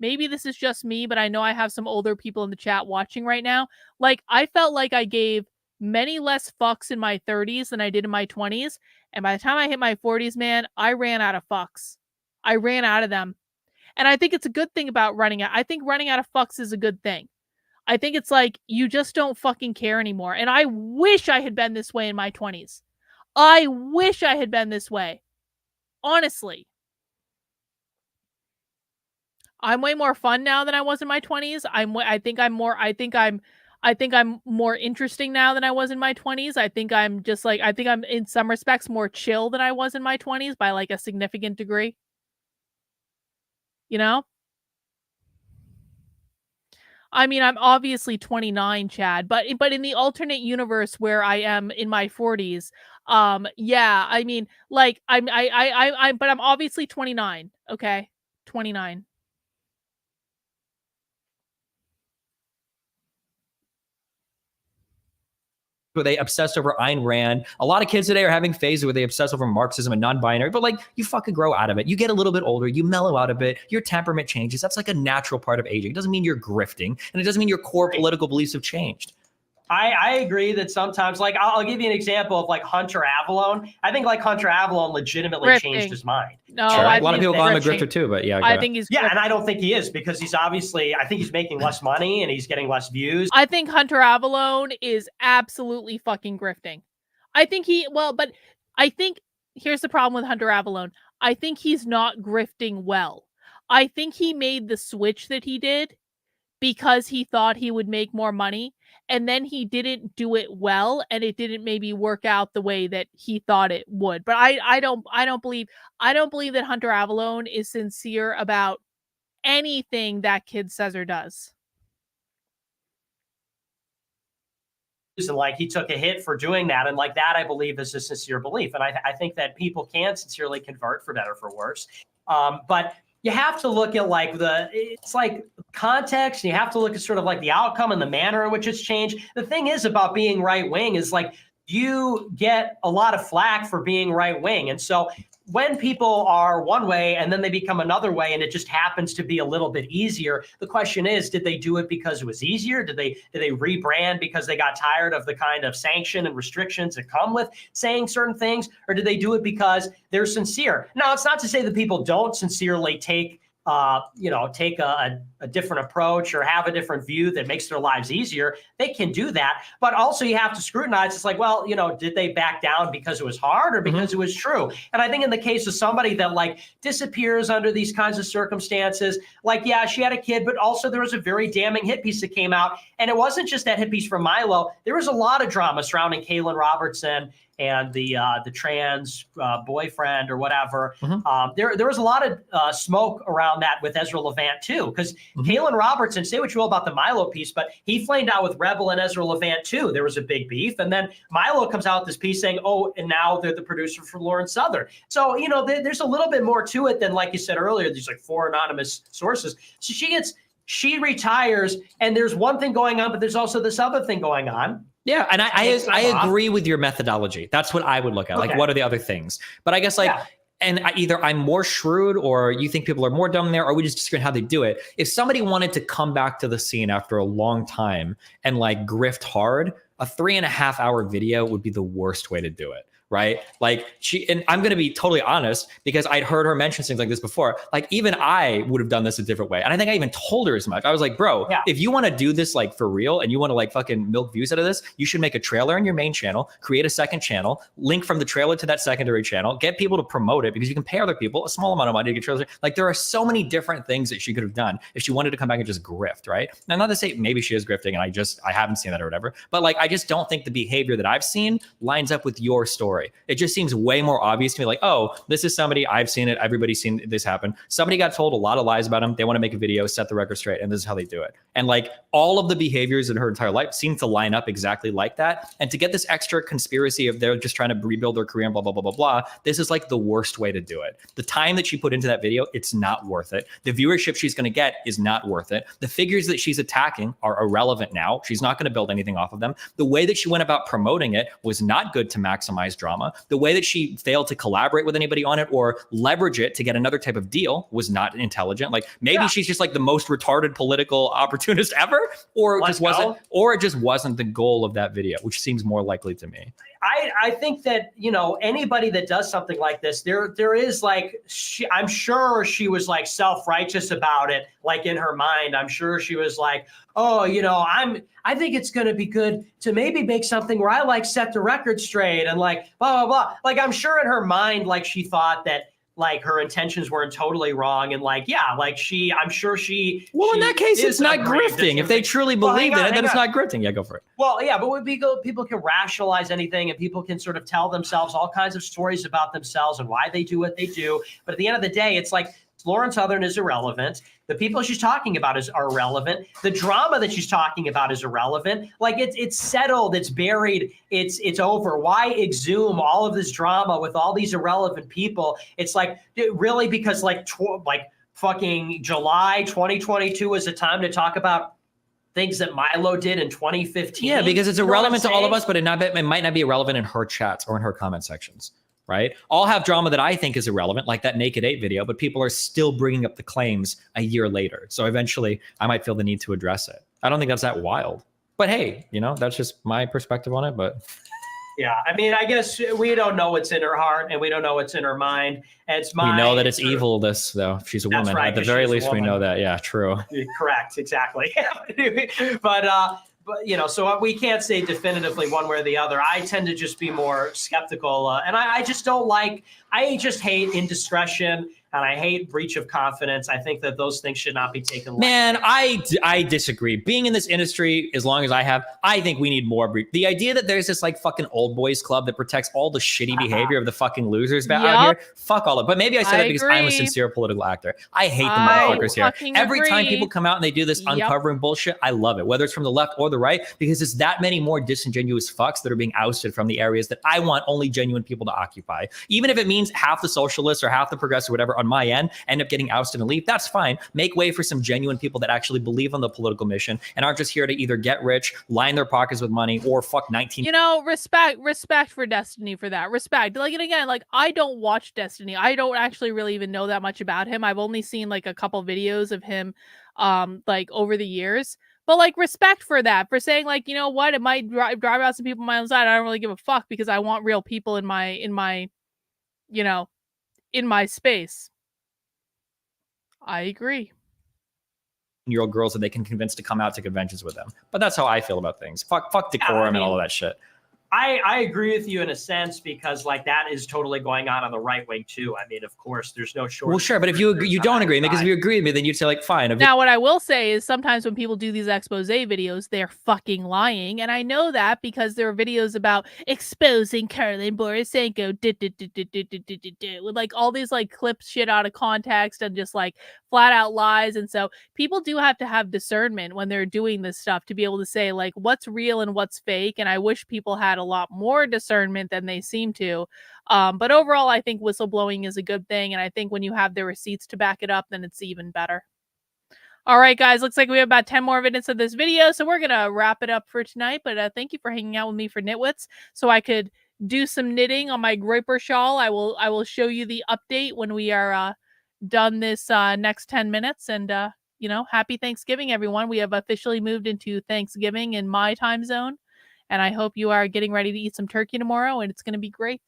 S1: maybe this is just me, but I know I have some older people in the chat watching right now. Like, I felt like I gave many less fucks in my 30s than I did in my 20s. And by the time I hit my 40s, man, I ran out of fucks. I ran out of them. And I think it's a good thing about running out. I think running out of fucks is a good thing. I think it's like, you just don't fucking care anymore. And I wish I had been this way in my 20s. I wish I had been this way. Honestly. I'm way more fun now than I was in my 20s. I think I'm more interesting now than I was in my 20s. I think I'm in some respects more chill than I was in my 20s by like a significant degree. You know? I mean, I'm obviously 29, Chad, but in the alternate universe where I am in my 40s, yeah, I mean, like but I'm obviously 29, okay? 29.
S2: Where they obsess over Ayn Rand. A lot of kids today are having phases where they obsess over Marxism and non-binary, but like, you fucking grow out of it. You get a little bit older, you mellow out a bit, your temperament changes. That's like a natural part of aging. It doesn't mean you're grifting, and it doesn't mean your core political beliefs have changed.
S3: I agree that sometimes, like, I'll give you an example of like Hunter Avallone. I think like Hunter Avallone legitimately
S1: Grifting.
S3: changed his mind.
S1: No,
S2: Sure.
S1: I
S2: A lot of
S1: think
S2: people call him a
S1: grifting.
S2: grifter too, but yeah.
S1: I think he's
S3: Yeah,
S1: grifting.
S3: and I don't think he is, because he's obviously, I think he's making less money and he's getting less views.
S1: I think Hunter Avallone is absolutely fucking grifting. But I think here's the problem with Hunter Avallone. I think he's not grifting well. I think he made the switch that he did because he thought he would make more money, and then he didn't do it well, and it didn't maybe work out the way that he thought it would. But I don't believe that Hunter Avallone is sincere about anything that kid says or does.
S3: And like, he took a hit for doing that, and like that, I believe, is a sincere belief, and I think that people can sincerely convert for better, for worse. But you have to look at like it's like context, and you have to look at sort of like the outcome and the manner in which it's changed. The thing is about being right wing is like, you get a lot of flack for being right wing, and so when people are one way and then they become another way, and it just happens to be a little bit easier, the question is, did they do it because it was easier? Did they rebrand because they got tired of the kind of sanction and restrictions that come with saying certain things? Or did they do it because they're sincere? Now, it's not to say that people don't sincerely take a different approach or have a different view that makes their lives easier. They can do that. But also, you have to scrutinize. It's like, well, did they back down because it was hard or because it was true? And I think in the case of somebody that like disappears under these kinds of circumstances, like, yeah, she had a kid, but also there was a very damning hit piece that came out. And it wasn't just that hit piece from Milo. There was a lot of drama surrounding Kaylin Robertson and the trans boyfriend or whatever. There was a lot of smoke around that with Ezra Levant too, because Kaylin Robertson, say what you will about the Milo piece, but he flamed out with Rebel and Ezra Levant too. There was a big beef, and then Milo comes out with this piece saying, "Oh, and now they're the producer for Lauren Southern." So there's a little bit more to it than, like you said earlier, these like 4 anonymous sources. So she retires, and there's one thing going on, but there's also this other thing going on.
S2: Yeah, and I agree with your methodology. That's what I would look at. Okay. Like, what are the other things? But I guess and either I'm more shrewd, or you think people are more dumb there, or we just disagree on how they do it. If somebody wanted to come back to the scene after a long time and like grift hard, a 3.5-hour video would be the worst way to do it. right? Like and I'm going to be totally honest because I'd heard her mention things like this before. Like even I would have done this a different way. And I think I even told her as much. I was like, bro, if you want to do this like for real and you want to like fucking milk views out of this, you should make a trailer on your main channel, create a second channel, link from the trailer to that secondary channel, get people to promote it because you can pay other people a small amount of money to get trailers. Like there are so many different things that she could have done if she wanted to come back and just grift, right? Now, not to say maybe she is grifting and I haven't seen that or whatever, but like I just don't think the behavior that I've seen lines up with your story. It just seems way more obvious to me like, oh, this is somebody, I've seen it, everybody's seen this happen. Somebody got told a lot of lies about him. They want to make a video, set the record straight, and this is how they do it. And like all of the behaviors in her entire life seem to line up exactly like that. And to get this extra conspiracy of they're just trying to rebuild their career and blah, blah, blah, blah, blah, this is like the worst way to do it. The time that she put into that video, it's not worth it. The viewership she's going to get is not worth it. The figures that she's attacking are irrelevant now. She's not going to build anything off of them. The way that she went about promoting it was not good to maximize drama. The way that she failed to collaborate with anybody on it or leverage it to get another type of deal was not intelligent. Like maybe she's just like the most retarded political opportunist ever, or it just wasn't the goal of that video, which seems more likely to me.
S3: I think that, you know, anybody that does something like this, there is like, I'm sure she was like self-righteous about it. Like in her mind, I'm sure she was like, oh, you know, I think it's going to be good to maybe make something where I like set the record straight and like blah, blah, blah. Like I'm sure in her mind, like she thought that like her intentions weren't totally wrong. And like, yeah, like I'm sure she.
S2: Well, in that case, it's not grifting. If they truly believe in it, then it's not grifting. Yeah, go for it.
S3: Well, yeah, but when people can rationalize anything and people can sort of tell themselves all kinds of stories about themselves and why they do what they do. But at the end of the day, it's like Lauren Southern is irrelevant. The people she's talking about are irrelevant. The drama that she's talking about is irrelevant. Like it's settled, it's buried, it's over. Why exhume all of this drama with all these irrelevant people? It's like really because like fucking July 2022 is a time to talk about things that Milo did in 2015.
S2: Yeah, because it's irrelevant to all of us, but it might not be irrelevant in her chats or in her comment sections. Right? I'll have drama that I think is irrelevant, like that Naked 8 video, but people are still bringing up the claims a year later. So eventually I might feel the need to address it. I don't think that's that wild. But hey, you know, that's just my perspective on it. But
S3: yeah, I mean, I guess we don't know what's in her heart and we don't know what's in her mind. And
S2: we know that it's evil, this, though. If she's a woman.
S3: Right,
S2: at the very least, we know that. Yeah, true.
S3: Correct, exactly. But you know, so we can't say definitively one way or the other. I tend to just be more skeptical, and I just don't like. I just hate indiscretion and I hate breach of confidence. I think that those things should not be taken lightly.
S2: Man, I disagree. Being in this industry as long as I have, I think we need more. The idea that there's this like fucking old boys club that protects all the shitty behavior of the fucking losers out here. Fuck all of it. But maybe I said it because I'm a sincere political actor. I hate the motherfuckers here. Every time people come out and they do this uncovering bullshit, I love it. Whether it's from the left or the right, because it's that many more disingenuous fucks that are being ousted from the areas that I want only genuine people to occupy. Even if it means half the socialists or half the progressive, whatever, on my end end up getting ousted and leave, that's fine. Make way for some genuine people that actually believe on the political mission and aren't just here to either get rich, line their pockets with money, or fuck 19.
S1: You know, respect for Destiny for that. Respect. Like, and again, like I don't watch Destiny. I don't actually really even know that much about him. I've only seen like a couple videos of him like over the years. But like respect for that, for saying like, you know what, it might drive out some people on my own side. I don't really give a fuck because I want real people in my you know, in my space. I agree.
S2: Year-old girls that they can convince to come out to conventions with them. But that's how I feel about things. Fuck decorum and all of that shit.
S3: I agree with you in a sense because like that is totally going on the right wing too. I mean, of course, there's no shortage.
S2: Well, sure, but if you don't agree, because if you agree with me, then you'd say like, fine.
S1: Now, what I will say is sometimes when people do these expose videos, they're fucking lying, and I know that because there are videos about exposing Caroline Borisenko with like all these like clips shit out of context and just like flat out lies, and so people do have to have discernment when they're doing this stuff to be able to say like what's real and what's fake, and I wish people had a lot more discernment than they seem to. But overall, I think whistleblowing is a good thing. And I think when you have the receipts to back it up, then it's even better. All right, guys, looks like we have about 10 more minutes of this video. So we're going to wrap it up for tonight. But thank you for hanging out with me for Nitwits so I could do some knitting on my Groiper shawl. I will show you the update when we are done this next 10 minutes. And, you know, happy Thanksgiving, everyone. We have officially moved into Thanksgiving in my time zone. And I hope you are getting ready to eat some turkey tomorrow, and it's going to be great.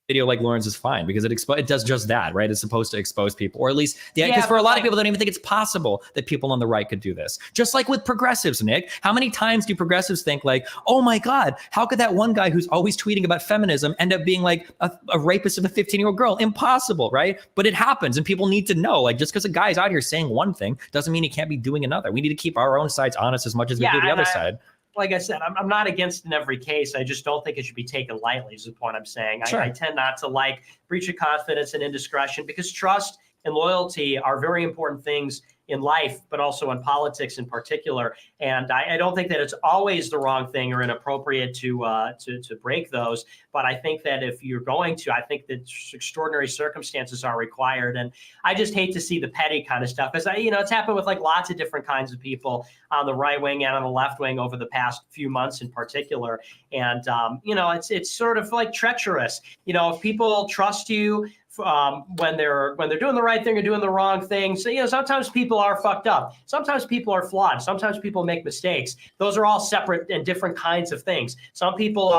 S2: Video like Lauren's is fine because it does just that, right? It's supposed to expose people, or at least, because
S3: Yeah,
S2: for a
S3: but
S2: lot
S3: like-
S2: of people, they don't even think it's possible that people on the right could do this. Just like with progressives, Nick. How many times do progressives think like, oh my God, how could that one guy who's always tweeting about feminism end up being like a rapist of a 15-year-old girl? Impossible, right? But it happens, and people need to know, like, just because a guy's out here saying one thing doesn't mean he can't be doing another. We need to keep our own sides honest as much as we do the other side.
S3: Like I said, I'm not against in every case. I just don't think it should be taken lightly is the point I'm saying.
S2: Sure.
S3: I tend not to like breach of confidence and indiscretion because trust and loyalty are very important things in life, but also in politics in particular. And I don't think that it's always the wrong thing or inappropriate to break those. But I think that if you're going to, I think that extraordinary circumstances are required. And I just hate to see the petty kind of stuff because it's happened with like lots of different kinds of people on the right wing and on the left wing over the past few months in particular. And it's sort of like treacherous. If people trust you when they're doing the right thing or doing the wrong thing. So, sometimes people are fucked up. Sometimes people are flawed. Sometimes people make mistakes. Those are all separate and different kinds of things. Some people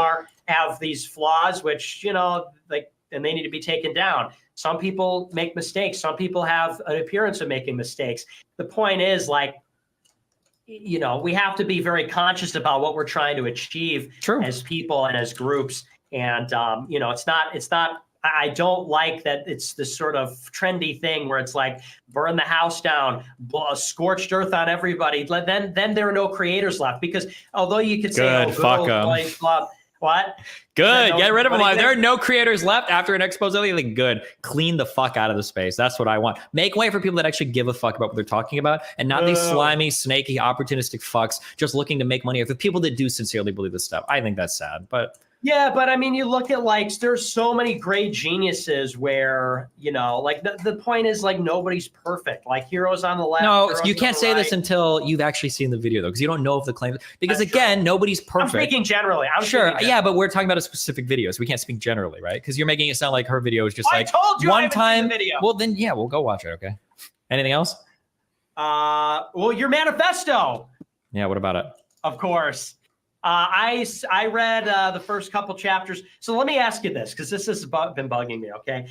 S3: have these flaws, which, and they need to be taken down. Some people make mistakes. Some people have an appearance of making mistakes. The point is, like, we have to be very conscious about what we're trying to achieve as people and as groups. And, it's not, I don't like that it's this sort of trendy thing where it's like burn the house down, scorched earth on everybody. Then there are no creators left because although you could say,
S2: Good, fuck 'em.
S3: What?
S2: Good. Get rid of them. If there are no creators left after an expose, anything good. Clean the fuck out of the space. That's what I want. Make way for people that actually give a fuck about what they're talking about and not these slimy, snaky, opportunistic fucks just looking to make money off the people that do sincerely believe this stuff. I think that's sad, but...
S3: Yeah, but I mean, you look at like, there's so many great geniuses where, like the point is like nobody's perfect. Like heroes on the left.
S2: No, you can't say this until you've actually seen the video though, because you don't know if the claim. Because that's again, true. Nobody's perfect.
S3: I'm speaking generally.
S2: Yeah, but we're talking about a specific video, so we can't speak generally, right? Because you're making it sound like her video is just
S3: I told you
S2: one
S3: I
S2: time.
S3: Seen the video.
S2: Well, then we'll go watch it. Okay. Anything else?
S3: Well, your manifesto.
S2: Yeah. What about it?
S3: Of course. I read the first couple chapters. So let me ask you this, because this has been bugging me. Okay.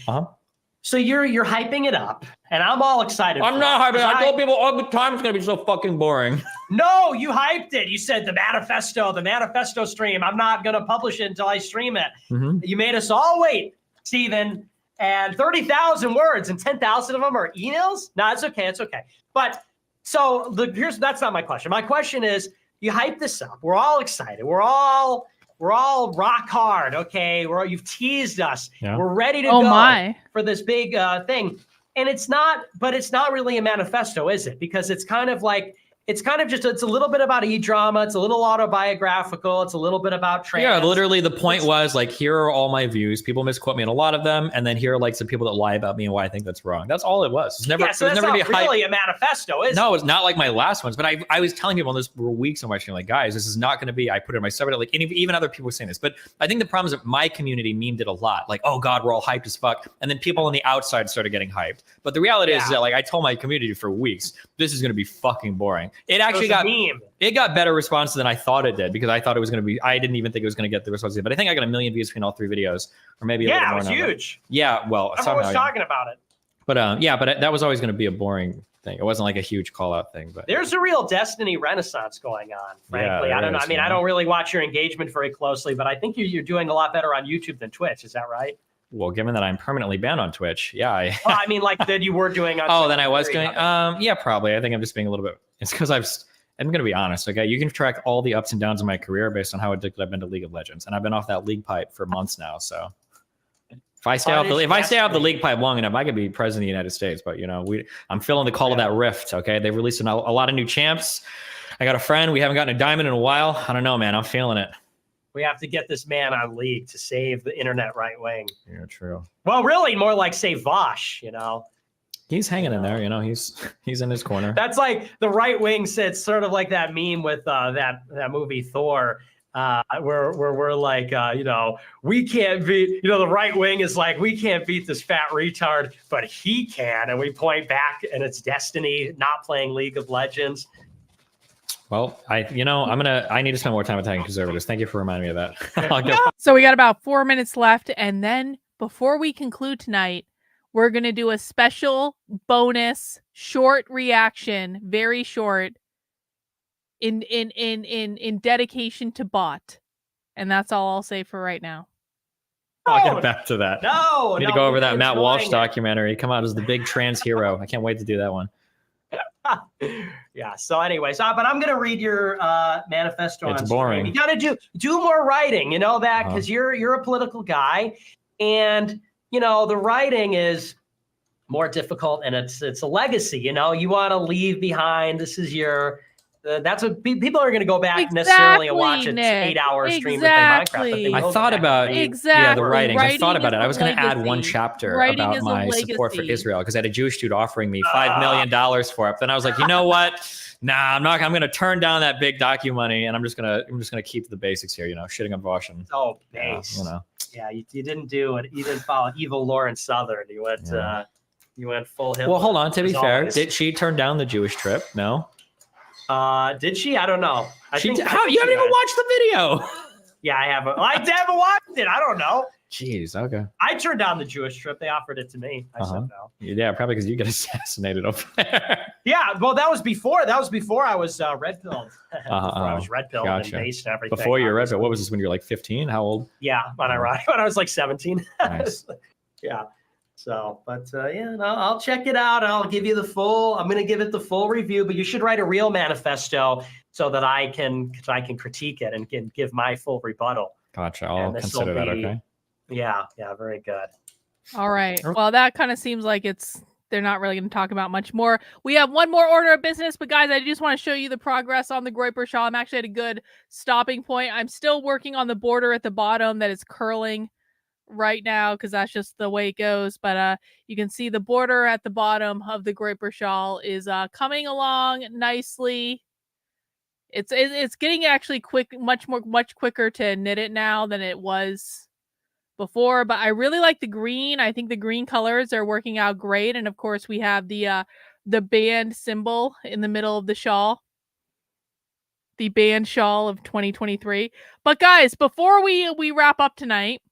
S3: So you're hyping it up, and I'm all excited.
S2: I'm not hyping it. I told people all the time it's gonna be so fucking boring.
S3: No, you hyped it. You said the manifesto stream. I'm not gonna publish it until I stream it.
S2: Mm-hmm.
S3: You made us all wait, Steven. And 30,000 words, and 10,000 of them are emails. No, it's okay. It's okay. But so that's not my question. My question is. You hype this up. We're all excited. We're all rock hard. Okay, you've teased us. Yeah. We're ready to go for this big thing. And it's not really a manifesto, is it? Because it's kind of just it's a little bit about e-drama. It's a little autobiographical. It's a little bit about trans.
S2: Yeah, literally the point was like, here are all my views. People misquote me on a lot of them, and then here are like some people that lie about me and why I think that's wrong. That's all it was. It's never.
S3: So that's not really a manifesto, is it?
S2: No, it's not like my last ones. But I was telling people on this for weeks on my stream, like, guys, this is not going to be. I put it in my subreddit, like even other people were saying this. But I think the problem is that my community memed it a lot, like, oh God, we're all hyped as fuck, and then people on the outside started getting hyped. But the reality is that like I told my community for weeks, this is going to be fucking boring. It actually got better response than I thought it did because I thought it was going to be. I didn't even think it was going to get the response, but I think I got 1 million views between all 3 videos, or maybe a little more.
S3: Yeah, it was huge.
S2: Yeah, well,
S3: everyone was talking about it.
S2: But but that was always going to be a boring thing. It wasn't like a huge call out thing. But
S3: there's a real Destiny renaissance going on. Frankly, I don't know. I mean, I don't really watch your engagement very closely, but I think you're doing a lot better on YouTube than Twitch. Is that right?
S2: Well, given that I'm permanently banned on Twitch, yeah.
S3: I mean, like that you were doing on.
S2: Then I was doing. Yeah, probably. I think I'm just being a little bit. It's because I'm going to be honest, okay? You can track all the ups and downs of my career based on how addicted I've been to League of Legends. And I've been off that league pipe for months now. So if I stay off the league pipe long enough, I could be president of the United States. But, I'm feeling the call of that rift, okay? They've released a lot of new champs. I got a friend. We haven't gotten a diamond in a while. I don't know, man. I'm feeling it.
S3: We have to get this man on League to save the internet right wing.
S2: Yeah, true.
S3: Well, really, more like save Vosh,
S2: He's hanging in there, he's in his corner. That's
S3: like the right wing said, sort of like that meme with that movie Thor, where we're like, we can't beat, the right wing is like, we can't beat this fat retard, but he can. And we point back and it's Destiny not playing League of Legends.
S2: Well, I need to spend more time attacking conservatives. Thank you for reminding me of that. I'll go.
S1: So we got about 4 minutes left, and then before we conclude tonight, we're gonna do a special bonus short reaction, very short, in dedication to Bot, and that's all I'll say for right now.
S2: I'll get back to that.
S3: No,
S2: I need to go over that Matt Walsh documentary. Come out as the big trans hero. I can't wait to do that one.
S3: Yeah. So, anyways, but I'm gonna read your manifesto.
S2: It's
S3: on
S2: boring.
S3: Stream. You gotta do more writing. You know that because you're a political guy, and the writing is more difficult, and it's a legacy. You want to leave behind. This is your. That's what people are going to go back necessarily and watch an 8-hour stream and play Minecraft.
S2: I thought about the writing. I thought about it. I was going to add one chapter
S1: Writing
S2: about my support for Israel because I had a Jewish dude offering me $5 million for it. But then I was like, you know what? Nah, I'm not. I'm going to turn down that big docu money, and I'm just gonna keep the basics here. Shitting on Vosh.
S3: Oh, base. Yeah, you didn't do it. You didn't follow evil Lauren Southern. You went full Hitler.
S2: Well, hold on. To be fair, did she turn down the Jewish trip? No.
S3: Did she? I don't know.
S2: You haven't even watched the video.
S3: Yeah, I haven't. I haven't watched it. I don't know.
S2: Jeez. Okay.
S3: I turned down the Jewish trip. They offered it to me. I said no.
S2: Yeah, probably because you get assassinated over there.
S3: Yeah. Well, that was before. I was red pilled. I was red pilled and based and everything.
S2: Before you were red pilled. What was this when you were like 15? How old?
S3: Yeah, when I was like 17.
S2: Nice.
S3: Yeah. So, but I'll check it out. I'm going to give it the full review, but you should write a real manifesto so that I can critique it and can give my full rebuttal.
S2: Gotcha. I'll consider that. Okay.
S3: Yeah. Very good.
S1: All right. Well, that kind of seems like they're not really going to talk about much more. We have one more order of business, but guys, I just want to show you the progress on the Groyper Shawl. I'm actually at a good stopping point. I'm still working on the border at the bottom that is curling right now because that's just the way it goes, but you can see the border at the bottom of the Groyper Shawl is coming along nicely. It's getting actually much quicker to knit it now than it was before, but I really like the green. I think the green colors are working out great, and of course we have the band symbol in the middle of the shawl, the band shawl of 2023. But guys, before we wrap up tonight,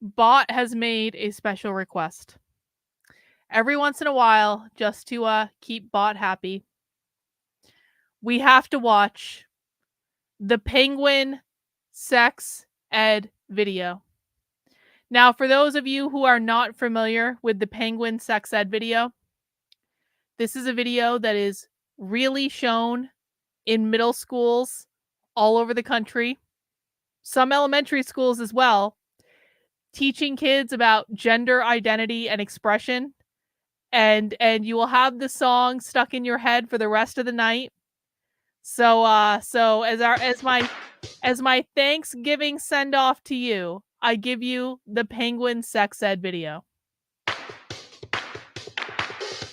S1: Bot has made a special request. Every once in a while, just to keep Bot happy, we have to watch the Penguin sex ed video. Now, for those of you who are not familiar with the Penguin sex ed video, this is a video that is really shown in middle schools all over the country, some elementary schools as well, teaching kids about gender identity and expression, and you will have the song stuck in your head for the rest of the night. So as my Thanksgiving send off to you, I give you the Penguin sex ed video.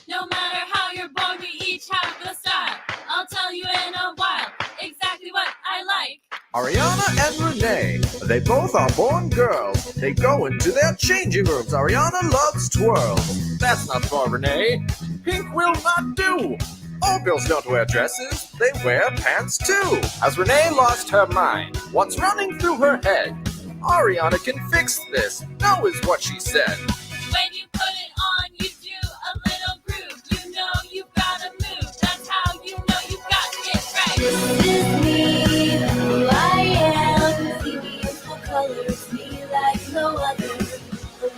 S5: No matter how you're born, we each have the style. I'll tell you in a while exactly what I like.
S6: Ariana and Renee, they both are born girls. They go into their changing rooms. Ariana loves twirls. That's not for Renee. Pink will not do. All girls don't wear dresses, they wear pants too. As Renee lost her mind, what's running through her head? Ariana can fix this, no is what she said.
S5: When you put it on, you do a little groove. You know you've got to move. That's how you know you've got it right.
S7: This is me, who I am. See me in full colors, me like no other.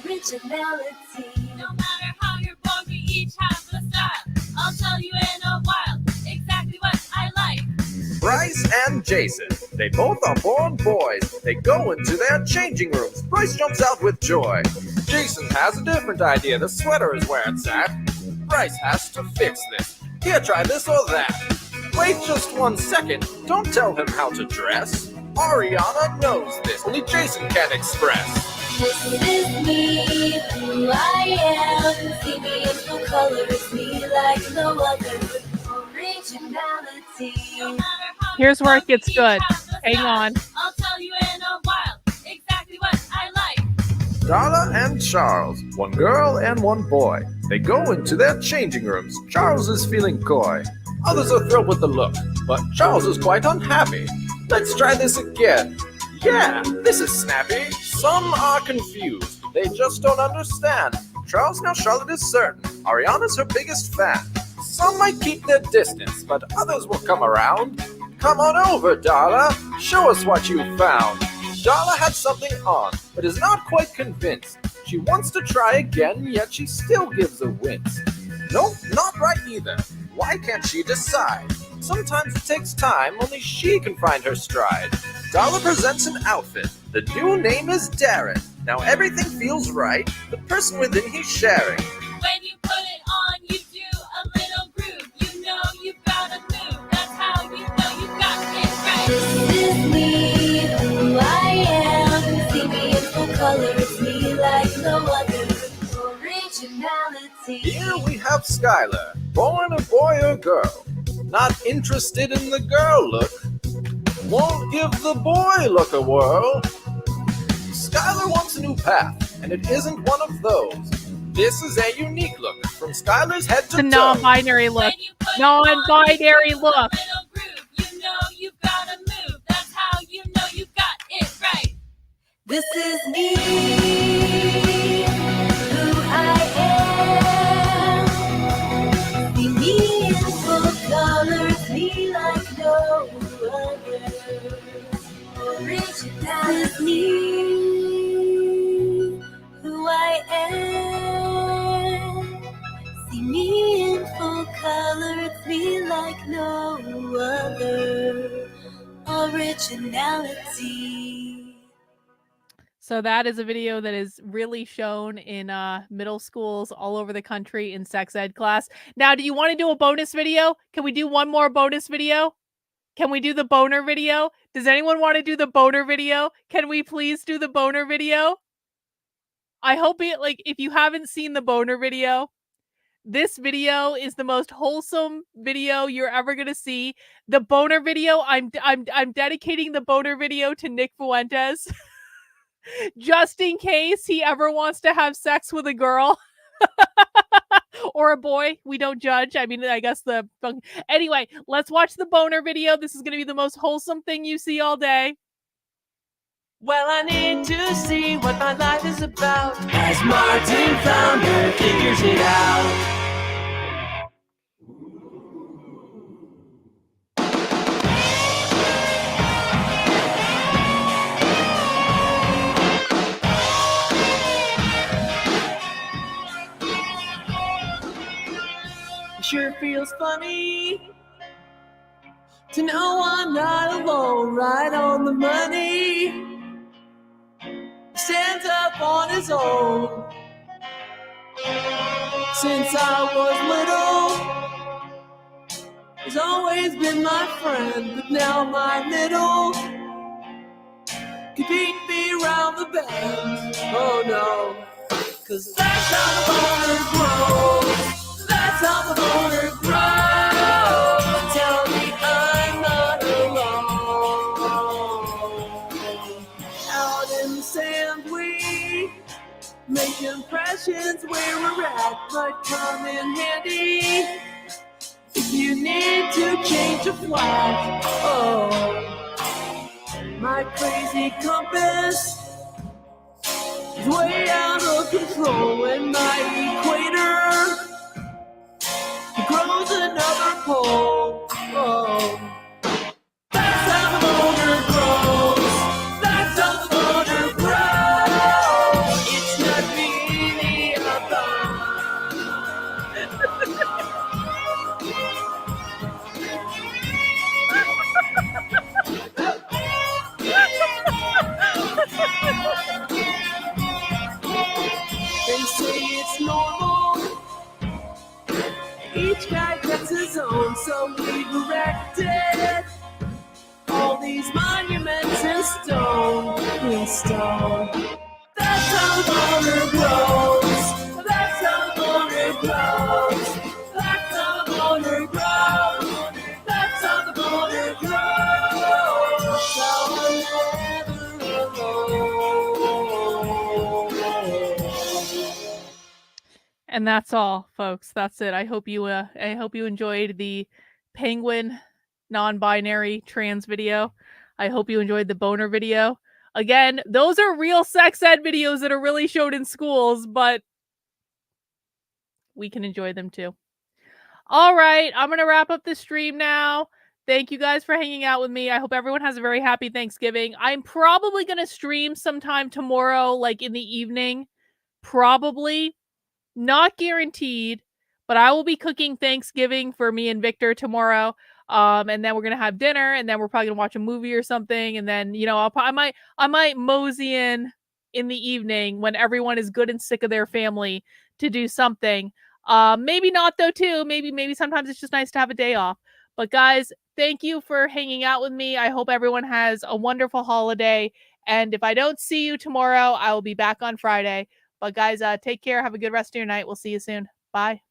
S7: Originality.
S5: No matter how you're born, we each have the style. I'll tell you in a while exactly what I like.
S6: Bryce and Jason, they both are born boys. They go into their changing rooms. Bryce jumps out with joy. Jason has a different idea. The sweater is where it's at. Bryce has to fix this. Here, try this or that. Wait just 1 second. Don't tell him how to dress. Ariana knows this. Only Jason can express.
S7: This is me, who I am. See me in full colors, me like no other. Originality.
S5: No matter how
S1: Here's
S5: you're
S1: where it
S5: born, we
S1: gets
S5: each
S1: good.
S5: have the
S1: Hang
S5: style.
S1: on.
S5: I'll tell you in a while exactly what I like.
S6: Darla and Charles, one girl and one boy. They go into their changing rooms. Charles is feeling coy. Others are thrilled with the look, but Charles is quite unhappy. Let's try this again. Yeah, this is snappy. Some are confused. They just don't understand. Charles, now Charlotte is certain. Ariana's her biggest fan. Some might keep their distance, but others will come around. Come on over, Darla. Show us what you found. Darla had something on, but is not quite convinced. She wants to try again, yet she still gives a wince. Nope, not right either. Why can't she decide? Sometimes it takes time, only she can find her stride. Darla presents an outfit. The new name is Darren. Now everything feels right. The person within he's sharing.
S5: When you put it on, you do a little groove. You know you've got to move. That's how you know you've got it right.
S7: This is me, who I am. See me in full color, it's me like no other. Originality.
S6: Here we have Skylar, born a boy or girl. Not interested in the girl look. Won't give the boy look a whirl. Skylar wants a new path, and it isn't one of those. This is a unique look from Skylar's head to
S1: The
S6: toe.
S1: non-binary look.
S5: When you put it
S1: Non-binary
S5: on, you do
S1: look.
S5: a little groove. You know you've got to move. That's how you know you've got it right.
S7: This is me, who I am. See me in full color, it's me like no other. Original is me, who I am. See me in full color, it's me like no other. Originality.
S1: So that is a video that is really shown in middle schools all over the country in sex ed class. Now, do you want to do a bonus video? Can we do one more bonus video? Can we do the boner video? Does anyone want to do the boner video? Can we please do the boner video? I hope it, like, if you haven't seen the boner video, this video is the most wholesome video you're ever gonna see. The boner video, I'm dedicating the boner video to Nick Fuentes. Just in case he ever wants to have sex with a girl or a boy. We don't judge. I mean, I guess anyway, let's watch the boner video. This is going to be the most wholesome thing you see all day.
S8: Well, I need to see what my life is about as Martin Founder figures it out. Sure feels funny to know I'm not alone, right on the money. Stands up on his own. Since I was little, he's always been my friend, but now my little could beat me around the bend. Oh no, 'cause that's how the boner grows. That's how the boner grows. Tell me I'm not alone. Out in the sand we make impressions where we're at, might come in handy if you need to change a flag. Oh, my crazy compass is way out of control, and my equator grows another pole. Oh, that's how the boner grows. That's how the boner grows. It's not really They say it's normal. Each guy gets his own, so we've erected all these monuments in stone. That's how the boner grows. That's how the boner grows. That's how the boner grows. That's how the boner grows. So I'm never alone.
S1: And that's all, folks. That's it. I hope you enjoyed the penguin non-binary trans video. I hope you enjoyed the boner video. Again, those are real sex ed videos that are really showed in schools, but we can enjoy them too. All right, I'm going to wrap up the stream now. Thank you guys for hanging out with me. I hope everyone has a very happy Thanksgiving. I'm probably going to stream sometime tomorrow, like in the evening. Probably. Not guaranteed, but I will be cooking Thanksgiving for me and Victor tomorrow. And then we're gonna have dinner, and then we're probably gonna watch a movie or something. And then, you know, I might mosey in the evening when everyone is good and sick of their family to do something. Maybe not though too. Maybe sometimes it's just nice to have a day off. But guys, thank you for hanging out with me. I hope everyone has a wonderful holiday. And if I don't see you tomorrow, I will be back on Friday. But guys, take care. Have a good rest of your night. We'll see you soon. Bye.